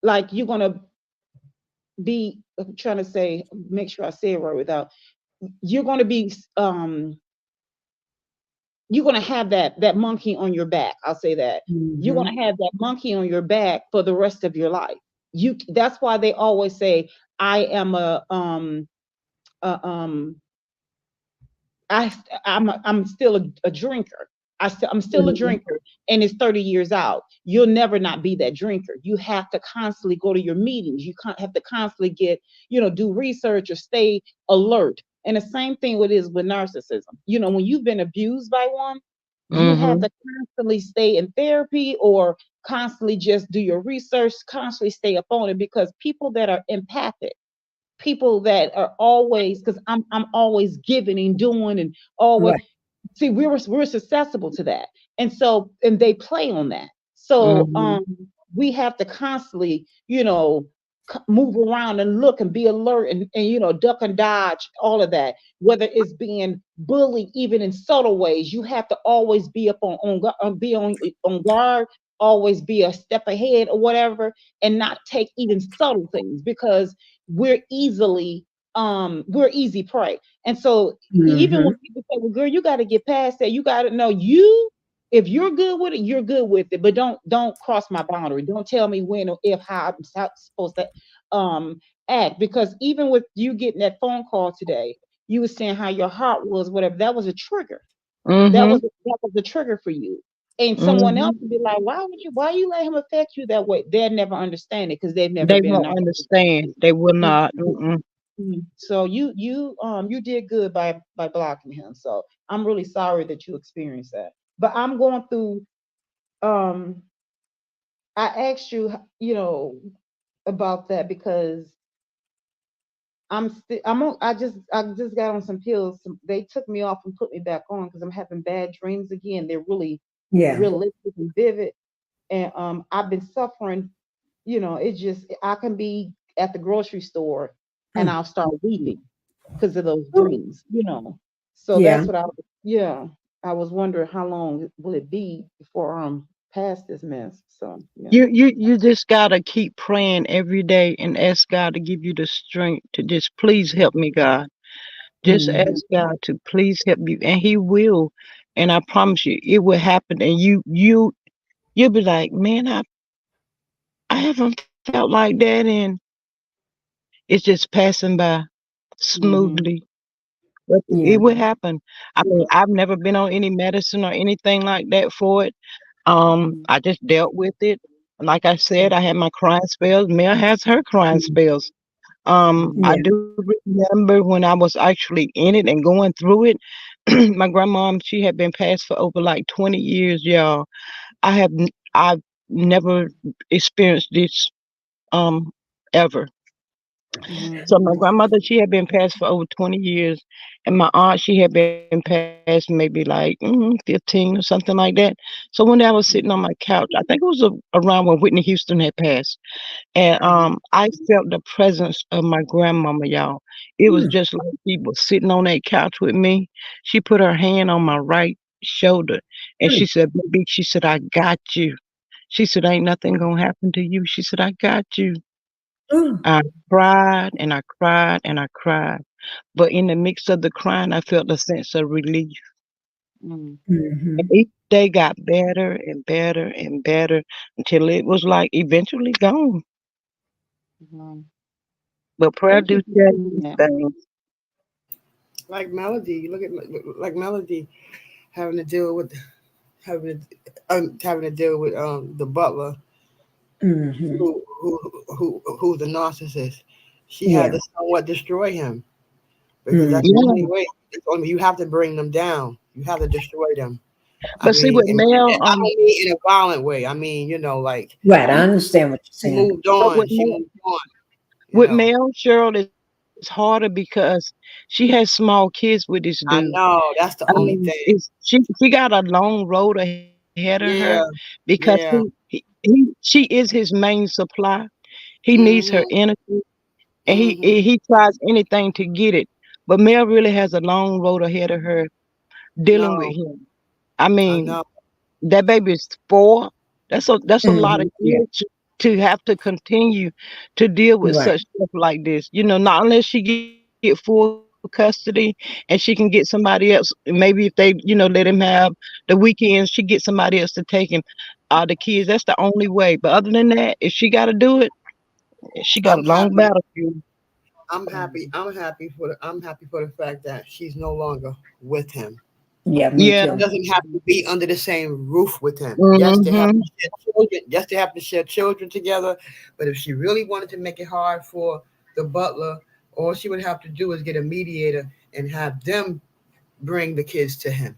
like you're gonna be, I'm trying to say, make sure I say it right, without, you're gonna be you're gonna have that monkey on your back. I'll say that. You're Mm-hmm. gonna have that monkey on your back for the rest of your life. That's why they always say, I am a I I'm still a drinker. I'm still a Mm-hmm. drinker, and it's 30 years out. You'll never not be that drinker. You have to constantly go to your meetings. You can't have to constantly get, do research or stay alert. And the same thing with is with narcissism. When you've been abused by one, you have Mm-hmm. to constantly stay in therapy or constantly just do your research, constantly stay up on it, because people that are empathic, people that are always, because I'm always giving and doing and always, Right. see, we're susceptible to that, and they play on that. So Mm-hmm. we have to constantly, move around and look and be alert, and duck and dodge all of that. Whether it's being bullied, even in subtle ways, you have to always be up be on guard, always be a step ahead or whatever, and not take even subtle things, because we're we're easy prey. And so even Mm-hmm. when people say, well, girl, you got to get past that, you got to know, if you're good with it, you're good with it, but don't cross my boundary. Don't tell me when or if, how I'm supposed to act. Because even with you getting that phone call today, you were saying how your heart was, whatever. That was a trigger. Mm-hmm. That was a trigger for you. And someone else Mm-hmm. would be like, why you let him affect you that way? They'll never understand it because they've never They been in won't that. understand. They will not. Mm-mm. So you did good by blocking him. So I'm really sorry that you experienced that. But I'm going through. Um, I asked you, about that because I'm still I'm on. I just got on some pills. They took me off and put me back on because I'm having bad dreams again. They're really Yeah. realistic and vivid, and I've been suffering. It just, I can be at the grocery store and Mm. I'll start weeping because of those Ooh. dreams. So Yeah. that's what yeah, I was wondering how long will it be before I'm past this mess. So yeah. You just gotta keep praying every day and ask God to give you the strength to just please help me, God. Just Mm-hmm. ask God to please help you, and He will. And I promise you, it will happen. And you'll be like, man, I haven't felt like that, and it's just passing by Mm-hmm. smoothly. But it Yeah. will happen. I mean, I've never been on any medicine or anything like that for it. Mm-hmm. I just dealt with it. Like I said, I had my crying spells. Mel has her crying spells. I Yeah. do remember when I was actually in it and going through it. My grandmom, she had been passed for over like 20 years, y'all. I've never experienced this ever. Mm-hmm. So my grandmother, she had been passed for over 20 years, and my aunt, she had been passed maybe like 15 or something like that. So one day I was sitting on my couch. I think it was around when Whitney Houston had passed, and Mm-hmm. I felt the presence of my grandmama, y'all. It was Mm. just like she was sitting on that couch with me. She put her hand on my right shoulder, and she Mm. said, "Baby," she said, "I got you." She said, "Ain't nothing gonna happen to you." She said, "I got you." Mm. I cried and I cried and I cried. But in the mix of the crying, I felt a sense of relief. Mm-hmm. And Mm-hmm. each day got better and better and better until it was like eventually gone. Mm-hmm. But prayer Thank you do for sharing change that. things. Like Melody, you look at like Melody having to deal with having to deal with the butler Mm-hmm. who's the narcissist. She had Yeah. to somewhat destroy him because that's the Mm-hmm. Yeah. only way. It's only, you have to bring them down. You have to destroy them. I But see mean, with and Mel, I don't mean in a violent way. I mean, like Right. I you, understand what you're she saying. moved but on. She moved on. You With know. Mel, Cheryl, it's harder because she has small kids with this dude. I know I that's the mean, only thing. she got a long road ahead of her Yeah, because yeah. she is his main supply. He needs her Mhm, energy, and mhm. he tries anything to get it. But Mel really has a long road ahead of her dealing with No, him. I I mean, know. that baby is 4. That's a lot of Mm-hmm. Yeah. years to have to continue to deal with Right. such stuff like this. Not unless she get full custody. of custody and she can get somebody else. Maybe if they, let him have the weekends, she get somebody else to take him. The kids, that's the only way. But other than that, if she got to do it, she got a I'm long happy. battlefield. I'm happy. I'm happy for the fact that she's no longer with him. Yeah, me Yeah. She too. doesn't have to be under the same roof with him. Yes, they have Mm-hmm. to share children. Yes, they have to share children together. But if she really wanted to make it hard for the butler, all she would have to do is get a mediator and have them bring the kids to him.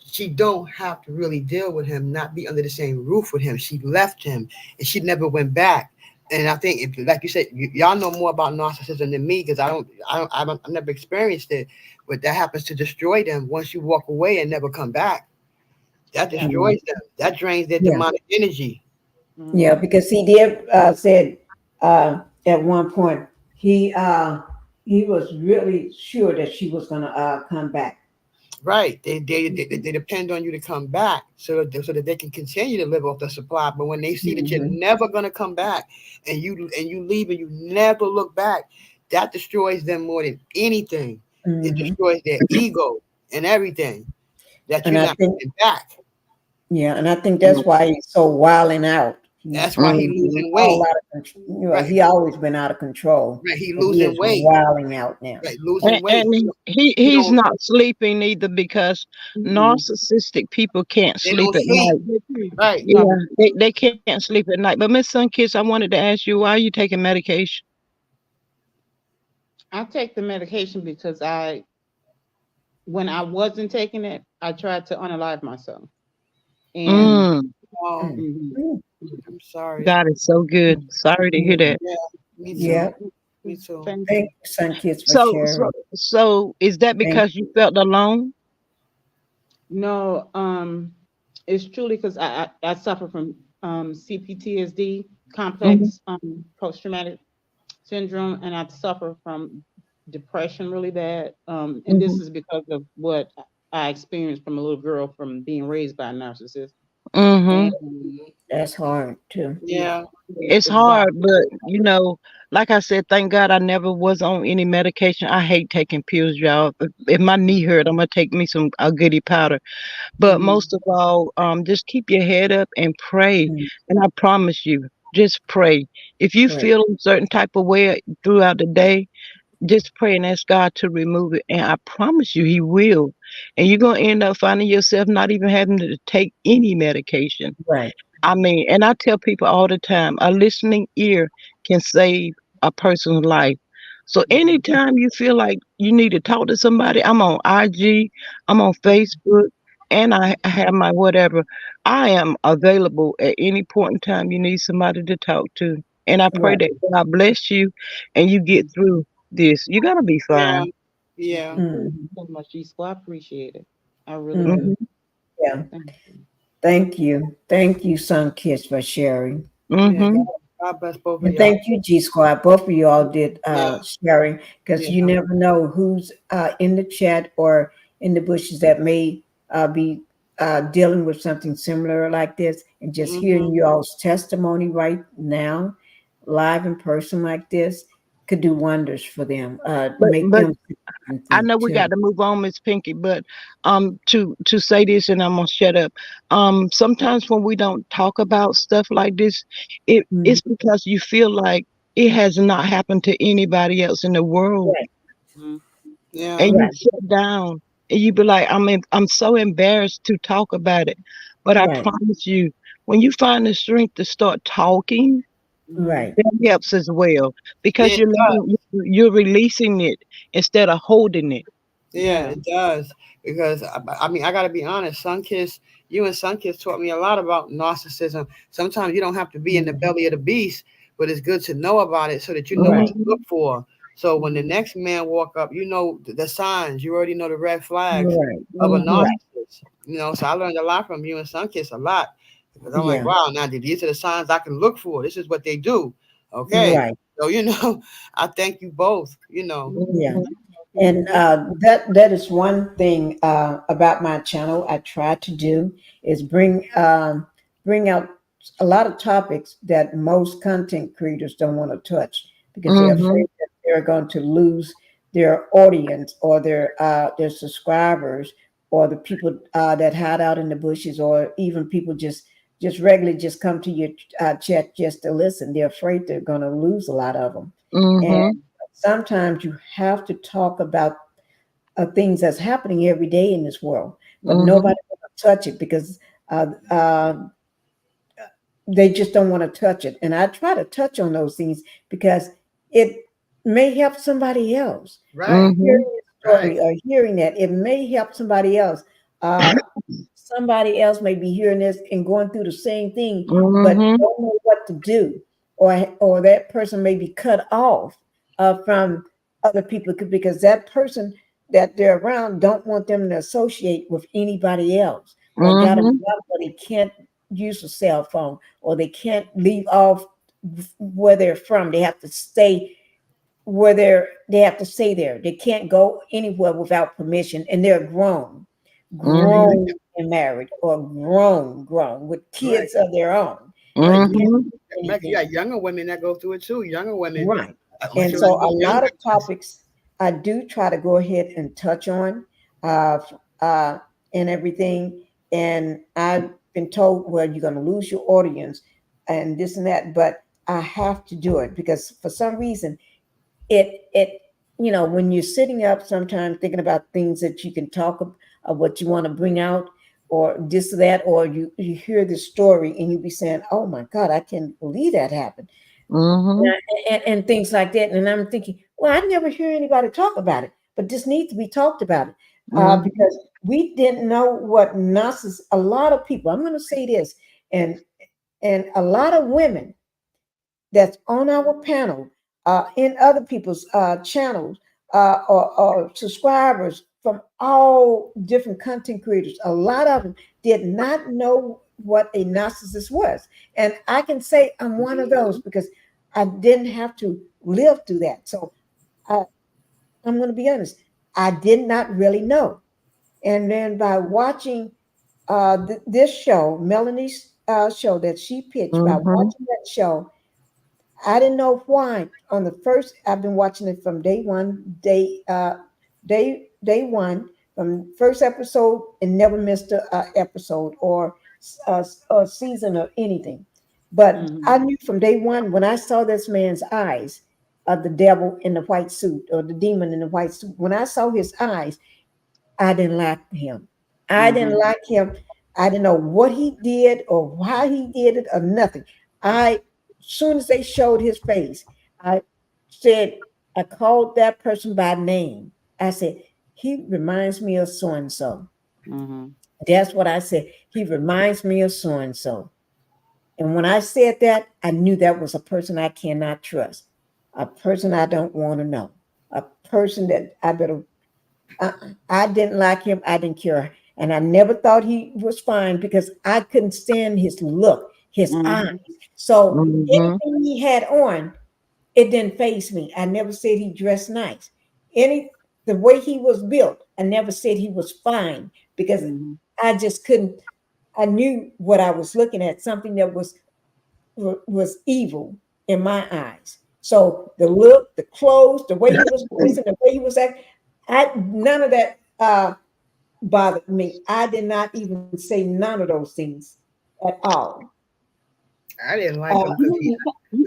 She don't have to really deal with him, not be under the same roof with him. She left him and she never went back. And I think, if, like you said, y'all know more about narcissism than me because I've never experienced it. But that happens to destroy them once you walk away and never come back. That Yeah. destroys them. That drains their Yeah. demonic energy. Yeah, Mhm. because he did said at one point he was really sure that she was gonna come back. Right. They depend on you to come back so that they can continue to live off the supply. But when they see that you're Mhm. never gonna come back and you leave and you never look back, that destroys them more than anything. It Mhm. destroys their ego and everything that And you're I not think coming back. yeah, and I think that's why he's so wilding out. That's He's why he Mm-hmm. losing all weight. out of control. Right. He always been out of control, Right. He but he losing is weight. wilding out now. Right. And, Losing weight. and You he's don't not sleeping either because Mhm. narcissistic people can't they sleep don't at sleep. night. Right. Yeah, they can't sleep at night. But Miss Sunkiss, I wanted to ask you, why are you taking medication? I take the medication because when I wasn't taking it, I tried to unalive myself. And Mm, Oh, Mm. mhm, Mm. mhm. I'm sorry. God is so good. Sorry to hear that. Yeah, me Yeah. too. Me too. Thank Thank you. you, Sun Kids, for So, so, sharing. so is that Thank because you felt alone? No, it's truly because I suffer from CPTSD, Mm-hmm. complex post traumatic syndrome, and I suffer from depression really bad. And Mm-hmm. this is because of what I experienced from a little girl from being raised by a narcissist. Mm-hmm. And that's hard too. yeah, Yeah. It's hard, exactly. but like I said, thank God I never was on any medication. I hate taking pills, y'all. If my knee hurt, I'm gonna take me some a goody powder. But Mhm. most of all, just keep your head up and pray. Mm. And I promise you, just pray. If you Right. feel a certain type of way throughout the day, just pray and ask God to remove it. And I promise you, He will. And you're gonna end up finding yourself not even having to take any medication. Right. I mean, and I tell people all the time, a listening ear can save a person's life. So anytime you feel like you need to talk to somebody, I'm on IG, I'm on Facebook, and I have my whatever. I am available at any point in time you need somebody to talk to. And I pray Right. that God bless you and you get through this. You're gonna be Yeah. fine. Yeah. Thank Mm. you so much, G Squad. I appreciate it. I really Mm. do. Hmm. Yeah. Thank you. Thank you. Thank you, Sun Kids, for sharing. Yeah. Hmm. God bless both of And y'all. thank you, G Squad. Both of you all did Yeah. sharing because Yeah. you never know who's in the chat or in the bushes that may be dealing with something similar like this. And just Hmm. hearing you all's testimony right now, live in person like this, could do wonders for them. Make But them and I think know we got too. to move on, Miss Pinky, but to say this and I'm gonna shut up. Sometimes when we don't talk about stuff like this, Mhm. it's because you feel like it has not happened to anybody else in the world. Right. Mhm. Yeah. And you Right. sit down and you be like, I'm so embarrassed to talk about it. But I Right. promise you, when you find the strength to start talking, Mhm. Right. that helps as well because Yeah. you're releasing it instead of holding it. Yeah. Yeah. It does. Because I mean, I gotta be honest. Sunkiss, you and Sunkiss taught me a lot about narcissism. Sometimes you don't have to be in the Mhm. belly of the beast, but it's good to know about it so that you know what Right. to look for. So when the Mhm. next man walk up, you know the signs. You already know the red flags Right. of a Mhm. Right. narcissist. So I learned a lot from you and Sunkiss, a lot. Because I'm like, Yeah. wow, now these are the signs I can look for. This is what they do. Okay. Right. So I thank you both. Yeah. Mhm. And Mhm. that is one thing about my channel. I try to do is bring out a lot of topics that most content creators don't want to touch because they're Mhm. afraid that they're going to lose their audience or their subscribers or the people that hide out in the bushes, or even people just regularly just come to your chat just to listen. They're afraid they're going to lose a lot of them. And Mm-hmm. sometimes you have to talk about things that's happening every day in this world, but Mm-hmm. nobody will touch it because uh, uh, they just don't want to touch it. And I try to touch on those things because it may help somebody else. Right. Mm-hmm. Hearing this Right. story or hearing that, it may help somebody else. Uh, Somebody else may be hearing this and going through the same thing, but Mm-hmm. don't know what to do, or that person may be cut off from other people because that person that they're around don't want them to associate with anybody else, or got a Mm-hmm. job where they can't use a cell phone, or they can't leave off where they're from. They have to stay where they have to stay there. They can't go anywhere without permission, and they're grown, Mm-hmm. grown and married, or grown with Right. kids of their own, Right. and can't Mm-hmm. do Like you anything. got younger women that go through it too. Younger women, Right. my And children so a go lot younger. of topics I do try to go ahead and touch on uh, uh, and everything. And I've been told, well, you're going to lose your audience and this and that, but I have to do it because for some reason it when you're sitting up sometimes thinking about things that you can talk of what you want to bring out or this or that, or you hear the story and you be saying, oh my God, I can't believe that happened. Mm-hmm. Yeah, and things like that. And I'm thinking, well, I never hear anybody talk about it, but this needs to be talked about it Mm-hmm. because we didn't know what narcissists. A lot of people. I'm going to say this, and a lot of women that's on our panel, in other people's channels, or subscribers from all different content creators. A lot of them did not know what a narcissist was. And I can say I'm one of those because I didn't have to live through that. So I, I'm going to be honest, I did not really know. And then by watching this show, Melanie's show that she pitched, by Mm-hmm. watching that show, I didn't know why. On the first, I've been watching it from day one, from first episode, and never missed a episode or a season or anything. But I Mhm. knew from day one when I saw this man's eyes, of the devil in the white suit or the demon in the white suit. When I saw his eyes, I didn't like him. I didn't Mhm. like him. I didn't know what he did or why he did it or nothing. Soon as they showed his face, I said, I called that person by name. I said, he reminds me of so and so. Mhm. That's what I said. He reminds me of so and so. And when I said that, I knew that was a person I cannot trust, a person I don't want to know, a person that I better I didn't like him. I didn't care. And I never thought he was fine because I couldn't stand his look, his eyes. Mhm. So Mm-hmm. anything he had on, it didn't faze me. I never said he dressed nice. Any the way he was built, I never said he was fine because Mhm. I just couldn't. I knew what I was looking at, something that was evil in my eyes. So the look, the clothes, the way he was dressing, the way he was acting, none of that bothered me. I did not even say none of those things at all. I didn't like Uh, him because he.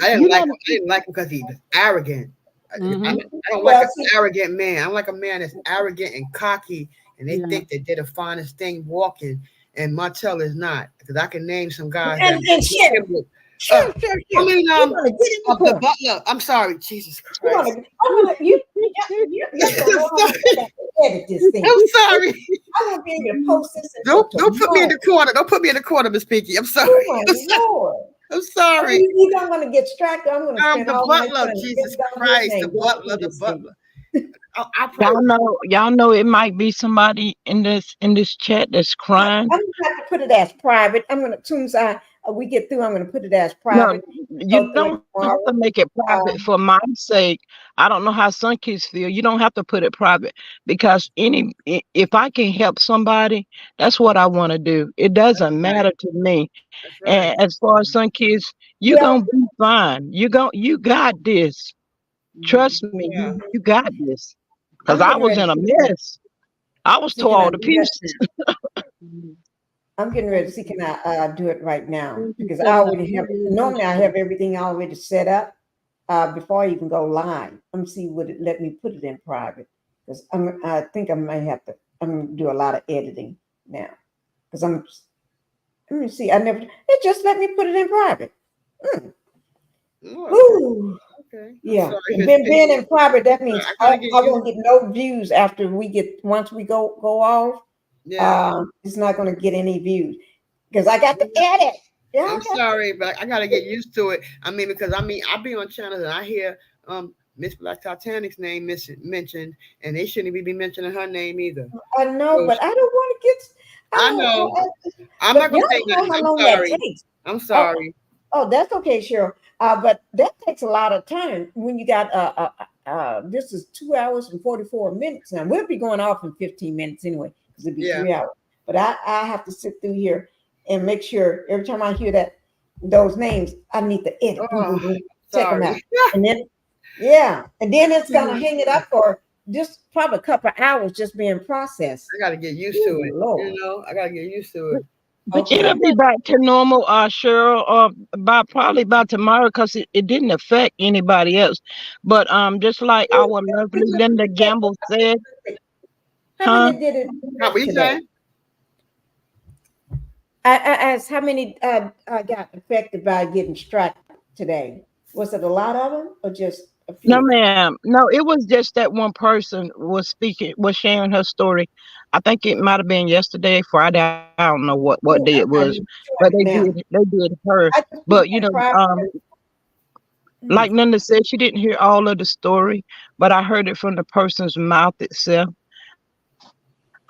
I didn't You like know. him. I didn't like him because he was arrogant. I Mhm. don't like well, an see, arrogant man. I don't like a man that's arrogant and cocky, and they Yeah. think that they're the finest thing walking. And Martell is not, because I can name some guys that. and share, Uh, I share. mean, You want to get in the the corner. butler. I'm sorry, Jesus You want Christ. to? I want to. You have to I'm know how sorry. to edit this thing. I'm sorry. I won't be able to post this until Don't put me in tomorrow. the corner. Don't put me in the corner, Miss Pinky. I'm sorry. Oh my I'm sorry. lord! I'm sorry. You don't want to get distracted. I'm going to spend The all night butler, trying to Jesus get down his Christ, the name. Don't butler, do the this thing. butler. I pray. Y'all know it might be somebody in this chat that's crying. I'm going to have to put it as private. I'm going to, as soon as we get through, I'm going to put it as No, private. Go you through it don't have to tomorrow. make it private Um, for my sake. I don't know how some kids feel. You don't have to put it private because if I can help somebody, that's what I want to do. It That's doesn't right. matter to me. That's right. And as far as some kids, you well, gonna be fine. You got this. Mhm. Trust me, Yeah. you got this. because I'm I getting was ready in to a see can mess. I was see can tore I all to do that pieces. now. I'm getting ready to see can I do it right now Thank you because so I much. already I have it. really Normally I appreciate have it. everything already set up before I even go live. I'm see would it let me put it in private because I think I might have to. I'm gonna do a lot of editing now because I'm. Let me see. I never. It just let me put it in private. Mm. Oh, okay. Whew. Okay. I'm Yeah, sorry, and Miss then being Pinkie. in private, that means I I, gotta get I used. won't get no views after we get once we go off. Yeah. It's not going to get any views because I got to edit. Yeah, I I'm got to. sorry, but I gotta get used to it. I mean, because I be on channels and I hear Miss Black Titanic's name mentioned, and they shouldn't even be mentioning her name either. I know, So but I don't want to get. I I don't. know. I'm But not gonna y'all say know nothing. how I'm long that sorry. takes. I'm Oh, sorry. oh, that's okay, Cheryl. But that takes a lot of time when you got this is 2 hours and 44 minutes now. We'll be going off in 15 minutes anyway because it'll be Yeah. 3 hours. But I have to sit through here and make sure every time I hear those names, I need to edit, boom, boom, Oh, boom, check them out, sorry. and then and then it's gonna hang it up for just probably a couple of hours just being processed. I gotta get used to Oh it. You Lord. know, I gotta get used to it. But you know It'll Okay. be what? back to normal, Cheryl, by probably by tomorrow because it didn't affect anybody else. But just like our lovely Linda Gamble said, How huh? many did it How affect we today? say? I asked how many got affected by getting struck today. Was it a lot of them or just a No, few? ma'am. No, it was just that one person was sharing her story. I think it might have been yesterday, Friday. I don't know what day it I'm was, not even but sure now. they did her. I just put But it in private. like Mm, Linda said, she didn't hear all of the story, but I heard it from the person's mouth itself.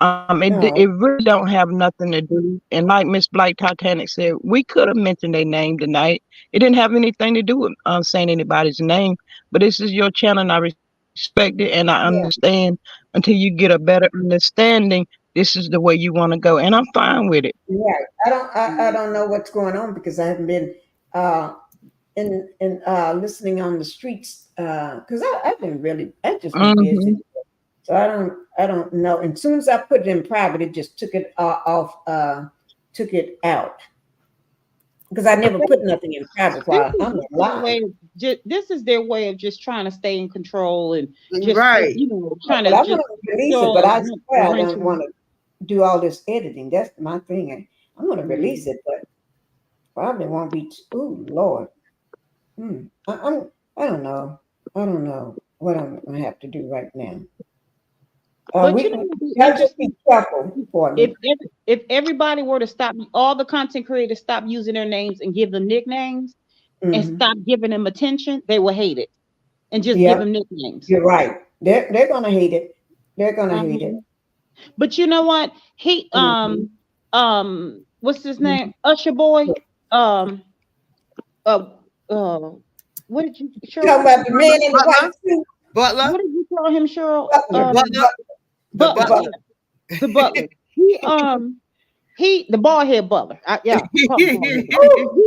It no, really don't have nothing to do. And like Miss Black Titanic said, we could have mentioned their name tonight. It didn't have anything to do with saying anybody's name. But this is your channel, and I respect it, and I yeah, understand until you get a better understanding. This is the way you want to go, and I'm fine with it. right. I don't know what's going on because I haven't been uh in listening on the streets because I've been I've just been busy. Hmm. So I don't know. And as soon as I put it in private, it just took it off, took it out because I never put nothing in private This while is I'm just their alive. way of this is their way of just trying to stay in control and just Right. trying to Well, I'm just going to release it, throw but a I swear I wrench don't in. want to do all this editing. That's my thing. I'm going to release Mm. it, but probably won't be. Oh Lord, I'm. I don't know. I don't know what I'm going to have to do right now. But you know We what would be y'all just be interesting careful for me. if everybody were to stop, all the content creators stop using their names and give them nicknames and Hmm. stop giving them attention, they will hate it and just give Yep, them nicknames. you're right. They're going to hate it. They're going to hate it. Mhm. But you know what? He Mhm. what's his name? Usher boy. Um uh uh what did you Cheryl? Talking What did about you the call man him? in the white Butler. suit, Butler. What did you call him, Cheryl? The Butler, butler. The the Butler, butler. yeah, the butler. He the bald head butler. Yeah, call him bald head butler. Ooh,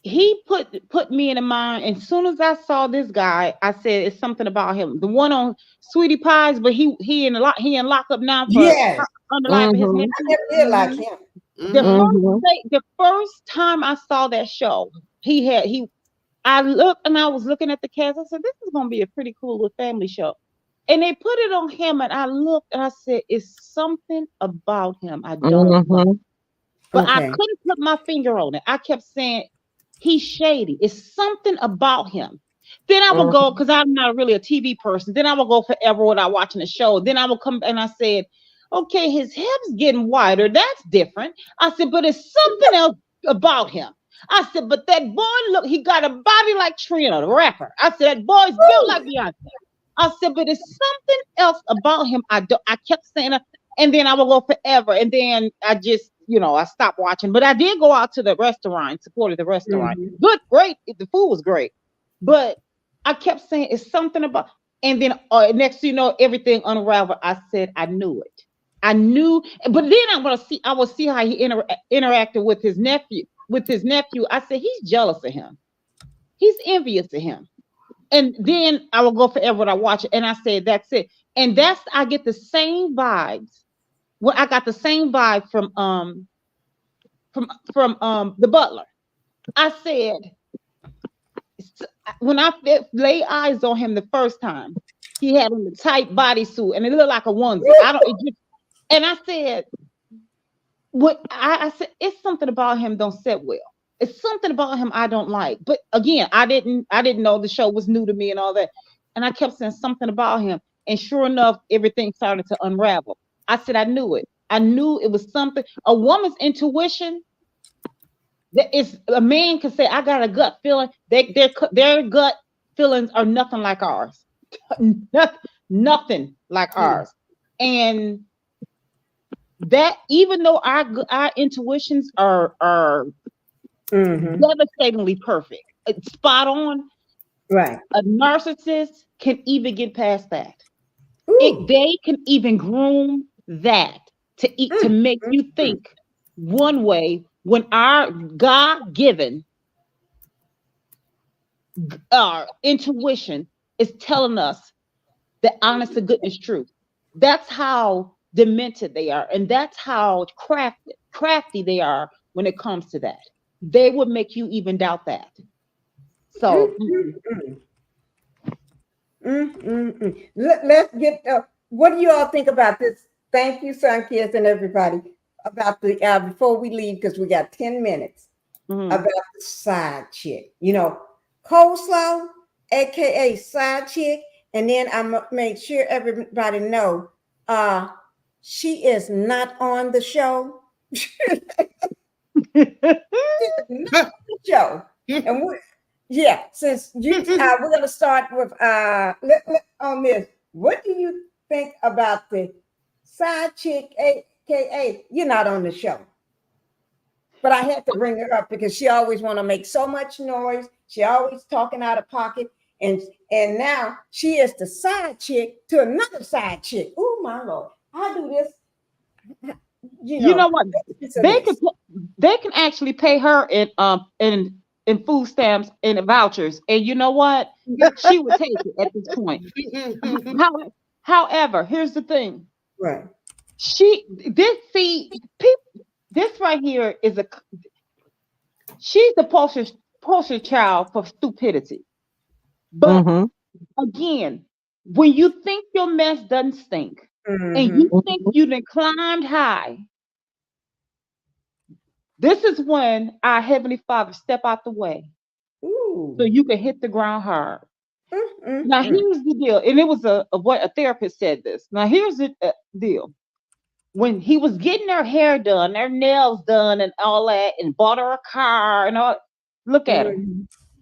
He put me in a mind. As soon as I saw this guy, I said it's something about him. The one on Sweetie Pies, but he in lockup now for yes, under life of his Hmm. I nephew. never did like him. Hmm. The first time I saw that show, I looked and I was looking at the cast. I said, "This is gonna be a pretty cool little family show." And they put it on him, and I looked and I said, "It's something about him I don't like." Hmm. But I Okay. couldn't put my finger on it. I kept saying, "He's shady. It's something about him." Then I would go, Hmm. because I'm not really a TV person. Then I would go forever without watching the show. Then I would come and I said, "Okay, his hips getting wider. That's different." I said, "But it's something else about him." I said, "But that boy, look, he got a body like Trina, the rapper." I said, "That boy's built like Beyonce." I said, "But it's something else about him." I kept saying it, and then I would go forever. And then I just, I stopped watching. But I did go out to the restaurant, supported the restaurant. Mhm. Good, great. The food was great. But I kept saying it's something about, and then next thing you know, everything unraveled. I said, I knew it. I knew, but then I will see how he interacted with his nephew. I said, he's jealous of him. He's envious of him. And then I will go forever when I watch it. And I said, that's it. And I get the same vibes. Well, I got the same vibe from the Butler. I said, when I lay eyes on him the first time, he had on the tight bodysuit and it looked like a onesie. And I said, I said, it's something about him don't sit well. It's something about him I don't like. But again, I didn't know the show was new to me and all that. And I kept saying something about him. And sure enough, everything started to unravel. I said, I knew it. I knew it was something. A woman's intuition, that is, a man can say, I got a gut feeling. Their gut feelings are nothing like ours. Nothing like ours. And that, even though our intuitions are devastatingly perfect, spot on, Right. a narcissist can even get past that. Ooh. They can even groom that to make you think one way, when our God-given intuition is telling us the honest to goodness truth. That's how demented they are, and that's how crafty they are when it comes to that. They would make you even doubt that. So Let's get. What do you all think about this? Thank you, Sun Kids and everybody, about the before we leave, because we got 10 minutes, about the side chick. You know, Coleslaw, aka side chick, and then I made sure everybody know she is not on the show. Not on the show. And since you we're gonna start with on this. What do you think about the side chick, aka you're not on the show? But I had to bring her up because she always want to make so much noise. She always talking out of pocket, and now she is the side chick to another side chick. Oh my Lord, I do this. You know what? They can actually pay her in food stamps and vouchers, and you know what? She would take it at this point. However, here's the thing. Right. This right here is she's the poster child for stupidity. But again, when you think your mess doesn't stink, and you think you done climbed high, this is when our Heavenly Father step out the way. So you can hit the ground hard. Now here's the deal, and it was what a therapist said this. Now here's the deal. When he was getting her hair done, their nails done, and all that, and bought her a car and all, look at her.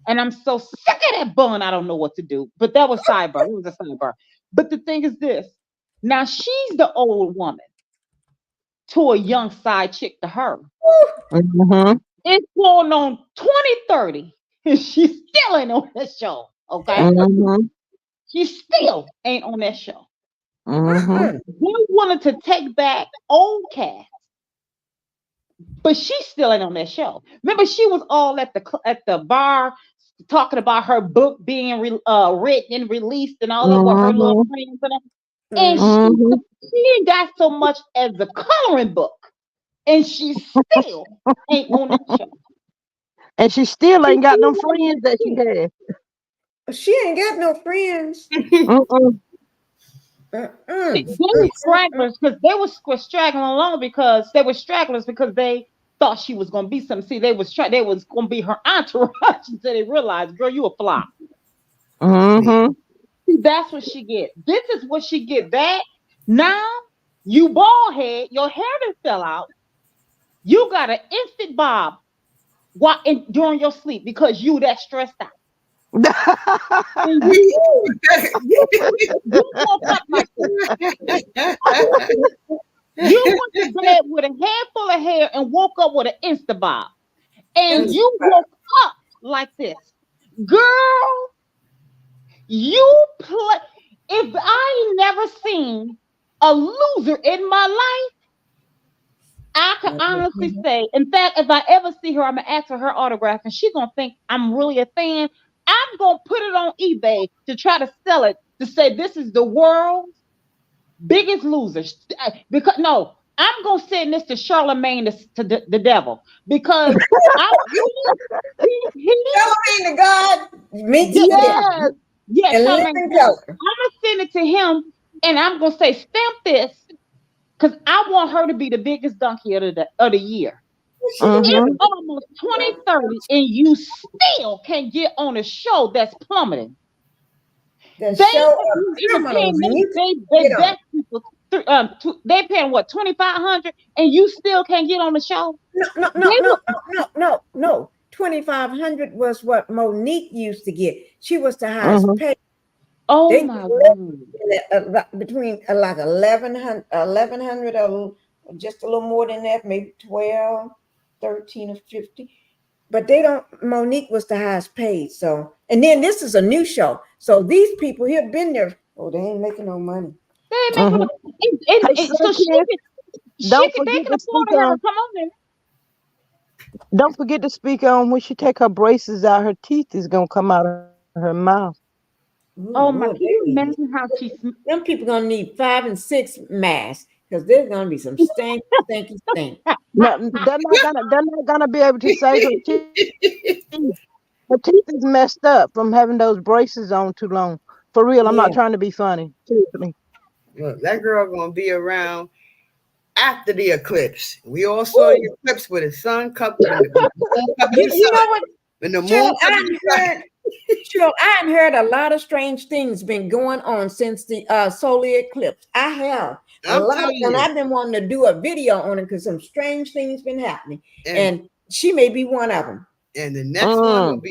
And I'm so sick of that bun. I don't know what to do. But that was sidebar. It was a sidebar. But the thing is this. Now she's the old woman to a young side chick to her. It's going on 2030. And she still ain't on that show. Okay. She still ain't on that show. We wanted to take back old cast, but she still ain't on that show. Remember, she was all at the bar talking about her book being written and released and all that with her little friends and she ain't got so much as the coloring book, and she still ain't on that show. And she still ain't got no friends that she had. She ain't got no friends. They were stragglers because they were straggling along because they were stragglers because they thought she was going to be something. See, they was going to be her entourage until they realized, girl, you a flop. See, that's what she get. This is what she get back. Now, you bald head, your hair done fell out. You got an instant bob during your sleep because you that stressed out. You went to bed with a handful of hair and woke up with an Instabob. And you woke up like this. Girl, you play. If I ain't never seen a loser in my life, I can honestly say, in fact, if I ever see her, I'm going to ask for her autograph and she's going to think I'm really a fan. I'm gonna put it on eBay to try to sell it to say this is the world's biggest loser. Because no, I'm gonna send this to Charlemagne to the devil because I he Charlemagne the God meets the yes, devil. yes, And Charlemagne. living I'm color. gonna send it to him, and I'm gonna say stamp this because I want her to be the biggest donkey of the year. Mhm. It's almost 2030, and you still can't get on a show that's plummeting. The They show of even criminals. paying And you they get on. best people they paying what 2,500, and you still can't get on the show. No, no, They no, no, will, no, no, no, no. 2,500 was what Monique used to get. She was the highest Mhm. paid. oh They my god, between like 1,100 or just a little more than that, maybe 12, 13 or 50. But they don't. Monique was the highest paid. So, and then this is a new show. So these people here been there. Oh, they ain't making no money. they ain't making Mhm. no, and so Kids, don't they forget can to afford speak to have her on. come on there. Don't forget to speak on when she take her braces out. Her teeth is gonna come out of her mouth. Oh Oh my, Lord, can they you need imagine how them people gonna need 5 and 6 masks because there's gonna be some stink. No, they're not gonna be able to save her teeth. Her teeth is messed up from having those braces on too long. For real, I'm Yeah. not trying to be funny. Seriously. Look, that girl gonna be around after the eclipse. We all saw the Ooh. eclipse with the sun cup, when the moon covered the You sun. know what, When the moon Cheryl? covered the sun. I heard a lot of strange things been going on since the solar eclipse. I have a I'm lot, telling and you. I've been wanting to do a video on it because some strange things been happening, And and she may be one of them. and the next one will Mm.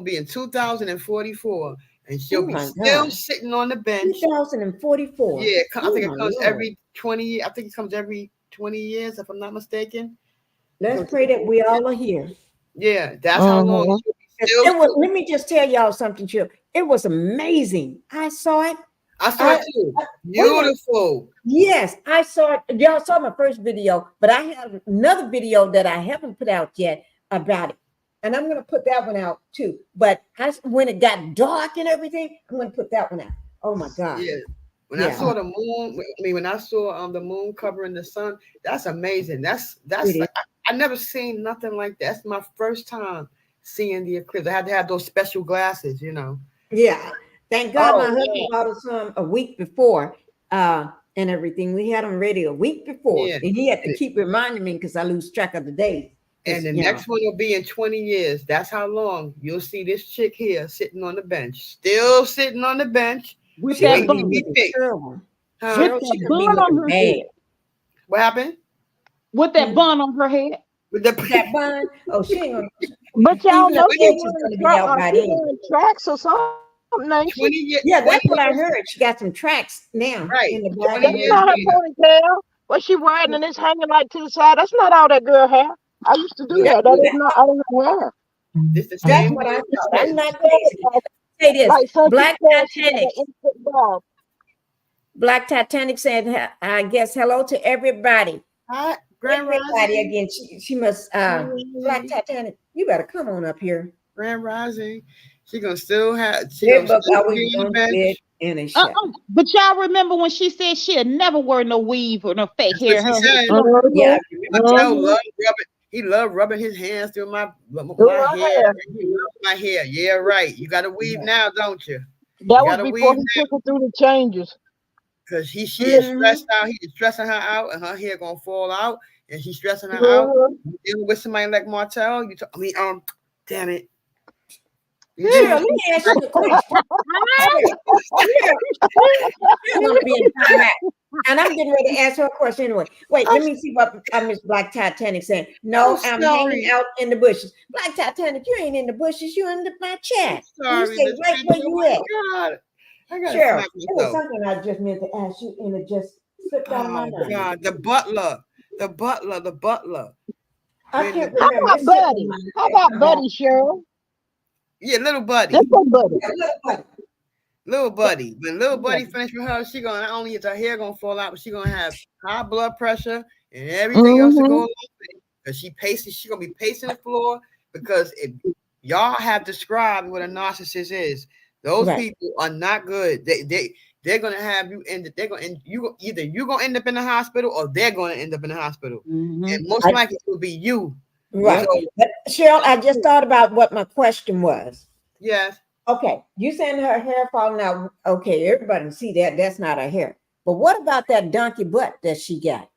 be in 2044, and she'll Oh be my still God, sitting on the bench. 2044. Yeah, I Oh think it my comes Lord. every 20. I think it comes every 20 years, if I'm not mistaken. Let's pray that we all are here. Yeah, that's how long Mhm. she'll be 'Cause still it was. sitting. Let me just tell y'all something, Chill. It was amazing. I saw it. I saw I, it too. wait a minute. Beautiful. Yes, I saw it. Y'all saw my first video, but I have another video that I haven't put out yet about it. And I'm going to put that one out too. But when it got dark and everything, I'm going to put that one out. Oh my God. Yeah. When I Yeah, saw the moon, when I saw the moon covering the sun, that's amazing. That's it is. like I never seen nothing like that. That's my first time seeing the eclipse. I had to have those special glasses, you know. Yeah. Thank God my Oh husband bought us some a week before and everything. We had them ready a week before. yeah. And he had to keep reminding me because I lose track of the days. And the You know. next one will be in 20 years. That's how long you'll see this chick here sitting on the bench, still sitting on the bench. with She that ain't Gonna be gonna bun, be looking picked. terrible. Huh? with Cheryl, that she gonna be bun on looking her bad. head, What happened? with that bun on her head. With the That bun, oh, she ain't gonna. But y'all Even the know edge is gonna be out by she then. wearing tracks or something, ain't she? 20 years, Yeah, 20 that's what I years, heard. She got some tracks now right? in the back 20 of That's years her. not her later. ponytail. What she wearing and it's hanging like to the side. That's not all that girl hair. I used to do Yeah, that. That is not all her hair. this the That's same what I moon thought. I'm eclipse. not crazy. Say this. Like Sunny Black said, she got Titanic. an instant bob. Black Titanic said, I guess hello to everybody. Hi, Grand Everybody Rising. again. She must Black Titanic. You better come on up here. Grand Rising. She gonna still That book always be on the gonna fit bench. in a shell. But y'all remember when she said she'd never wear no weave or no fake That's what hair? she Her hair. said. Yeah, I Mhm. remember. Mattel Mhm. loved rubbing. He loved rubbing his hands through my Through her hair. hair. He loved my hair. Yeah, right. You got to weave now, don't you? That You was got to before weave he took her through the changes. because she is Mhm. stressed out. He is stressing her out, and her hair gonna fall out, and she's stressing her out. Mhm. You dealing with somebody like Martell, damn it. You Cheryl, dealing let with me ask you a question. Cheryl gonna be in timeout. And I'm getting ready to ask her a question anyway. Wait, I'm, let me see what Miss Black Titanic saying. No, I'm hanging sorry. out in the bushes. Black Titanic, you ain't in the bushes, you in my chat. You Sorry, stay Miss right where Pinkie. Oh you my at. God. I gotta Cheryl, smack it was myself. something I just meant to ask you, and it just slipped out of my Oh mind. God, the butler. I When can't the How remember. about It slipped my Buddy? mind. How It'll about come back. Buddy, Cheryl? yeah, little buddy. That's her Buddy. Yeah, look, buddy. Little buddy. When little buddy Yeah. finished with her, she gonna not only is her hair gonna fall out, but she gonna have high blood pressure and everything else to go Mhm. along with it. Because she gonna be pacing the floor because y'all have described what a narcissist is. Those Right. people are not good. They're gonna have you end. They're gonna either you gonna end up in the hospital or they're gonna end up in the hospital, and most I- likely it will be you. Right. So But Cheryl, I just thought about what my question was. yes, Okay, you saying her hair falling out. Okay, everybody can see that. That's not her hair. But what about that donkey butt that she got?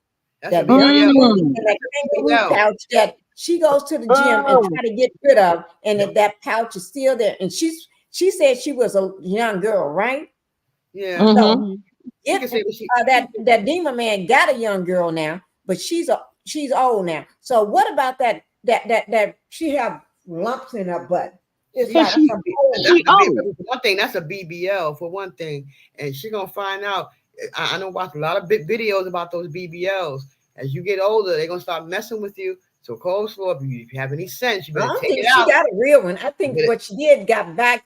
that's a That big donkey deal. butt and that kangaroo Yeah. pouch that she goes to the gym and try to get rid of, and that pouch is still there. And she said she was a young girl, right? Yeah. So She can say what she. that demon man got a young girl now, but she's old now. So what about that she have lumps in her butt? It's Yeah, like that's some a B- old- that's a B- one thing. That's a BBL for one thing, and she gonna find out. I know watch a lot of big videos about those BBLs. As you get older, they're gonna start messing with you. So coleslaw, if you have any sense, you I better don't take think it she out. got a real one. I think But- what she did got back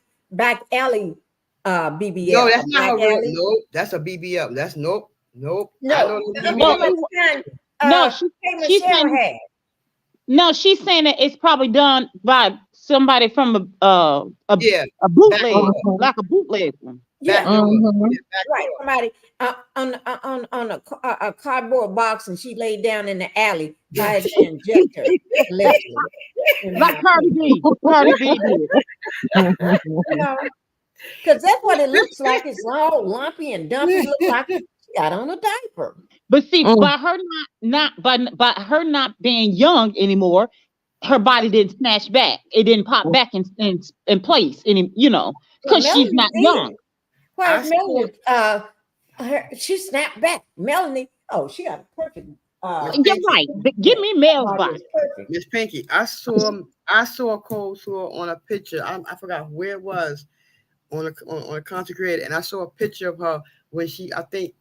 alley BBL. No, that's not back her real. alley. Nope, that's a BBL. That's nope. I know No, those I'm No, BBL. talking about the kind No, K. she's Michelle saying had. no. She's saying that it's probably done by somebody from Yeah, a bootleg, door. like a bootleg one. Yeah, Back door. Yeah, back right. door. Somebody on a cardboard box, and she laid down in the alley, tried to inject her allegedly. Like Cardi B. Cardi B did. You know, because that's what it looks like. It's all lumpy and dumpy. Look like she got on a diaper. But see, by her by her not being young anymore, her body didn't snatch back. It didn't pop back in place any, because she's Melanie not did. young. Where's I Melanie? She snapped back. Melanie, oh, she got a perfect. You're right. But give me Mel's body body. is perfect. Miss Pinkie, I saw coleslaw on a picture. I forgot where it was on a consecrated, and I saw a picture of her when I think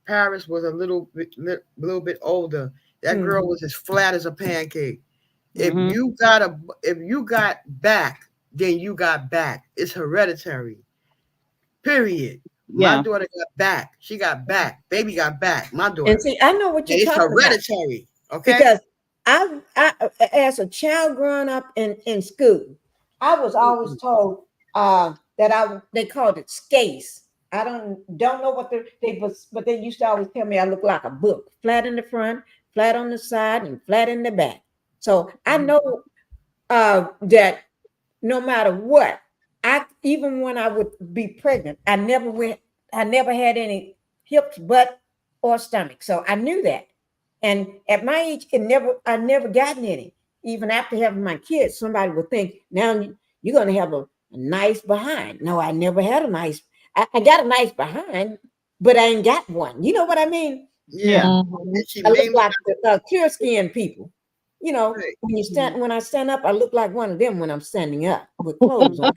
Paris was a little bit older. That girl was as flat as a pancake. If you got back, then you got back. It's hereditary. Period. Yeah. My daughter got back. She got back. Baby got back. My daughter. And see, I know what And you're it's talking about. hereditary. Okay. Because I as a child growing up in school, I was always told that they called it skates. I don't know what but they used to always tell me I look like a book, flat in the front, flat on the side, and flat in the back. So I know that no matter what, even when I would be pregnant, I never had any hips, butt, or stomach. So I knew that. And at my age, I never gotten any. Even after having my kids, somebody would think, now you're gonna have a nice behind. No, I never had a nice. I got a nice behind, but I ain't got one. You know what I mean? Yeah. And she I look mainly like the clear skin people. You know, Right. when I stand up, I look like one of them when I'm standing up with clothes on.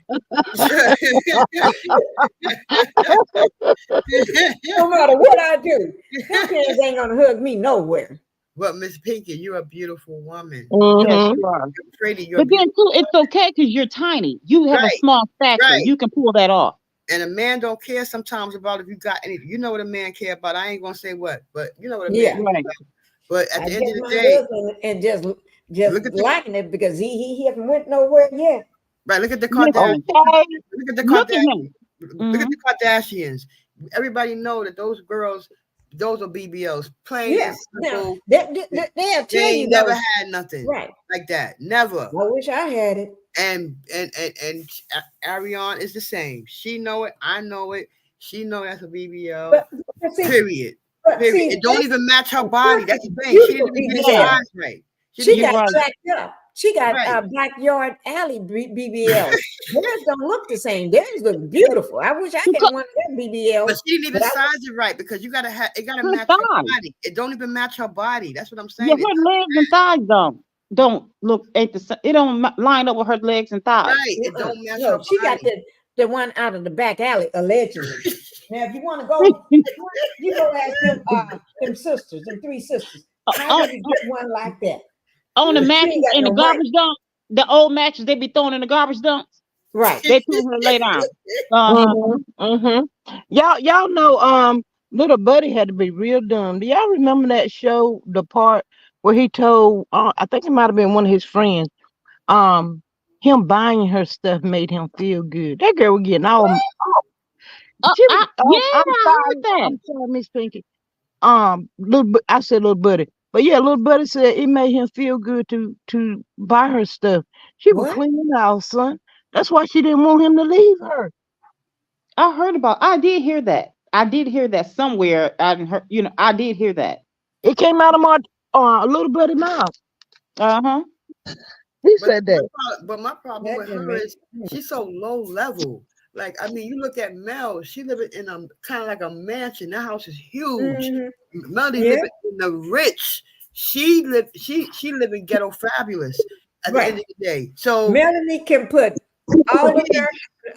No matter what I do, them kids ain't gonna hug me nowhere. But Miss Pinkie, you're a beautiful woman. Yes, you are. You're pretty. You're But then beautiful. too, it's okay because you're tiny. You have a Right, small stature. right. You can pull that off. And a man don't care sometimes about if you got any. You know what a man care about. I ain't gonna say what, but you know what a Yeah. man. Right. But at I the end get of the my day, husband and just Look at the- liking it because he haven't went nowhere yet. right? Look at the Listen, Kardashians. okay. Look at the Look at Kardashians. him. Look at the Kardashians. Everybody know that those girls, those are BBLs. Plain Yeah. and Now simple. they'll They tell you ain't never those. had nothing Right. like that. Never. I wish I had it. And Ariane is the same. She know it. I know it. She know that's a BBL. But see, Period. but Period. see, It don't even match her body. That's the thing. She beautiful didn't even get the BBL. size right. She You're got right. jacked up. She got Right. backyard alley BBL. Theirs don't look the same. Theirs look beautiful. I wish I had one of them BBL. But she didn't even But I- size it right because you gotta have it gotta Her match her thighs. body. It don't even match her body. That's what I'm Yeah, saying. her legs and thighs don't look at the same. It don't line up with her legs and thighs. Right. It don't match No, her she got body. the one out of the back alley, allegedly. Now, if you want to go, you go ask them sisters, them three sisters. How did you get one like that? On the She mattress ain't got in the no garbage dump, the old mattress they be throwing in the garbage dumps. Right. They put her lay down. Y'all know little buddy had to be real dumb. Do y'all remember that show, the part where he told I think it might have been one of his friends, him buying her stuff made him feel good. That girl was getting all. She was, Yeah, I'm I heard sorry. that. I'm sorry, Miss Pinkie. I said little buddy, but yeah, little buddy said it made him feel good to buy her stuff. She was What? cleaning house, son. That's why she didn't want him to leave her. I heard about. I did hear that. I did hear that somewhere. I didn't heard. I did hear that. It came out of my little buddy mouth. Uh-huh. He But said that. my problem That with didn't her make is she's so low level. Like, I mean, you look at Mel, she living in a kind of like a mansion. That house is huge. Mhm. Melody Yeah. living in the rich. She living ghetto fabulous at the Right. end of the day. So Melanie can put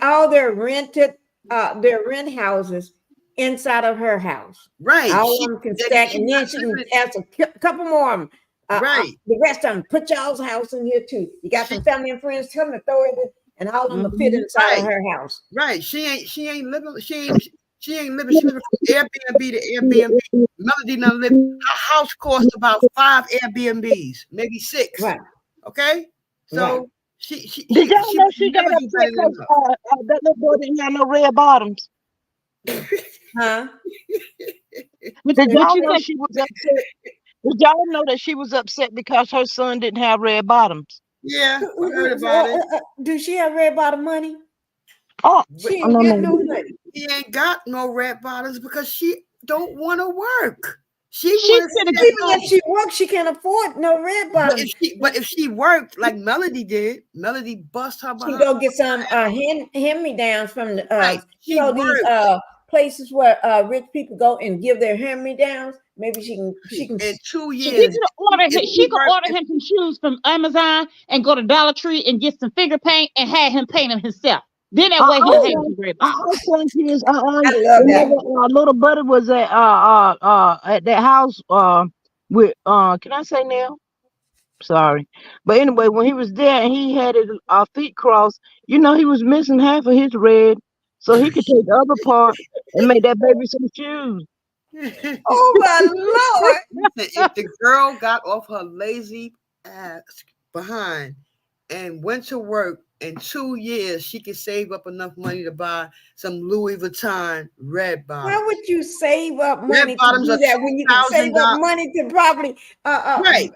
all their rented their rent houses inside of her house. right. All She- of them can that stack, she and then not she can living- ask a couple more of them. Right. The rest of them, put y'all's house in here too. You got some family and friends, tell them to throw it in, and all of them will fit inside of Right. her house. Right. She ain't living. She living. She living from Airbnb to Airbnb. Melody done live. Her house cost about 5 Airbnbs, maybe 6. Right. Okay. So Right. she Did y'all know she got never do upset better than because her. that little boy didn't have no red bottoms? Huh? Did y'all you know said- she was upset? Did y'all know that she was upset because her son didn't have red bottoms? Yeah, I heard about it. Do she have red bottom money? Oh, She oh, ain't no, got no. no money. She ain't got no red bottoms because she don't want to work. She She wants said to it- Even if she works, she can't afford no red but bottom. if she worked like Melody did, Melody bust her She behind. go get some hand-me-downs from the Right. She these worked. places where rich people go and give their hand-me-downs. Maybe she can In 2 She years. could order him. if She could worked- order him some shoes from Amazon and go to Dollar Tree and get some finger paint and have him paint them himself. Then that way he'll have some red I bottoms. think he is. I love that. Whenever little buddy was at that house with can I say now? Sorry, but anyway, when he was there and he had his feet crossed, he was missing half of his red, so he could take the other part and make that baby some shoes. Oh my Lord! If the girl got off her lazy ass behind and went to work in 2 years, she could save up enough money to buy some Louis Vuitton red bottoms. Why would you save up money to bottoms do are that when you can save $2,000? up money to probably Right.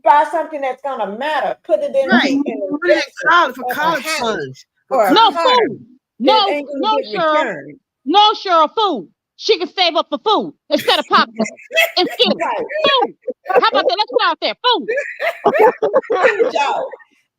buy something that's gonna matter? Put it in Right. an Put it in investment college for or a college house funds. or a No car food. No, that ain't no, gonna get Cheryl. returned. No, Cheryl, food. She can save up for food instead of popcorn and Skittles. Right. Food. How about that? Let's go out there. Food. I'm through with y'all.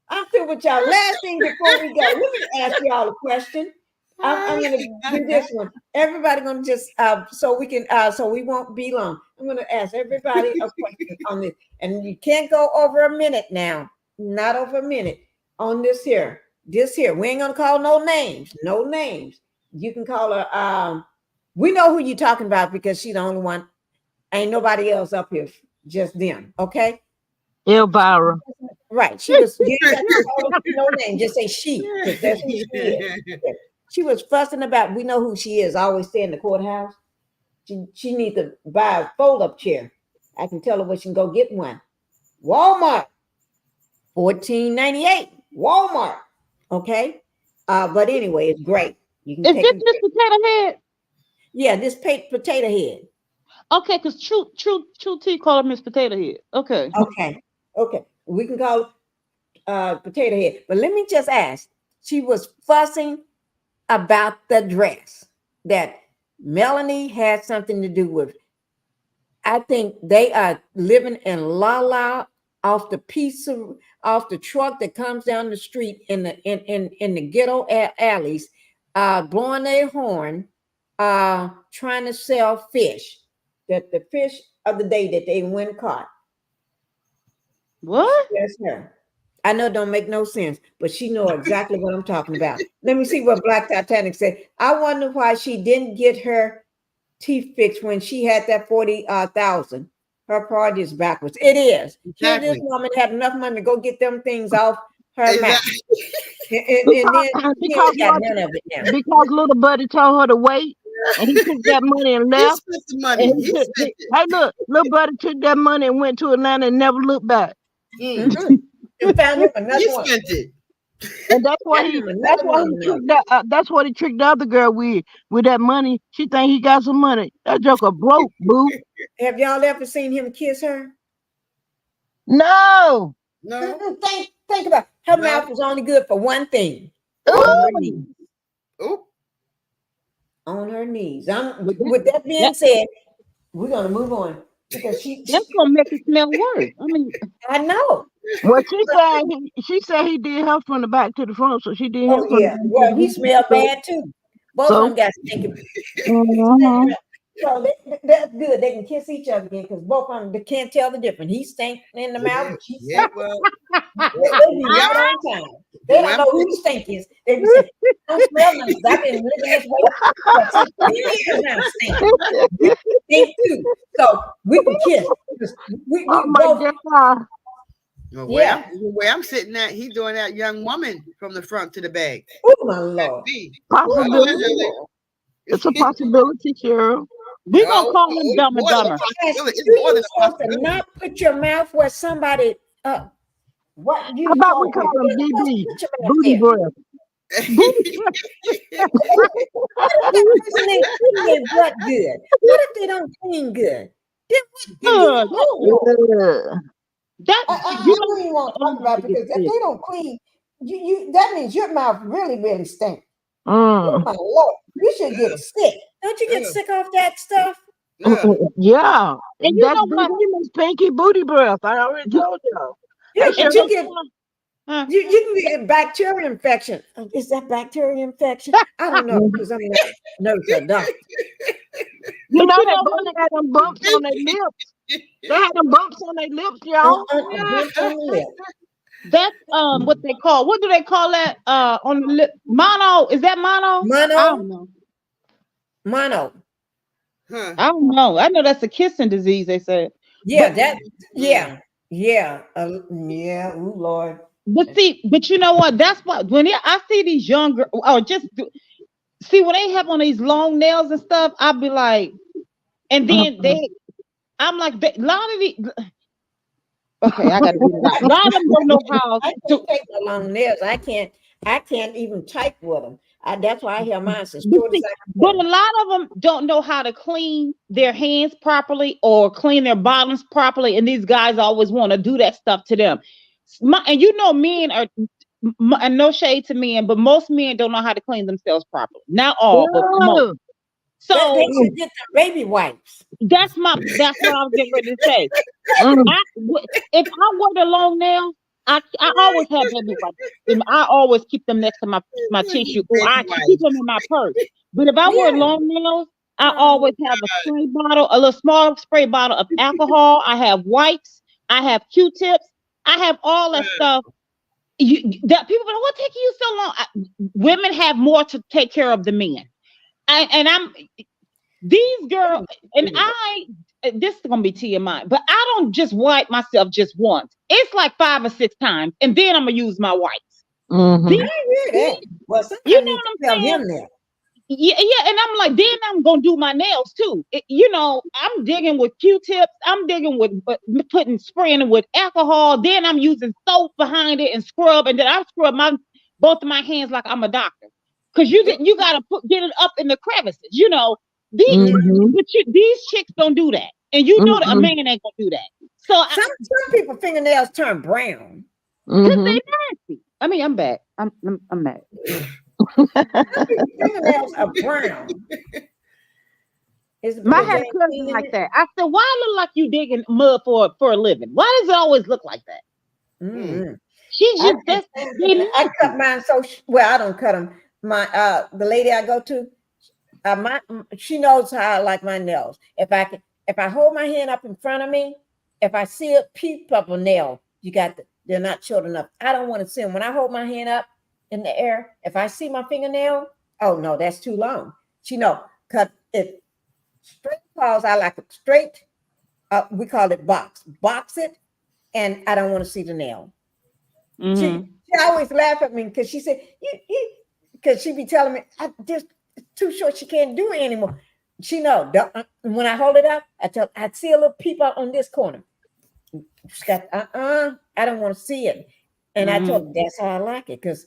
I'm through with y'all. Last thing before we go, let me ask y'all a question. I'm gonna do this one. Everybody gonna just so we can so we won't be long. I'm gonna ask everybody a question on this, and you can't go over a minute now. Not over a minute on this here. This here. We ain't gonna call no names. No names. You can call her. We know who you're talking about because she's the only one. Ain't nobody else up here. Just them. Okay. Elvira. Right. She was you ain't got to call her no name. Just say she, because that's who she is. She was fussing about. We know who she is. Always stay in the courthouse. She needs to buy a fold-up chair. I can tell her where she can go get one. Walmart, $14.98. Walmart. Okay. But anyway, it's great. You can Is take this it. Miss Potato Head? Yeah, this potato head. Okay, because True T called her Miss Potato Head. Okay. Okay. We can call potato head. But let me just ask. She was fussing about the dress that Melanie had something to do with. I think they are living in la la off the truck that comes down the street in the ghetto alleys, blowing their horn, trying to sell fish. That the fish of the day that they went caught. What? That's her. I know it don't make no sense, but she know exactly what I'm talking about. Let me see what Black Titanic said. I wonder why she didn't get her teeth fixed when she had that 40,000. Her priority is backwards. It is. Here this woman had enough money to go get them things off her mouth. And then she ain't got none of it now. Because little buddy told her to wait, and he took that money and He left. spent the money. And He spent it. hey, look, little buddy took that money and went to Atlanta and never looked back. And found him another He one. spent it. And that's why he tricked that's what he tricked the other girl with that money. She think he got some money. That joker broke, boo. Have y'all ever seen him kiss her? No. No. Think about it. Her No. mouth was only good for one thing. Ooh. On her knees. Oop. On her knees. With that being said, we're gonna move on because That's gonna make it smell worse. I mean, I know. Well, she said he did her from the back to the front, so she did him Oh from yeah. the Well, he smelled bad too. Both of So? them got stinking. Mhm. So that's good. They can kiss each other again because both of them they can't tell the difference. He stank in the mouth. She Yeah, stank. well, They be right on time. They don't know who the stink is. They be saying, "I don't smell nothing. I've been living this way for 16 years now." Stink. You stink too. So we can kiss. We Oh my both. God. the Yeah. way I'm sitting at, he's doing that young woman from the front to the back. Oh my Lord. Me. Possibility. Allegedly. It's a possibility, Cheryl. we're gonna call him it's Dumb and more than a Dumber. possibility. It's You more than a supposed to possibility. not put your mouth where somebody. What you How about we told call me? him You're supposed to BB? put your mouth Booty there. breath. What if that person ain't clean their butt good? What if they don't clean good? Then Ugh, that I you don't even want to talk about it because if they don't clean, that means your mouth really stinks. Oh Mm. my Lord, you should get sick. Don't you get sick off that stuff? Yeah. and you That's know what? BB Miss Pinky booty breath. I already told y'all. Yeah, Hey, but Cheryl. you can get a bacteria infection. Is that bacteria infection? I don't know because I'm not a nurse or doctor. You But know you that know bunny what? had them bumps on their lips. They had them bumps on their lips, y'all. A bump on the lip. That's what they call. What do they call that? On the lip, mono. Is that mono? I don't know. Mono. Huh. I don't know. I know that's a kissing disease. They said. Yeah, But yeah. Ooh, Lord. but you know what? That's what when I see these younger or just see when they have on these long nails and stuff, I'll be like, and then I'm like, a lot of these. Okay, I got to get it out. A lot of them don't know how I to. can't take no long nails. I can't even type with them. That's why I hear mine as But, short as see, I can. but a lot of them don't know how to clean their hands properly or clean their bottoms properly, and these guys always want to do that stuff to them. And you know, men are, and no shade to men, but most men don't know how to clean themselves properly. Not all, but most. So They should get the baby wipes. that's what I was getting ready to say. If I wear the long nails, I always have baby wipes, and I always keep them next to my tissue, or I keep them in my purse. But if I wear long nails, I always have a spray bottle, a little small spray bottle of alcohol. I have wipes. I have Q-tips. I have all that stuff. That people go, what taking you so long? Women have more to take care of than men, and I'm these girls, and this is gonna be TMI, but I don't just wipe myself just once. It's like 5 or 6 times, and then I'm gonna use my wipes. Mm-hmm. I hear that. Well, somebody You know needs what to tell I'm saying? him that. Yeah, and I'm like, then I'm gonna do my nails too. I'm digging with Q-tips. I'm digging with spraying it with alcohol. Then I'm using soap behind it and scrub, and then I scrub both of my hands like I'm a doctor. Cause you gotta get it up in the crevices. These chicks don't do that, and that a man ain't gonna do that. So Some people fingernails turn brown. cause they nasty. I mean, I'm back. I'm mad. Fingernails are brown. My had a cousin like that. I said, "Why look like you digging mud for a living? Why does it always look like that?" Mm-hmm. She just I cut mine so well. I don't cut them. My the lady I go to, she knows how I like my nails. If I hold my hand up in front of me, if I see a peep of a nail, they're not short enough. I don't want to see them. When I hold my hand up in the air, if I see my fingernail, oh no, that's too long. She cut it straight claws. I like it straight. We call it box it, and I don't want to see the nail. Mm-hmm. She always laugh at me because she said, because she be telling me, it's too short, she can't do it anymore. She know, when I hold it up, I see a little peep out on this corner. She got, I don't want to see it. And I told her, that's how I like it, because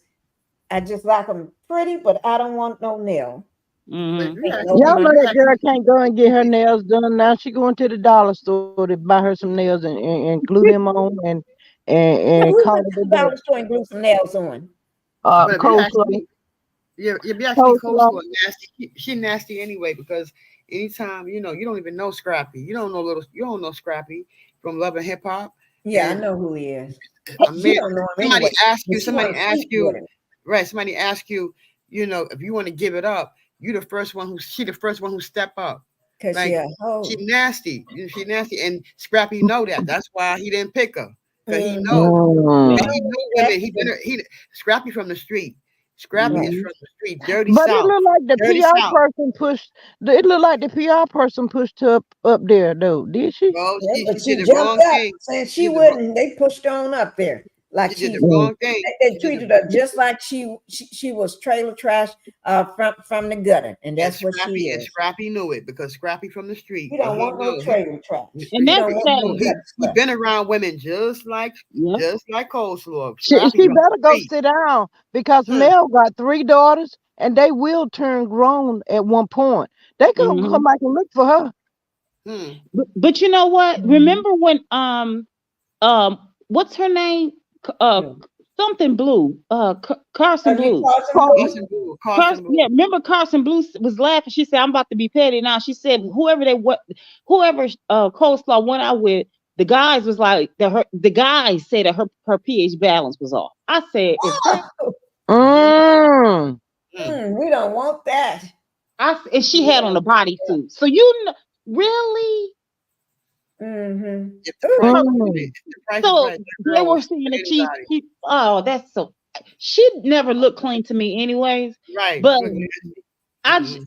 I just like them pretty, but I don't want no nail. Mhm. But you Ain't actually, no Y'all know you that actually, girl can't go and get her nails done. Now she going to the dollar store to buy her some nails and glue them on Yeah, and we call went it to a the day. dollar store and glued some nails on. but if you Coleslaw, actually, yeah, if you actually coleslaw. coleslaw nasty, she nasty anyway because anytime you don't even know Scrappy, you don't know Scrappy from Love and Hip Hop, Yeah, I and know who he is. a She man, don't know him anyway. But she somebody want to ask sleep with you, him. right? Somebody ask you, if you want to give it up, she the first one who step up. Cause Like yeah, she oh, nasty, she nasty, and Scrappy know that. That's why he didn't pick her, cause he mm-hmm. know, You and Mm. he know know that. women. He Scrappy from the street. Scrappy Right. is Mhm. from the street, dirty But it South, looked like the dirty PR South. person pushed. It looked like the PR person pushed her up there, though. Did she? Well, Yeah, she but did she the jumped wrong up thing. saying She she did the wrong. wouldn't. They pushed her on up there like She did the she's. Mm. wrong thing. They She did treated the her just like she was trailer trash from the gutter, and and that's what she is. Scrappy knew it because Scrappy from the street We and don't he want no know trailer trash. And We that's don't he want no sad. know gutter he stuff. been around women Yep. just like coleslaw. Scrappy She from the better go street. sit down because Hmm, Mel got 3 daughters and they will turn grown at one point. They gonna come Mhm. back and look for her. hmm. But you know what? Remember when what's her name? Yeah. Something Blue. Carson You Blue. Carson Carson, Blue? Carson Carson, Blue. yeah, remember Carson Blue was laughing. She said, "I'm about to be petty now." She said, whoever Coleslaw went out with, the guys was like the guys said that her pH balance was off. I said, "Is that?" Oh, Hmm, mm, hmm. we don't want that. And she We had don't on a want bodysuit. So you know, really? that. Mm-hmm. If the price is right, mm. if the price is So right, that they girl will were sleep saying with that anybody. oh, that's so. She never looked clean to me, anyways. Right. But Look nasty. I j- Mm-mm.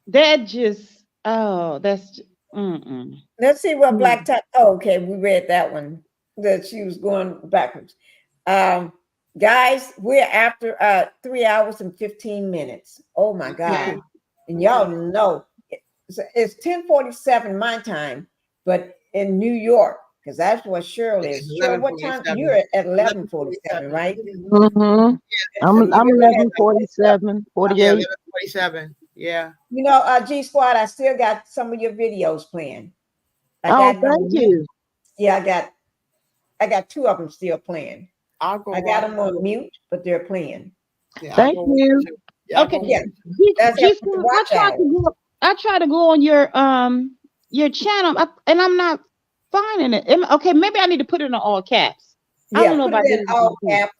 that just oh, that's mm-mm. Let's see what Mm. Black Top. Oh, okay, we read that one. That she was going backwards. Um, guys, we're after 3 hours and 15 minutes. Oh my Okay. God! And y'all Okay. know it's 10:47 my time, but in New York, because that's what Cheryl It's is. Cheryl, what time? 11:47. You're at 11:47, 11:47. right? Mm-hmm. So I'm you're at 11:47, Yeah, 48. 11:47. Yeah. G Squad. I still got some of your videos playing. I Oh, got it thank on mute. you. Yeah, I got two of them still playing. I'll go I got watch them on it. mute, but they're playing. Yeah, I'll Thank go watch you. it. Yeah, I'll Okay. go Yeah, watch it. that's Just helping to I watch tried hours. to go. I tried to go on your channel, and I'm not finding it. Okay, maybe I need to put it in all caps. I Yeah, don't know put if it I did in it all before. caps.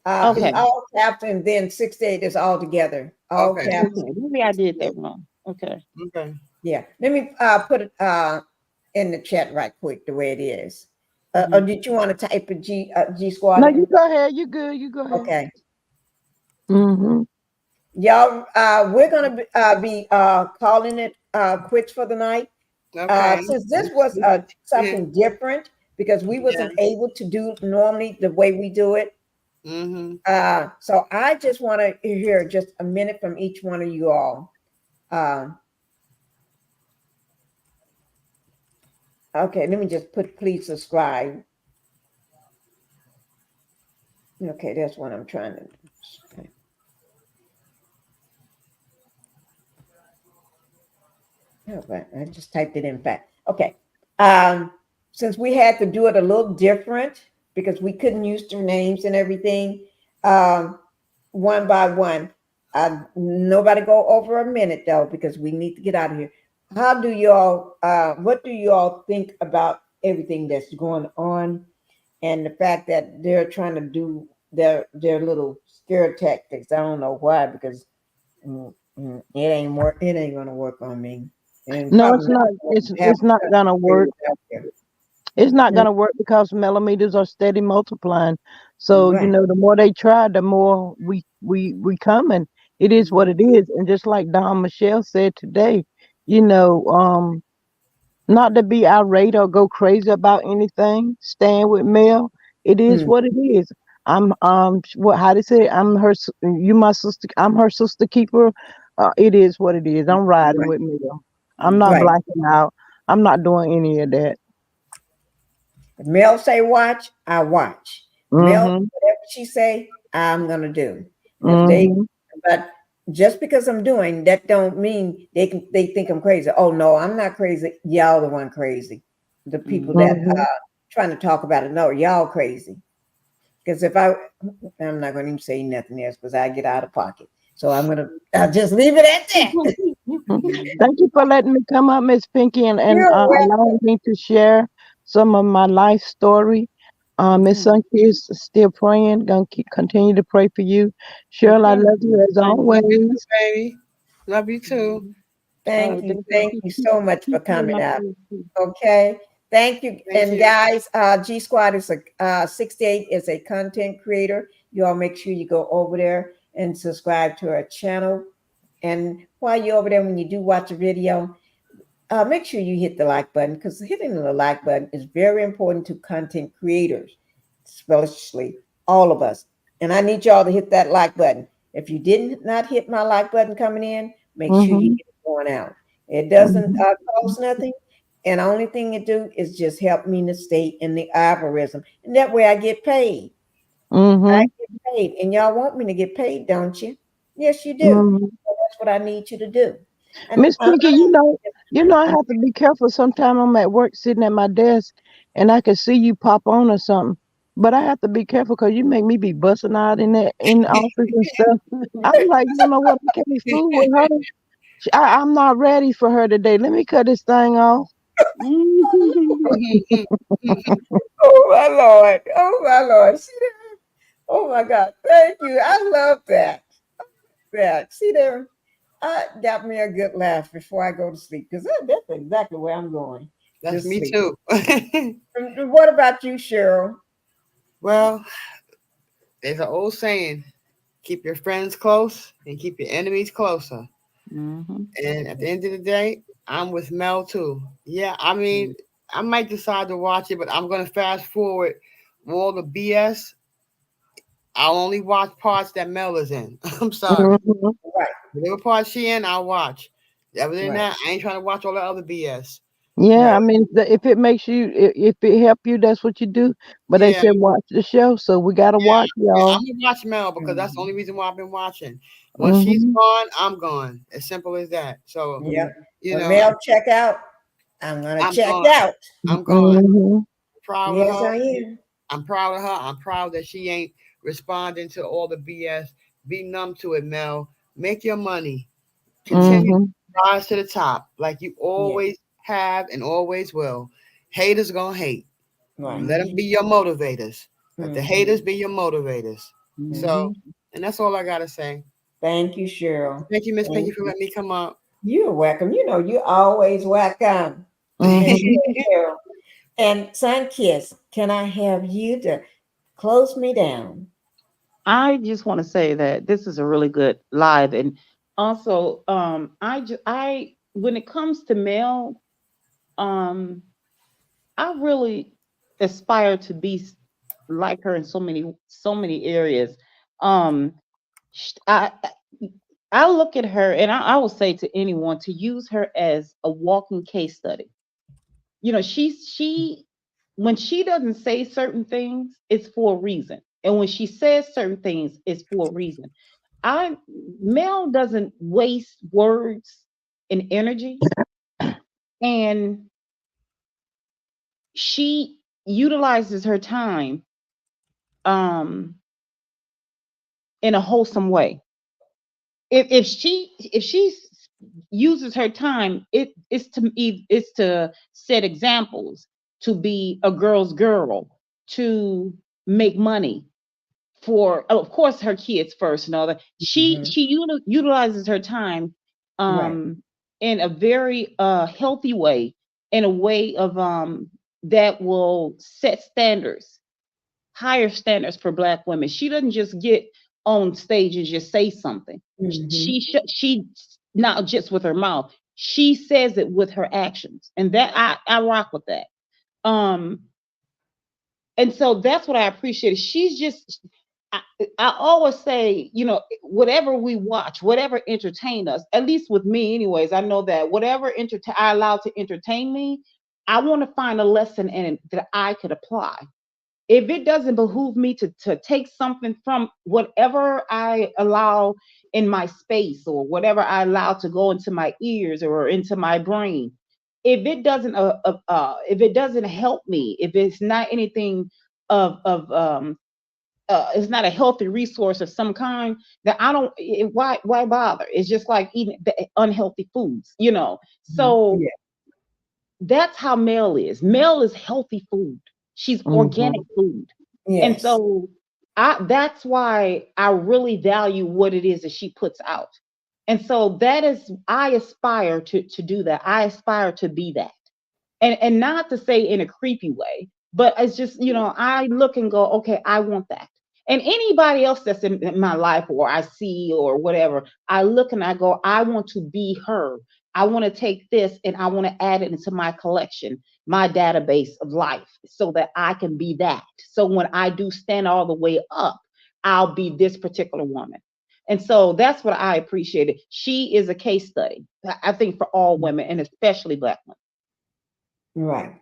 It's Okay. all caps, and then 6 8 is all together. All Okay. caps. Okay. Maybe I did that wrong. Okay. Okay. Yeah. Let me put it in the chat right quick the way it is. Or Mhm. did you want to type a G No, Squad you in? go ahead. You good. You go ahead. Okay. Mm-hmm. Y'all, we're gonna be calling it quits for the night. Okay. Since this was Yeah. something different because we Yeah. wasn't able to do normally the way we do it. Mm-hmm. So I just want to hear just a minute from each one of you all. Okay, let me just put please subscribe. Okay, that's what I'm trying to. Okay. Oh, right, I just typed it in back. Okay. Since we had to do it a little different because we couldn't use their names and everything, one by one. Nobody go over a minute though, because we need to get out of here. How do y'all what do y'all think about everything that's going on and the fact that they're trying to do their little scare tactics? I don't know why, because it ain't gonna work on me. And No, probably it's not. not half It's not the gonna work. country out there. It's not gonna work because millimeters are steady multiplying. So Right. the more they try, the more we coming. It is what it is. And just like Don Michelle said today, you know, not to be irate or go crazy about anything. Stand with Mel. It is Mm, what it is. I'm what how they say I'm her you my sister. I'm her sister keeper. It is what it is. I'm riding right. with Mel. I'm not Mm-hmm. Right. blacking out. I'm not doing any of that. Mel say watch, I watch. Mel, Mm-hmm. whatever she say, I'm gonna do. And if they, Mhm. but just because I'm doing that, don't mean they think I'm crazy. Oh no, I'm not crazy. Y'all the one crazy. The people that Mhm. trying to talk about it. No, y'all crazy. Because if I'm not going to even say nothing else because I get out of pocket. So I'll just leave it at that. Thank you for letting me come up, Miss Pinkie, and You're allowing me to share some of my life story. Miss Mm. Sunky is still praying. Gonna continue to pray for you. Cheryl, I Okay. love you as Thank Love you you. too, always. baby. Love you too. Mhm. All Thank right, you. then Thank you so much for keep me in coming my up. prayers, too. Okay. Thank you. Thank And you. guys, G Squad is a 68 is a content creator. You all make sure you go over there and subscribe to our channel. And while you're over there, when you do watch a video, make sure you hit the like button because hitting the like button is very important to content creators, especially all of us. And I need y'all to hit that like button. If you didn't not hit my like button coming in, make sure you Mhm. hit it going out. It doesn't Mhm. cost nothing. And the only thing it do is just help me to stay in the algorithm. And that way I get paid. I Mhm. get paid. And y'all want me to get paid, don't you? Yes, you do. Mhm. So that's what I need you to do. And Miss Pinky, I have to be careful. Sometimes I'm at work sitting at my desk and I can see you pop on or something. But I have to be careful because you make me be busting out in the office and stuff. I'm like, you know what? I can't fool with her. I'm not ready for her today. Let me cut this thing off. oh my Lord. Oh my Lord. See that? Oh my God. Thank you. I love that. That. See there? I got me a good laugh before I go to sleep because that's exactly where I'm going to That's me sleep. too. And what about you, Cheryl? Well, there's an old saying: keep your friends close and keep your enemies closer. Mhm. And at the end of the day, I'm with Mel too. Yeah, I mean, I might decide to watch it, but I'm gonna fast forward all the BS. I'll only watch parts that Mel is in. I'm sorry. Mhm. Right, Whatever part she in, I'll watch. Other than right, that, I ain't trying to watch all the other BS. Yeah, I right. mean, if it makes you, if it help you, that's what you do. But they Yeah, said watch the show, so we gotta watch, yeah, I'm y'all. gonna watch Mel because that's the Mhm. only reason why I've been watching. Once she's Mhm. gone, I'm gone. As simple as that. So, Yep. you When know, Mel check out, I'm gonna I'm check gone. out. I'm gone. Mhm. Proud of Yes, her. I am. I'm proud of her. I'm proud that she ain't responding to all the BS. Be numb to it, Mel. Make your money. Continue to Mhm. rise to the top like you Yeah, always have and always will. Haters gonna hate. right. Let them Mhm. be your motivators. Let the Mhm. haters be your motivators. So, Mhm. and that's all I gotta say. Thank you, Cheryl. Thank you, Miss Pinky, Thank for you. letting me come up. You're welcome. You know, you're always welcome. And Mhm. Cheryl. And Sunkiss, can I have you to close me down? I just want to say that this is a really good live, and also, I when it comes to Mel, um, I really aspire to be like her in so many areas. Um, sh- I I look at her, and I will say to anyone to use her as a walking case study. She when she doesn't say certain things, it's for a reason, and when she says certain things, it's for a reason. I Mel doesn't waste words and energy, and she utilizes her time um in a wholesome way. If she uses her time, it's to set examples, to be a girl's girl, to make money for, of course, her kids first and all that. She Mhm. she utilizes her time Right. in a very healthy way, in a way of that will set standards, higher standards for Black women. She doesn't just get on stage and just say something. Mhm. She not just with her mouth. She says it with her actions, and that I rock with that. Um, and so that's what I appreciate. She's just I, I always say, whatever we watch, whatever entertain us, at least with me, anyways, I know that whatever I allow to entertain me, I want to find a lesson in it that I could apply. if it doesn't behoove me to take something from whatever I allow in my space or whatever I allow to go into my ears or into my brain, if it doesn't help me, if it's not anything of it's not a healthy resource of some kind, that I don't, why bother? It's just like eating the unhealthy foods, you know. So Yeah. that's how Mel is. Mel is healthy food. She's organic food. And Yes. so that's why I really value what it is that she puts out. And so that is, I aspire to do that. I aspire to be that. And not to say in a creepy way, but it's just, you know, I look and go, okay, I want that. And anybody else that's in my life or I see or whatever, I look and I go, I want to be her. I want to take this and I want to add it into my collection, my database of life, so that I can be that. So when I do stand all the way up, I'll be this particular woman. And so that's what I appreciated. She is a case study, I think, for all women and especially Black women. Right.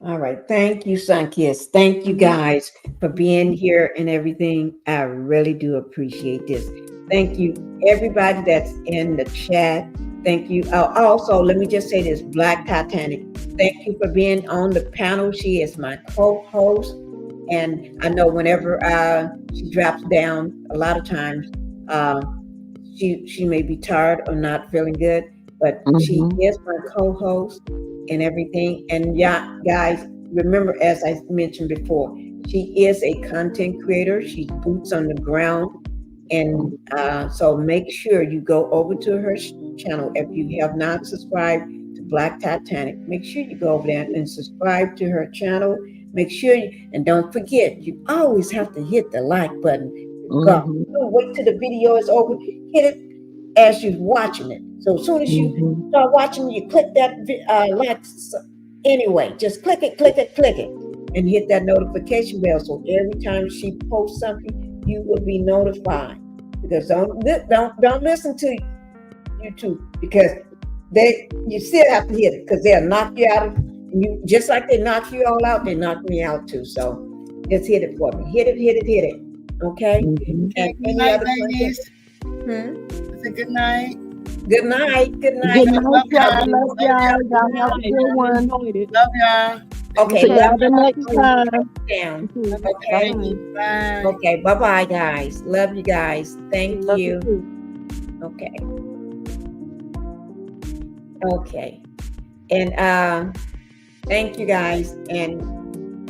All right. Thank you, Sunkiss. Thank you guys for being here and everything. I really do appreciate this. Thank you, everybody that's in the chat. Thank you. Also, let me just say this, Black Titanic. Thank you for being on the panel. She is my co-host. And I know whenever she drops down, a lot of times she may be tired or not feeling good, but she is my co-host and everything. And yeah, guys, remember, as I mentioned before, she is a content creator. She's boots on the ground. And so make sure you go over to her channel. If you have not subscribed to Black Titanic, make sure you go over there and subscribe to her channel. Make sure and don't forget, you always have to hit the like button. Don't wait till the video is over. Hit it as you're watching it. So as soon as you start watching, you click that like. Anyway, just click it, and hit that notification bell. So every time she posts something, you will be notified. Because don't listen to YouTube, because you still have to hit it, because they'll knock you out. You just like they knock you all out, they knock me out too. So just hit it for me. Hit it. Okay. And good night, ladies. It's a good night. Good night. Love y'all. Love y'all. Y'all have a good one. Love y'all. Okay. See y'all the next time. Down. Okay. Bye. Okay. Bye, guys. Love you guys. Thank Love you. too. Okay. And thank you guys. And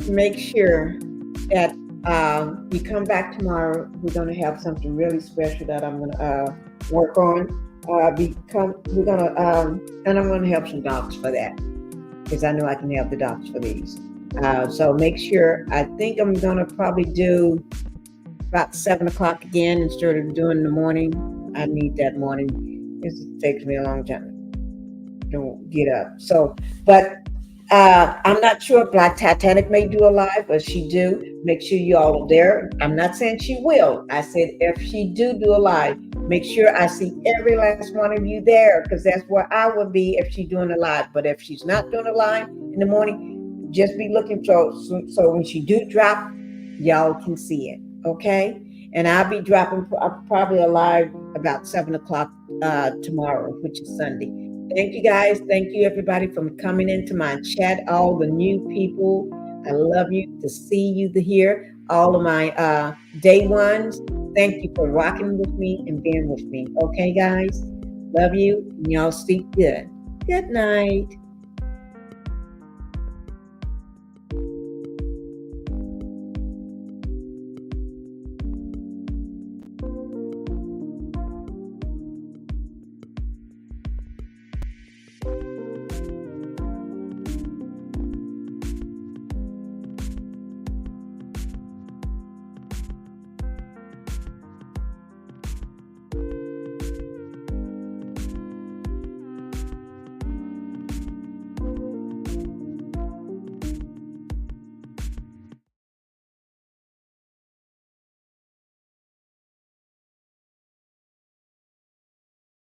make sure that you come back tomorrow. We're going to have something really special that I'm going to work on. And I'm going to have some docs for that, because I know I can have the docs for these. So make sure. I think I'm going to probably do about 7 o'clock again instead of doing the morning. I need that morning. It takes me a long time to get up. So, but I'm not sure if Black Titanic may do a live, but she do. Make sure you all are there. I'm not saying she will. I said if she do a live, make sure I see every last one of you there, because that's where I would be if she's doing a live. But if she's not doing a live in the morning, just be looking so when she do drop, y'all can see it. Okay? And I'll be dropping probably a live about 7 o'clock tomorrow, which is Sunday. Thank you guys. Thank you everybody for coming into my chat. All the new people, I love you to see you here. All of my day ones, thank you for rocking with me and being with me. Okay, guys, love you. And y'all sleep good. Good night.